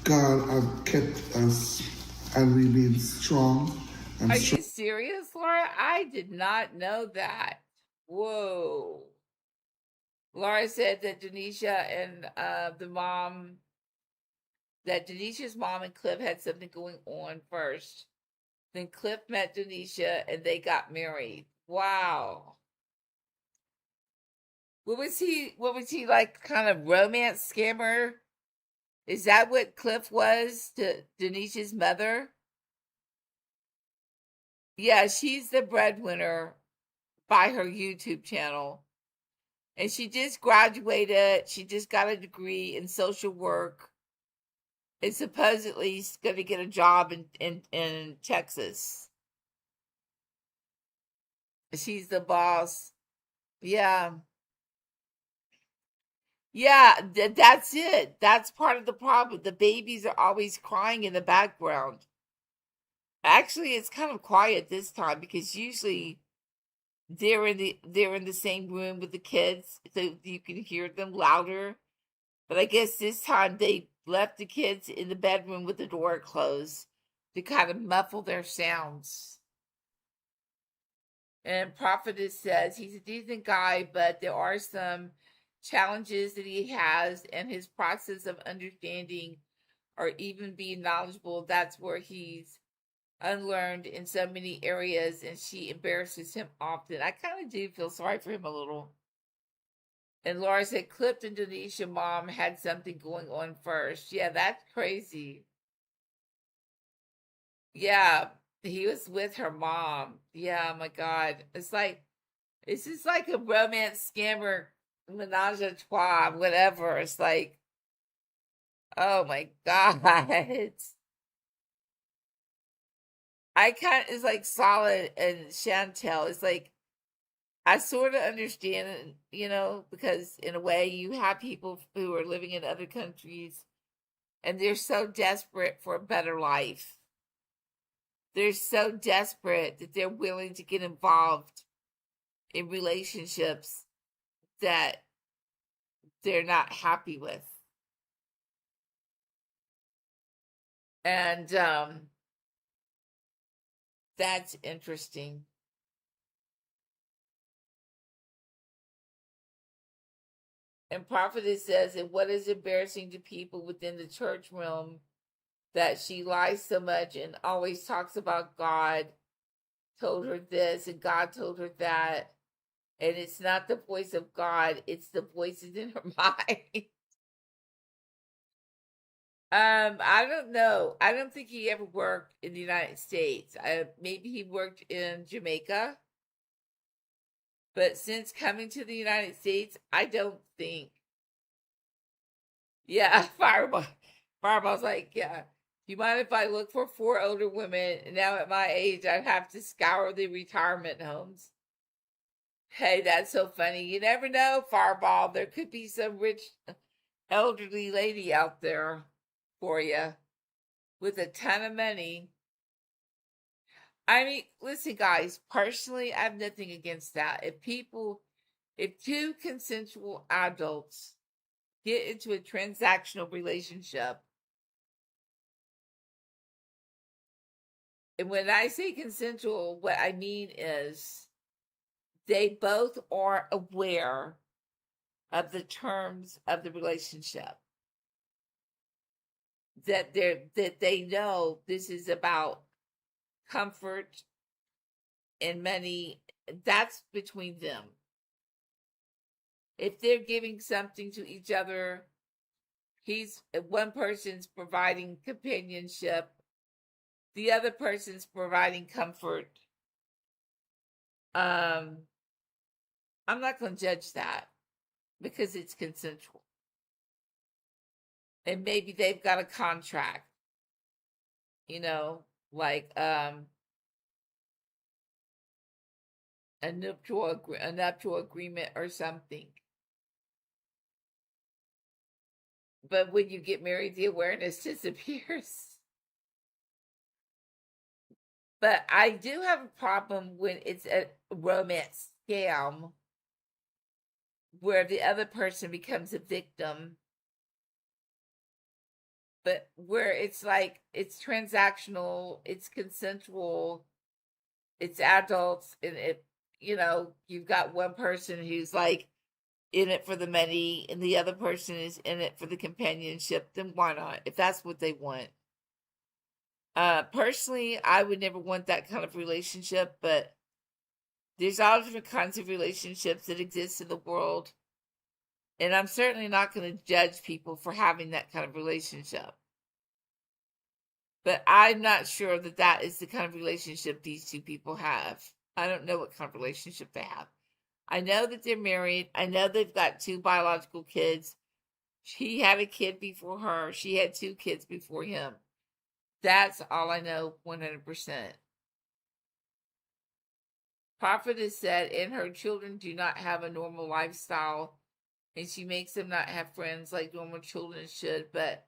God has kept us, and we've been strong. Are you serious, Laura? I did not know that. Whoa. Laura said that Denisha and that Denisha's mom and Cliff had something going on first. Then Cliff met Denisha and they got married. Wow. What was he like, kind of romance scammer? Is that what Cliff was to Denisha's mother? Yeah, she's the breadwinner by her YouTube channel. And she just graduated. She just got a degree in social work. And supposedly she's going to get a job in Texas. She's the boss. Yeah. Yeah, that's it. That's part of the problem. The babies are always crying in the background. Actually, it's kind of quiet this time because usually they're in the same room with the kids, so you can hear them louder. But I guess this time they left the kids in the bedroom with the door closed to kind of muffle their sounds. And Prophetess says he's a decent guy, but there are some challenges that he has, and his process of understanding or even being knowledgeable, that's where he's unlearned in so many areas, and she embarrasses him often. I kind of do feel sorry for him a little. And Laura said, clipped Indonesia mom had something going on first. Yeah, that's crazy. Yeah, he was with her mom. Yeah, my God. It's just like a romance scammer, menage a trois, whatever. It's like, oh my God. It's like Solid and Chantel. It's like, I sort of understand it, because in a way you have people who are living in other countries and they're so desperate for a better life. They're so desperate that they're willing to get involved in relationships that they're not happy with. And that's interesting. And Prophetess says, and what is embarrassing to people within the church realm, that she lies so much and always talks about God told her this and God told her that. And it's not the voice of God, it's the voices in her mind. I don't know. I don't think he ever worked in the United States. Maybe he worked in Jamaica. But since coming to the United States, I don't think. Yeah, Fireball. Fireball's like, yeah. Do you mind if I look for 4 older women? And now at my age, I'd have to scour the retirement homes. Hey, that's so funny. You never know, Fireball. There could be some rich elderly lady out there for you with a ton of money. I mean, listen, guys, personally, I have nothing against that. If 2 consensual adults get into a transactional relationship, and when I say consensual, what I mean is they both are aware of the terms of the relationship. That they know this is about comfort and money. That's between them. If they're giving something to each other, one person's providing companionship, the other person's providing comfort. I'm not going to judge that because it's consensual. And maybe they've got a contract, like a nuptial agreement or something. But when you get married, the awareness disappears. But I do have a problem when it's a romance scam where the other person becomes a victim. But where it's like, it's transactional, it's consensual, it's adults, and you've got one person who's like in it for the money and the other person is in it for the companionship, then why not? If that's what they want. Personally, I would never want that kind of relationship, but there's all different kinds of relationships that exist in the world. And I'm certainly not going to judge people for having that kind of relationship. But I'm not sure that that is the kind of relationship these 2 people have. I don't know what kind of relationship they have. I know that they're married. I know they've got 2 biological kids. He had a kid before her. She had 2 kids before him. That's all I know 100%. Prophet has said, and her children do not have a normal lifestyle and she makes them not have friends like normal children should, but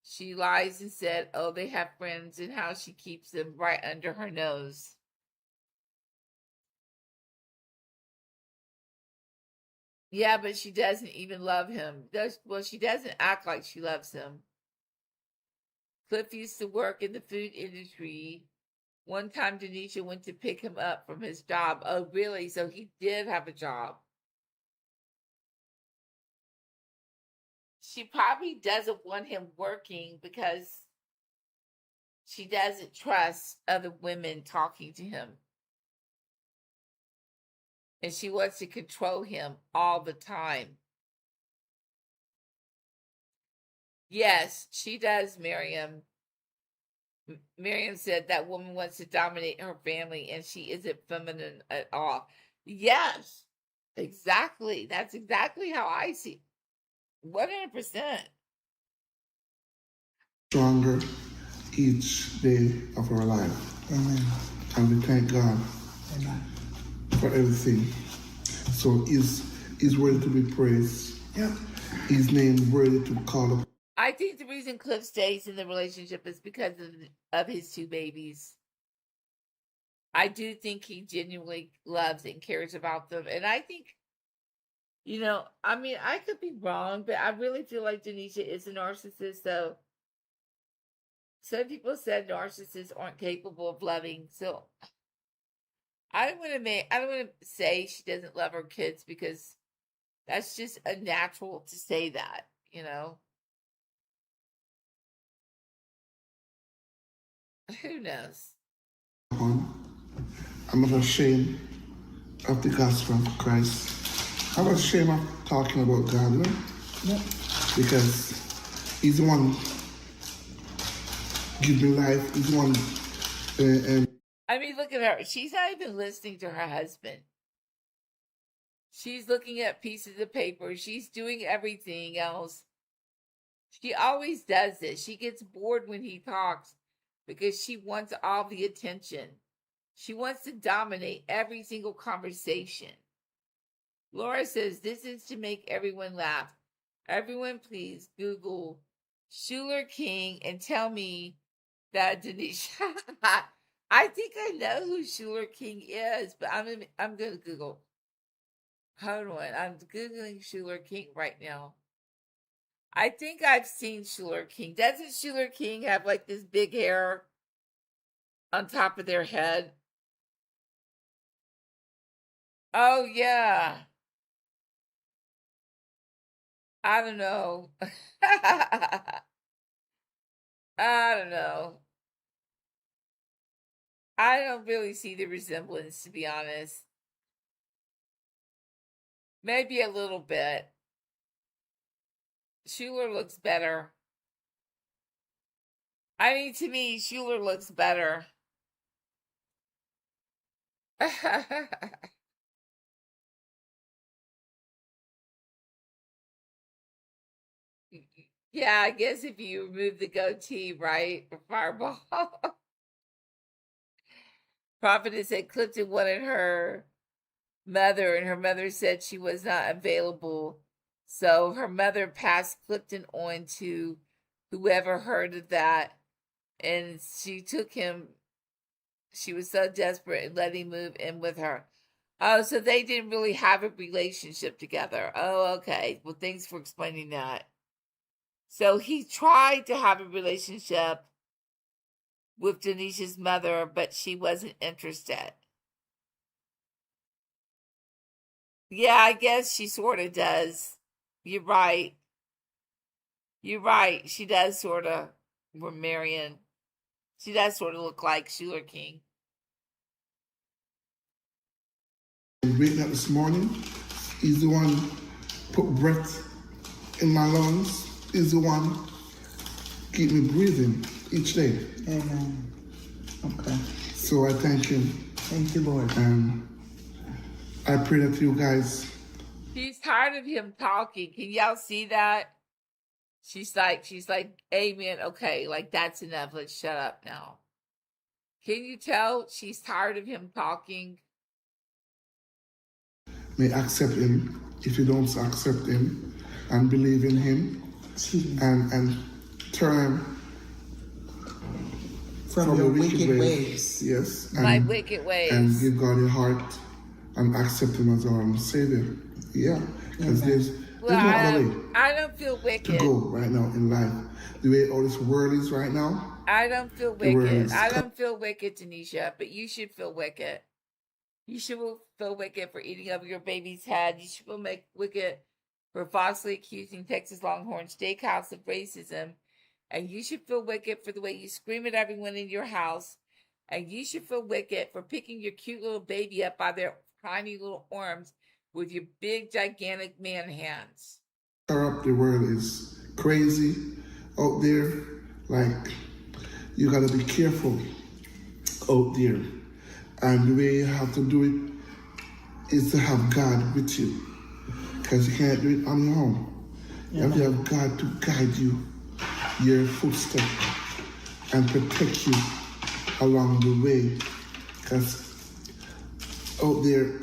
she lies and said, oh, they have friends, and how she keeps them right under her nose. Yeah, but she doesn't even love him. Well, she doesn't act like she loves him. Cliff used to work in the food industry. One time, Denisha went to pick him up from his job. Oh, really? So he did have a job. She probably doesn't want him working because she doesn't trust other women talking to him. And she wants to control him all the time. Yes, she does, Miriam. Miriam said that woman wants to dominate her family and she isn't feminine at all. Yes, exactly. That's exactly how I see it. 100%. Stronger each day of our life. Amen. And we thank God Amen. for everything. So he's worthy to be praised. Yep. His name worthy to call up. I think the reason Cliff stays in the relationship is because of his two babies. I do think he genuinely loves and cares about them. And I think, I mean, I could be wrong, but I really feel like Denisha is a narcissist. So some people said narcissists aren't capable of loving. So I don't want to say she doesn't love her kids, because that's just unnatural to say that, Who knows? I'm not ashamed of the gospel of Christ. I'm not ashamed of talking about God, Yep. because he's the one give me life. He's the one. I mean, look at her. She's not even listening to her husband. She's looking at pieces of paper. She's doing everything else. She always does this. She gets bored when he talks because she wants all the attention. She wants to dominate every single conversation. Laura says, this is to make everyone laugh. Everyone, please Google Schuler King and tell me that Denisha. I think I know who Schuler King is, but I'm going to Google. Hold on. I'm Googling Schuler King right now. I think I've seen Schuler King. Doesn't Schuler King have like this big hair on top of their head? Oh, yeah. I don't know. I don't know. I don't really see the resemblance, to be honest. Maybe a little bit. Schuler looks better. I mean, to me, Schuler looks better. Yeah, I guess if you remove the goatee, right? Fireball. Prophetess said Clifton wanted her mother, and her mother said she was not available. So her mother passed Clifton on to whoever heard of that, and she took him. She was so desperate and let him move in with her. Oh, so they didn't really have a relationship together. Oh, okay. Well, thanks for explaining that. So he tried to have a relationship with Denisha's mother, but she wasn't interested. Yeah, I guess she sort of does. You're right. You're right. She does sort of. We're Marion. She does sort of look like Schuler King. Waking up this morning, he's the one put breath in my lungs. He's the one keep me breathing each day. Amen. Okay. So I thank him. Thank you, Lord. And I pray that you guys. She's tired of him talking. Can y'all see that? She's like, amen. Okay, like that's enough. Let's shut up now. Can you tell she's tired of him talking? may accept him if you don't accept him and believe in him and turn from your wicked ways. Yes. My wicked ways. And give God your heart and accept him as our Savior. Yeah. Because there's no other way. I don't feel wicked. To go right now in life. The way all this world is right now. I don't feel wicked. I don't feel wicked, Tanisha, but you should feel wicked. You should feel wicked for eating up your baby's head. You should feel wicked for falsely accusing Texas Longhorn Steakhouse of racism. And you should feel wicked for the way you scream at everyone in your house. And you should feel wicked for picking your cute little baby up by their tiny little arms with your big, gigantic man hands. Up the world is crazy out there. Like, you gotta be careful out there. And the way you have to do it is to have God with you. Because you can't do it on your own. You have to have God to guide you, your footstep, and protect you along the way. Because out there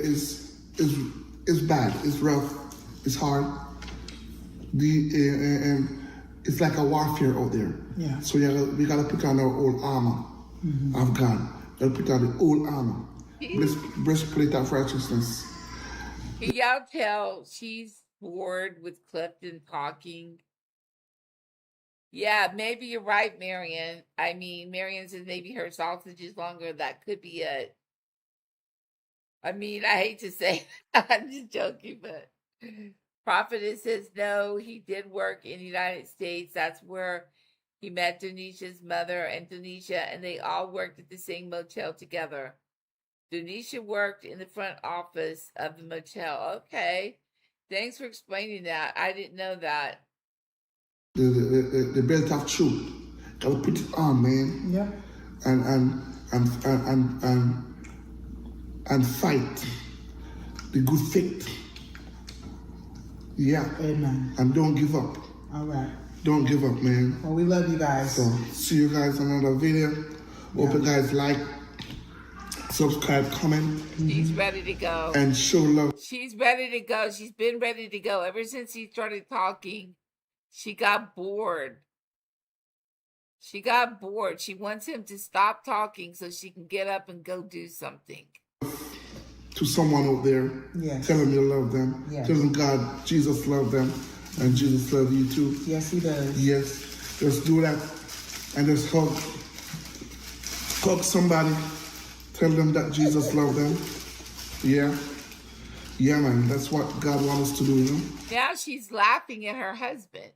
is bad, it's rough, it's hard. And it's like a warfare out there. Yeah. So we gotta put on our old armor of God. We gotta put on the old armor, breastplate of righteousness. Can y'all tell she's bored with Clifton talking? Yeah, maybe you're right, Marion. I mean, Marion says maybe her sausage is longer. That could be it. I mean, I hate to say I'm just joking, but Prophetess says no, he did work in the United States. That's where he met Donisha's mother and Donisha, and they all worked at the same motel together. Donisha worked in the front office of the motel. Okay. Thanks for explaining that. I didn't know that. The belt of truth. Gotta put it on, man. Yeah. And fight the good faith. Yeah. Amen. And don't give up. All right. Don't give up, man. Well, we love you guys. So see you guys in another video. Hope you guys like, subscribe, comment. She's ready to go. And show love. She's ready to go. She's been ready to go. Ever since he started talking, she got bored. She got bored. She wants him to stop talking so she can get up and go do something. To someone out there, tell them you love them. Tell them God, Jesus loved them, and Jesus loves you too. Yes, he does. Yes, just do that, and just hug somebody. Tell them that Jesus loved them. Yeah, man. That's what God wants us to do, you know. Now she's laughing at her husband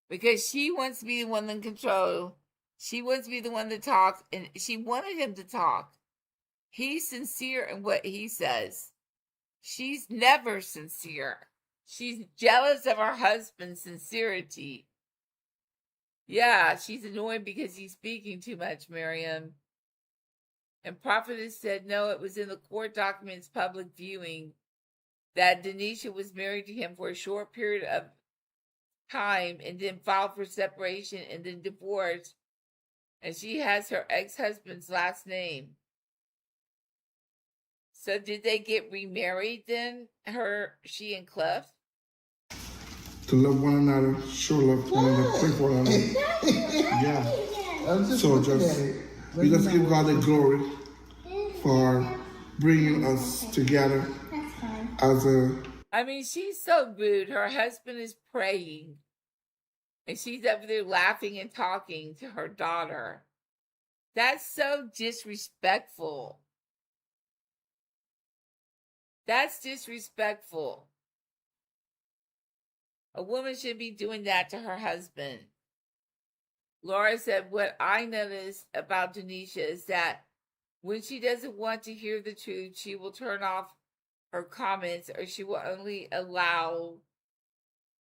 because she wants to be the one in control. She wants to be the one to talk, and she wanted him to talk. He's sincere in what he says. She's never sincere. She's jealous of her husband's sincerity. Yeah, she's annoyed because he's speaking too much, Miriam. And Prophetess said, no, it was in the court documents public viewing that Denisha was married to him for a short period of time and then filed for separation and then divorced. And she has her ex-husband's last name. So did they get remarried then? She and Cliff? To love one another, show love to one another, pray for one another. Yeah. So we just give God the glory for bringing us together as a... I mean, she's so rude. Her husband is praying. And she's over there laughing and talking to her daughter. That's so disrespectful. That's disrespectful. A woman should be doing that to her husband. Laura said, what I noticed about Denisha is that when she doesn't want to hear the truth, she will turn off her comments or she will only allow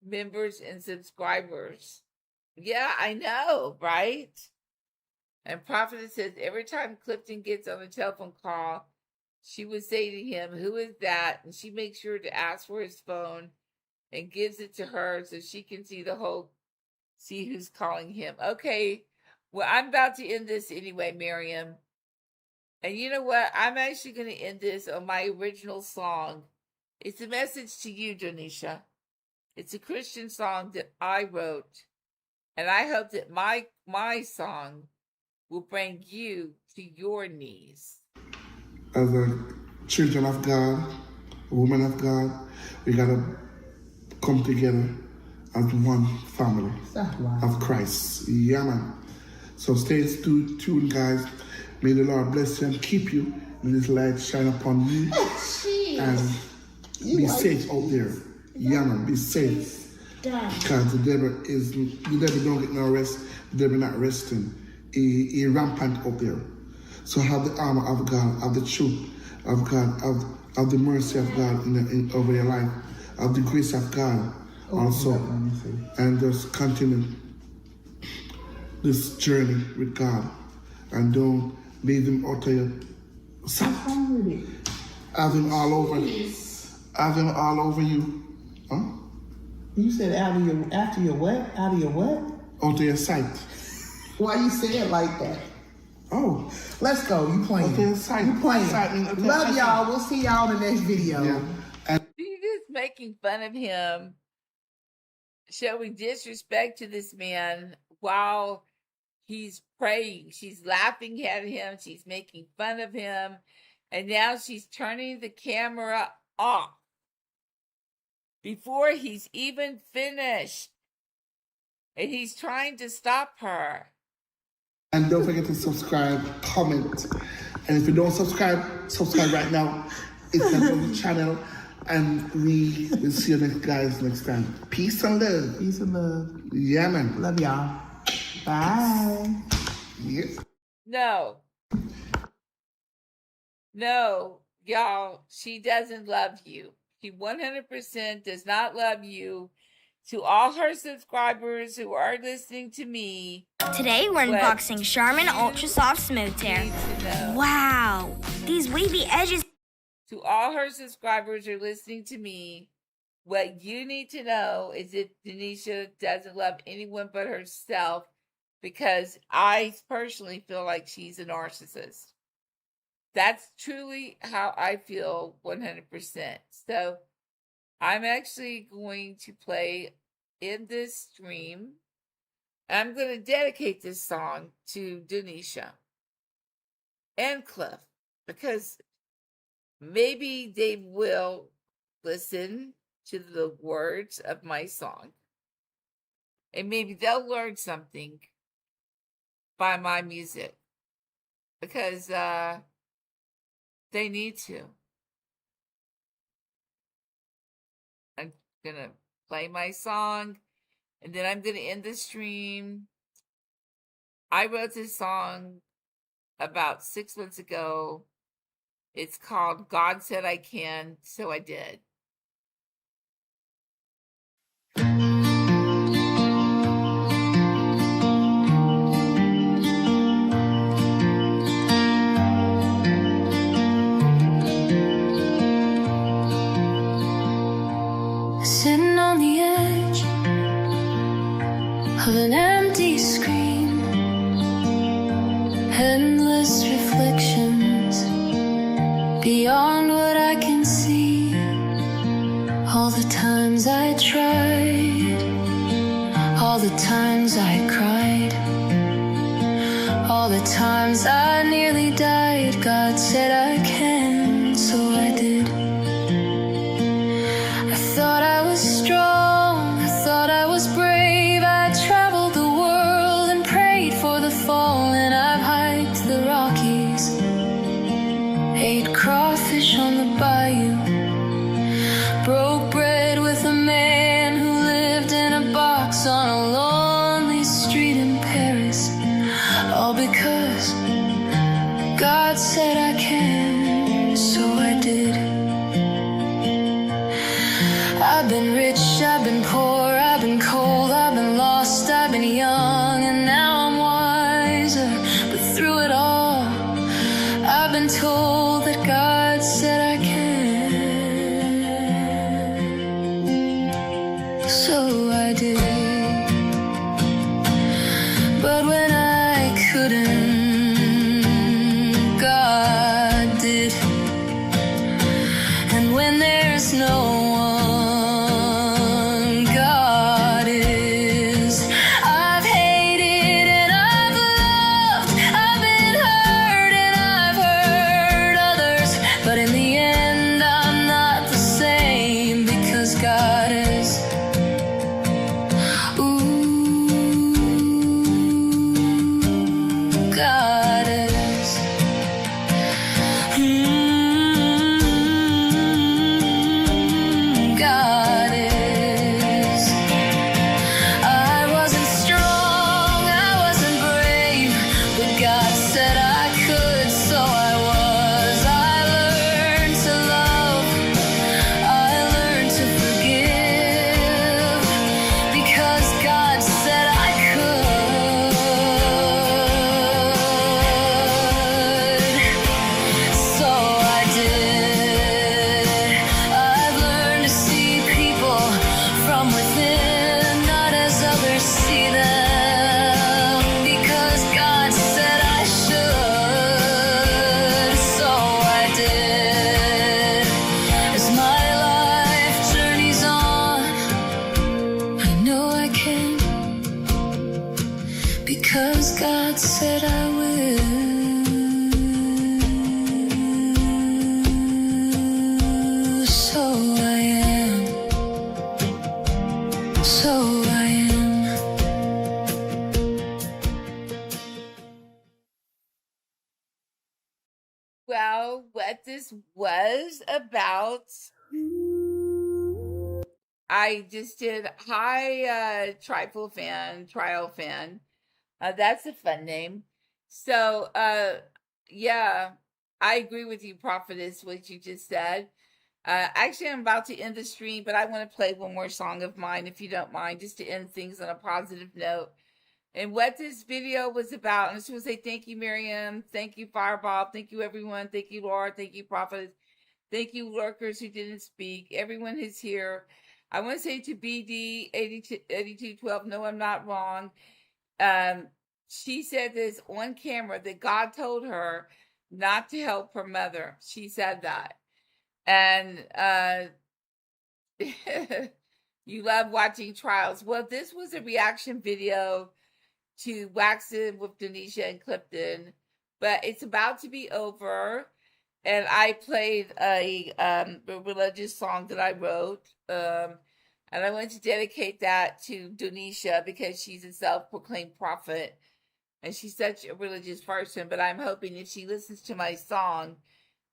members and subscribers. Yeah, I know, right? And Prophetess says, every time Clifton gets on a telephone call, she would say to him, who is that? And she makes sure to ask for his phone and gives it to her so she can see who's calling him. Okay, well, I'm about to end this anyway, Miriam. And you know what? I'm actually going to end this on my original song. It's a message to you, Donisha. It's a Christian song that I wrote. And I hope that my song will bring you to your knees. As a children of God, a woman of God, we gotta come together as one family of Christ. Yeah, man. So stay tuned, guys. May the Lord bless you and keep you. May His light shine upon you. And be safe out there. Yeah, man. Be safe. Because the devil don't get no rest. The devil not resting. He rampant up there. So have the armor of God, of the truth of God, of the mercy of God over your life, of the grace of God also. And just continue this journey with God. And don't leave Him out of your sight. Have Him all over you. Have Him all over you. Huh? You said after your what? Out of your what? Out of your sight. Why you say it like that? Oh. Let's go. You playing. Okay, sight. You playing. Okay, love y'all. We'll see y'all in the next video. Yeah. She's just making fun of him, showing disrespect to this man while he's praying. She's laughing at him. She's making fun of him. And now she's turning the camera off before he's even finished. And he's trying to stop her. And don't forget to subscribe, comment. And if you don't subscribe right now. It's on the channel. And we will see you guys next time. Peace and love. Peace and love. Yeah, man. Love y'all. Bye. Yes. No, y'all, she doesn't love you. She 100% does not love you. To all her subscribers who are listening to me, today we're unboxing Charmin Ultra Soft Smooth Tear. Wow, these wavy edges. To all her subscribers who are listening to me, what you need to know is that Denisha doesn't love anyone but herself, because I personally feel like she's a narcissist. That's truly how I feel 100%. So I'm actually going to play in this stream. I'm going to dedicate this song to Denisha and Cliff, because maybe they will listen to the words of my song, and maybe they'll learn something by my music, because they need to. I'm gonna play my song, and then I'm gonna end the stream. I wrote this song about 6 months ago. It's called God Said I Can, So I Did. Sitting on the edge of an empty screen, endless reflections beyond what I can see. All the times I tried, all the times I cried, all the times I nearly died. God said I can, so I did. I thought I was strong, I thought I was brave. I traveled the world and prayed for the fallen. I've hiked the Rockies, ate crawfish on the bayou, broke bread with a man who lived in a box on a lonely street in Paris. All because God said I can, so I did. I've been rich, I've been poor, I've been cold, I've been lost, I've been young, and now I'm wiser. But through it all, I've been told that God said I can, so I did. But when I couldn't, God Well, what this was about, I just did hi trial fan. That's a fun name. So yeah, I agree with you, Prophetess, what you just said. Actually, I'm about to end the stream, but I want to play one more song of mine, if you don't mind, just to end things on a positive note. And what this video was about, and I just want to say thank you, Miriam. Thank you, Fireball. Thank you, everyone. Thank you, Laura. Thank you, Prophet. Thank you, lurkers who didn't speak. Everyone who's here. I want to say to BD 8212, no, I'm not wrong. She said this on camera that God told her not to help her mother. She said that. And you love watching trials. Well, this was a reaction video to WAXIN with Denisha and Clifton, but it's about to be over. And I played a religious song that I wrote. And I want to dedicate that to Denisha because she's a self-proclaimed prophet. And she's such a religious person. But I'm hoping if she listens to my song,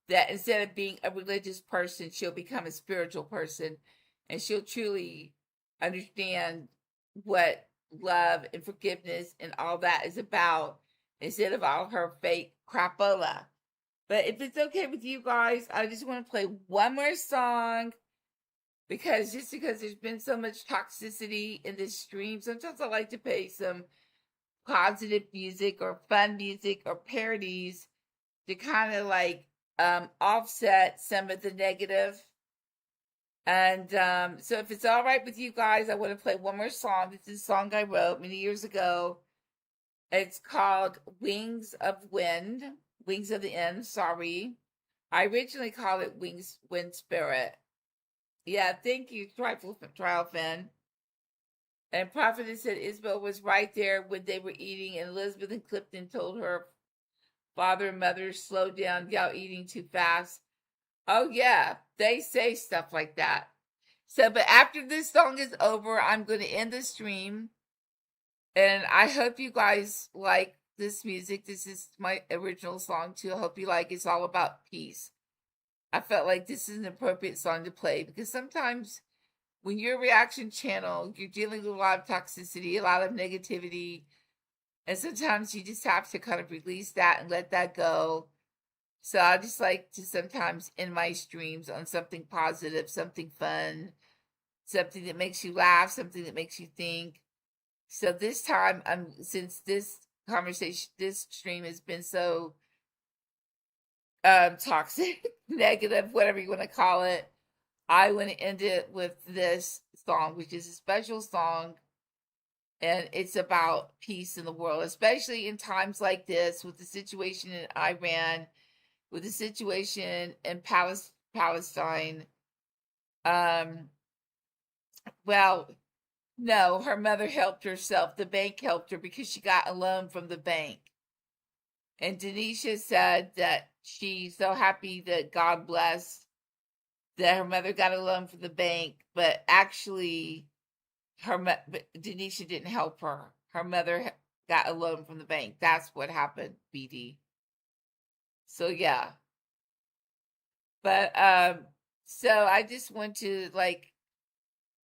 that instead of being a religious person, she'll become a spiritual person. And she'll truly understand what love and forgiveness and all that is about, instead of all her fake crapola. But if it's okay with you guys, I just want to play one more song, because there's been so much toxicity in this stream, sometimes I like to play some positive music or fun music or parodies to kind of like offset some of the negative. And so if it's all right with you guys, I want to play one more song. This is a song I wrote many years ago. It's called Wings of Wind. Wings of the End, sorry. I originally called it Wind Spirit. Yeah, thank you, Trial Fan. And Prophetess said Isabel was right there when they were eating, and Elizabeth and Clifton told her father and mother, slow down, y'all eating too fast. Oh yeah, they say stuff like that. So, but after this song is over, I'm going to end the stream. And I hope you guys like this music. This is my original song too. I hope you like it. It's all about peace. I felt like this is an appropriate song to play because sometimes when you're a reaction channel, you're dealing with a lot of toxicity, a lot of negativity. And sometimes you just have to kind of release that and let that go. So I just like to sometimes end my streams on something positive, something fun, something that makes you laugh, something that makes you think. So this time, since this stream has been so toxic, negative, whatever you want to call it, I want to end it with this song, which is a special song, and it's about peace in the world, especially in times like this, with the situation in Iran, with the situation in Palestine. Well, no, her mother helped herself. The bank helped her because she got a loan from the bank. And Denisha said that she's so happy that God blessed that her mother got a loan from the bank, but actually Denisha didn't help her. Her mother got a loan from the bank. That's what happened, BD. So yeah. But so I just want to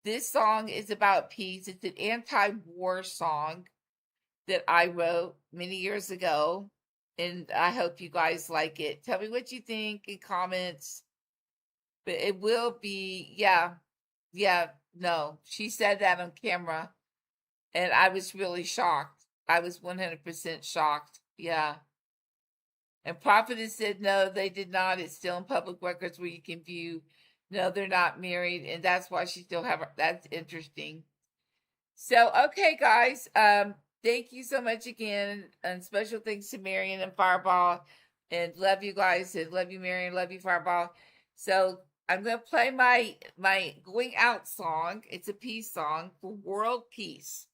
this song is about peace. It's an anti-war song that I wrote many years ago, and I hope you guys like it. Tell me what you think in comments. But it will be, no, she said that on camera, and I was really shocked. I was 100% shocked. Yeah. And Prophetess said, no, they did not. It's still in public records where you can view. No, they're not married, and that's why she still have her. That's interesting. So, okay, guys. Thank you so much again, and special thanks to Marion and Fireball, and love you guys, and love you, Marion, love you, Fireball. So I'm gonna play my going out song. It's a peace song for world peace.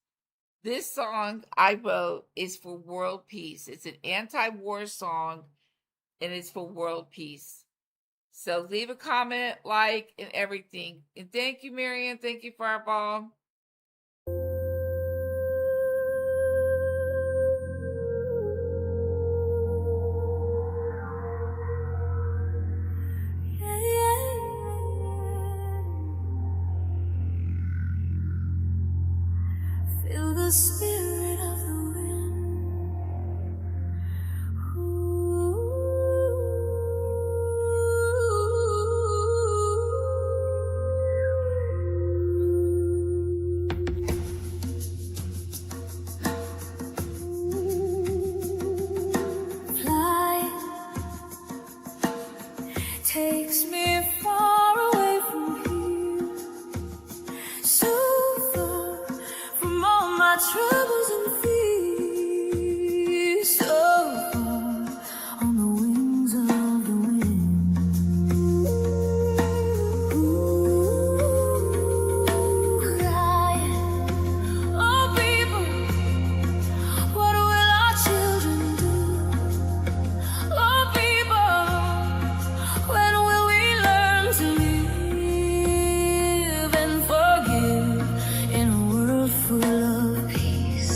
This song I wrote is for world peace. It's an anti-war song, and it's for world peace. So leave a comment, like, and everything. And thank you, Marion. Thank you, Fireball. spirit of the takes me far away from here, so far from all my troubles and fears, so far on the wings of the wind. Ooh, crying, oh people, what will our children do? Oh people, when will we learn to live and forgive in a world full of peace?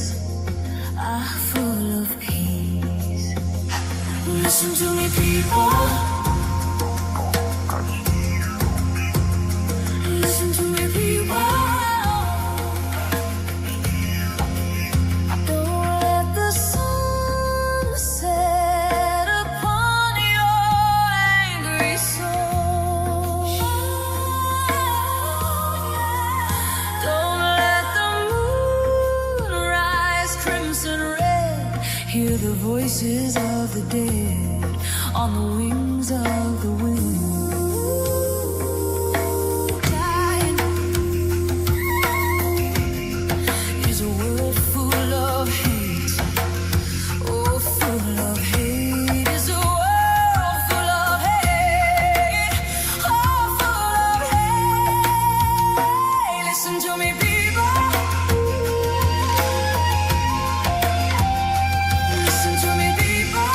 Ah, full of peace. Listen to me, people. Listen to me, people. Don't let the sun set upon your angry soul. Don't let the moon rise crimson red. Hear the voices of the dead on the wings of the wind. Dying is a world full of hate. Oh, full of hate is a world full of hate. Oh, full of hate. Listen to me, people. Listen to me, people.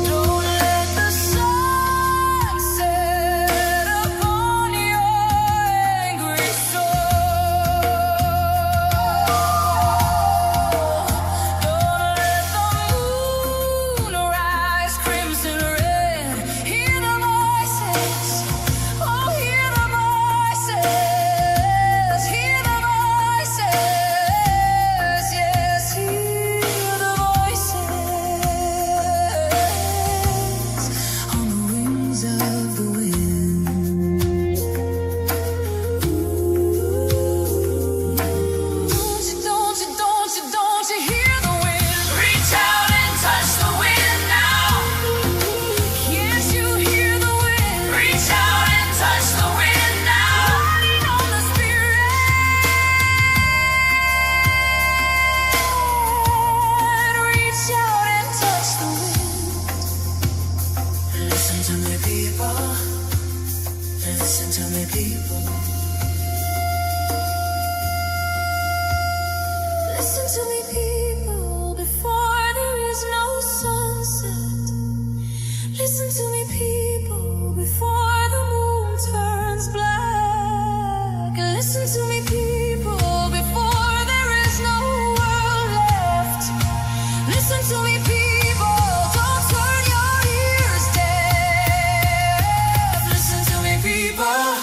Don't let the sun set upon your angry soul. Don't let the moon rise crimson red. Hear the voices. Oh, hear the voices. Hear the voices. Yes, hear the voices on the wings of the wind. Don't you hear the wind? Reach out and touch the wind now. Can't you hear the wind? Reach out and touch the wind now. Riding on the spirit. Reach out and touch the wind. Listen to me, people. Listen to me, people. Listen to me, people, before there is no sunset. Listen to me, people, before the moon turns black. Listen to me, people, before there is no world left. Listen to me, people, don't turn your ears deaf. Listen to me, people.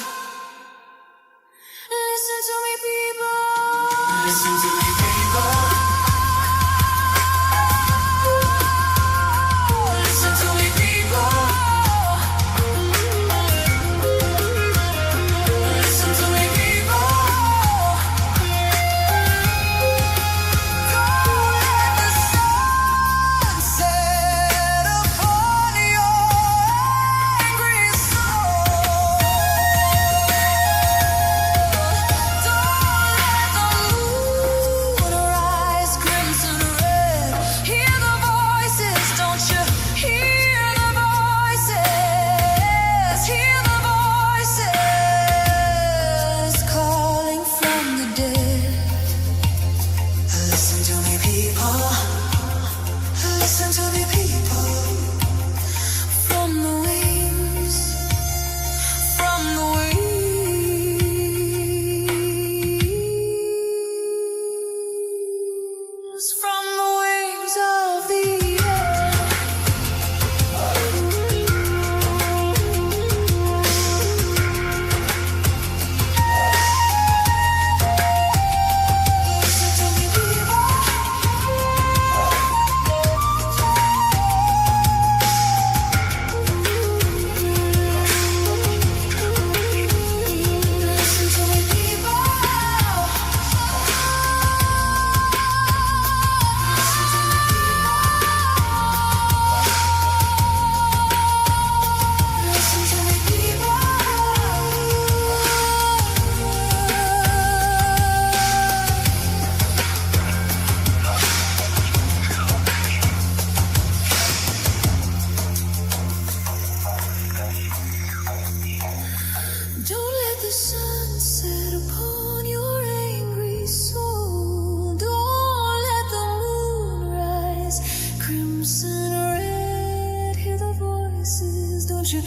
crimson red, hear the voices, don't you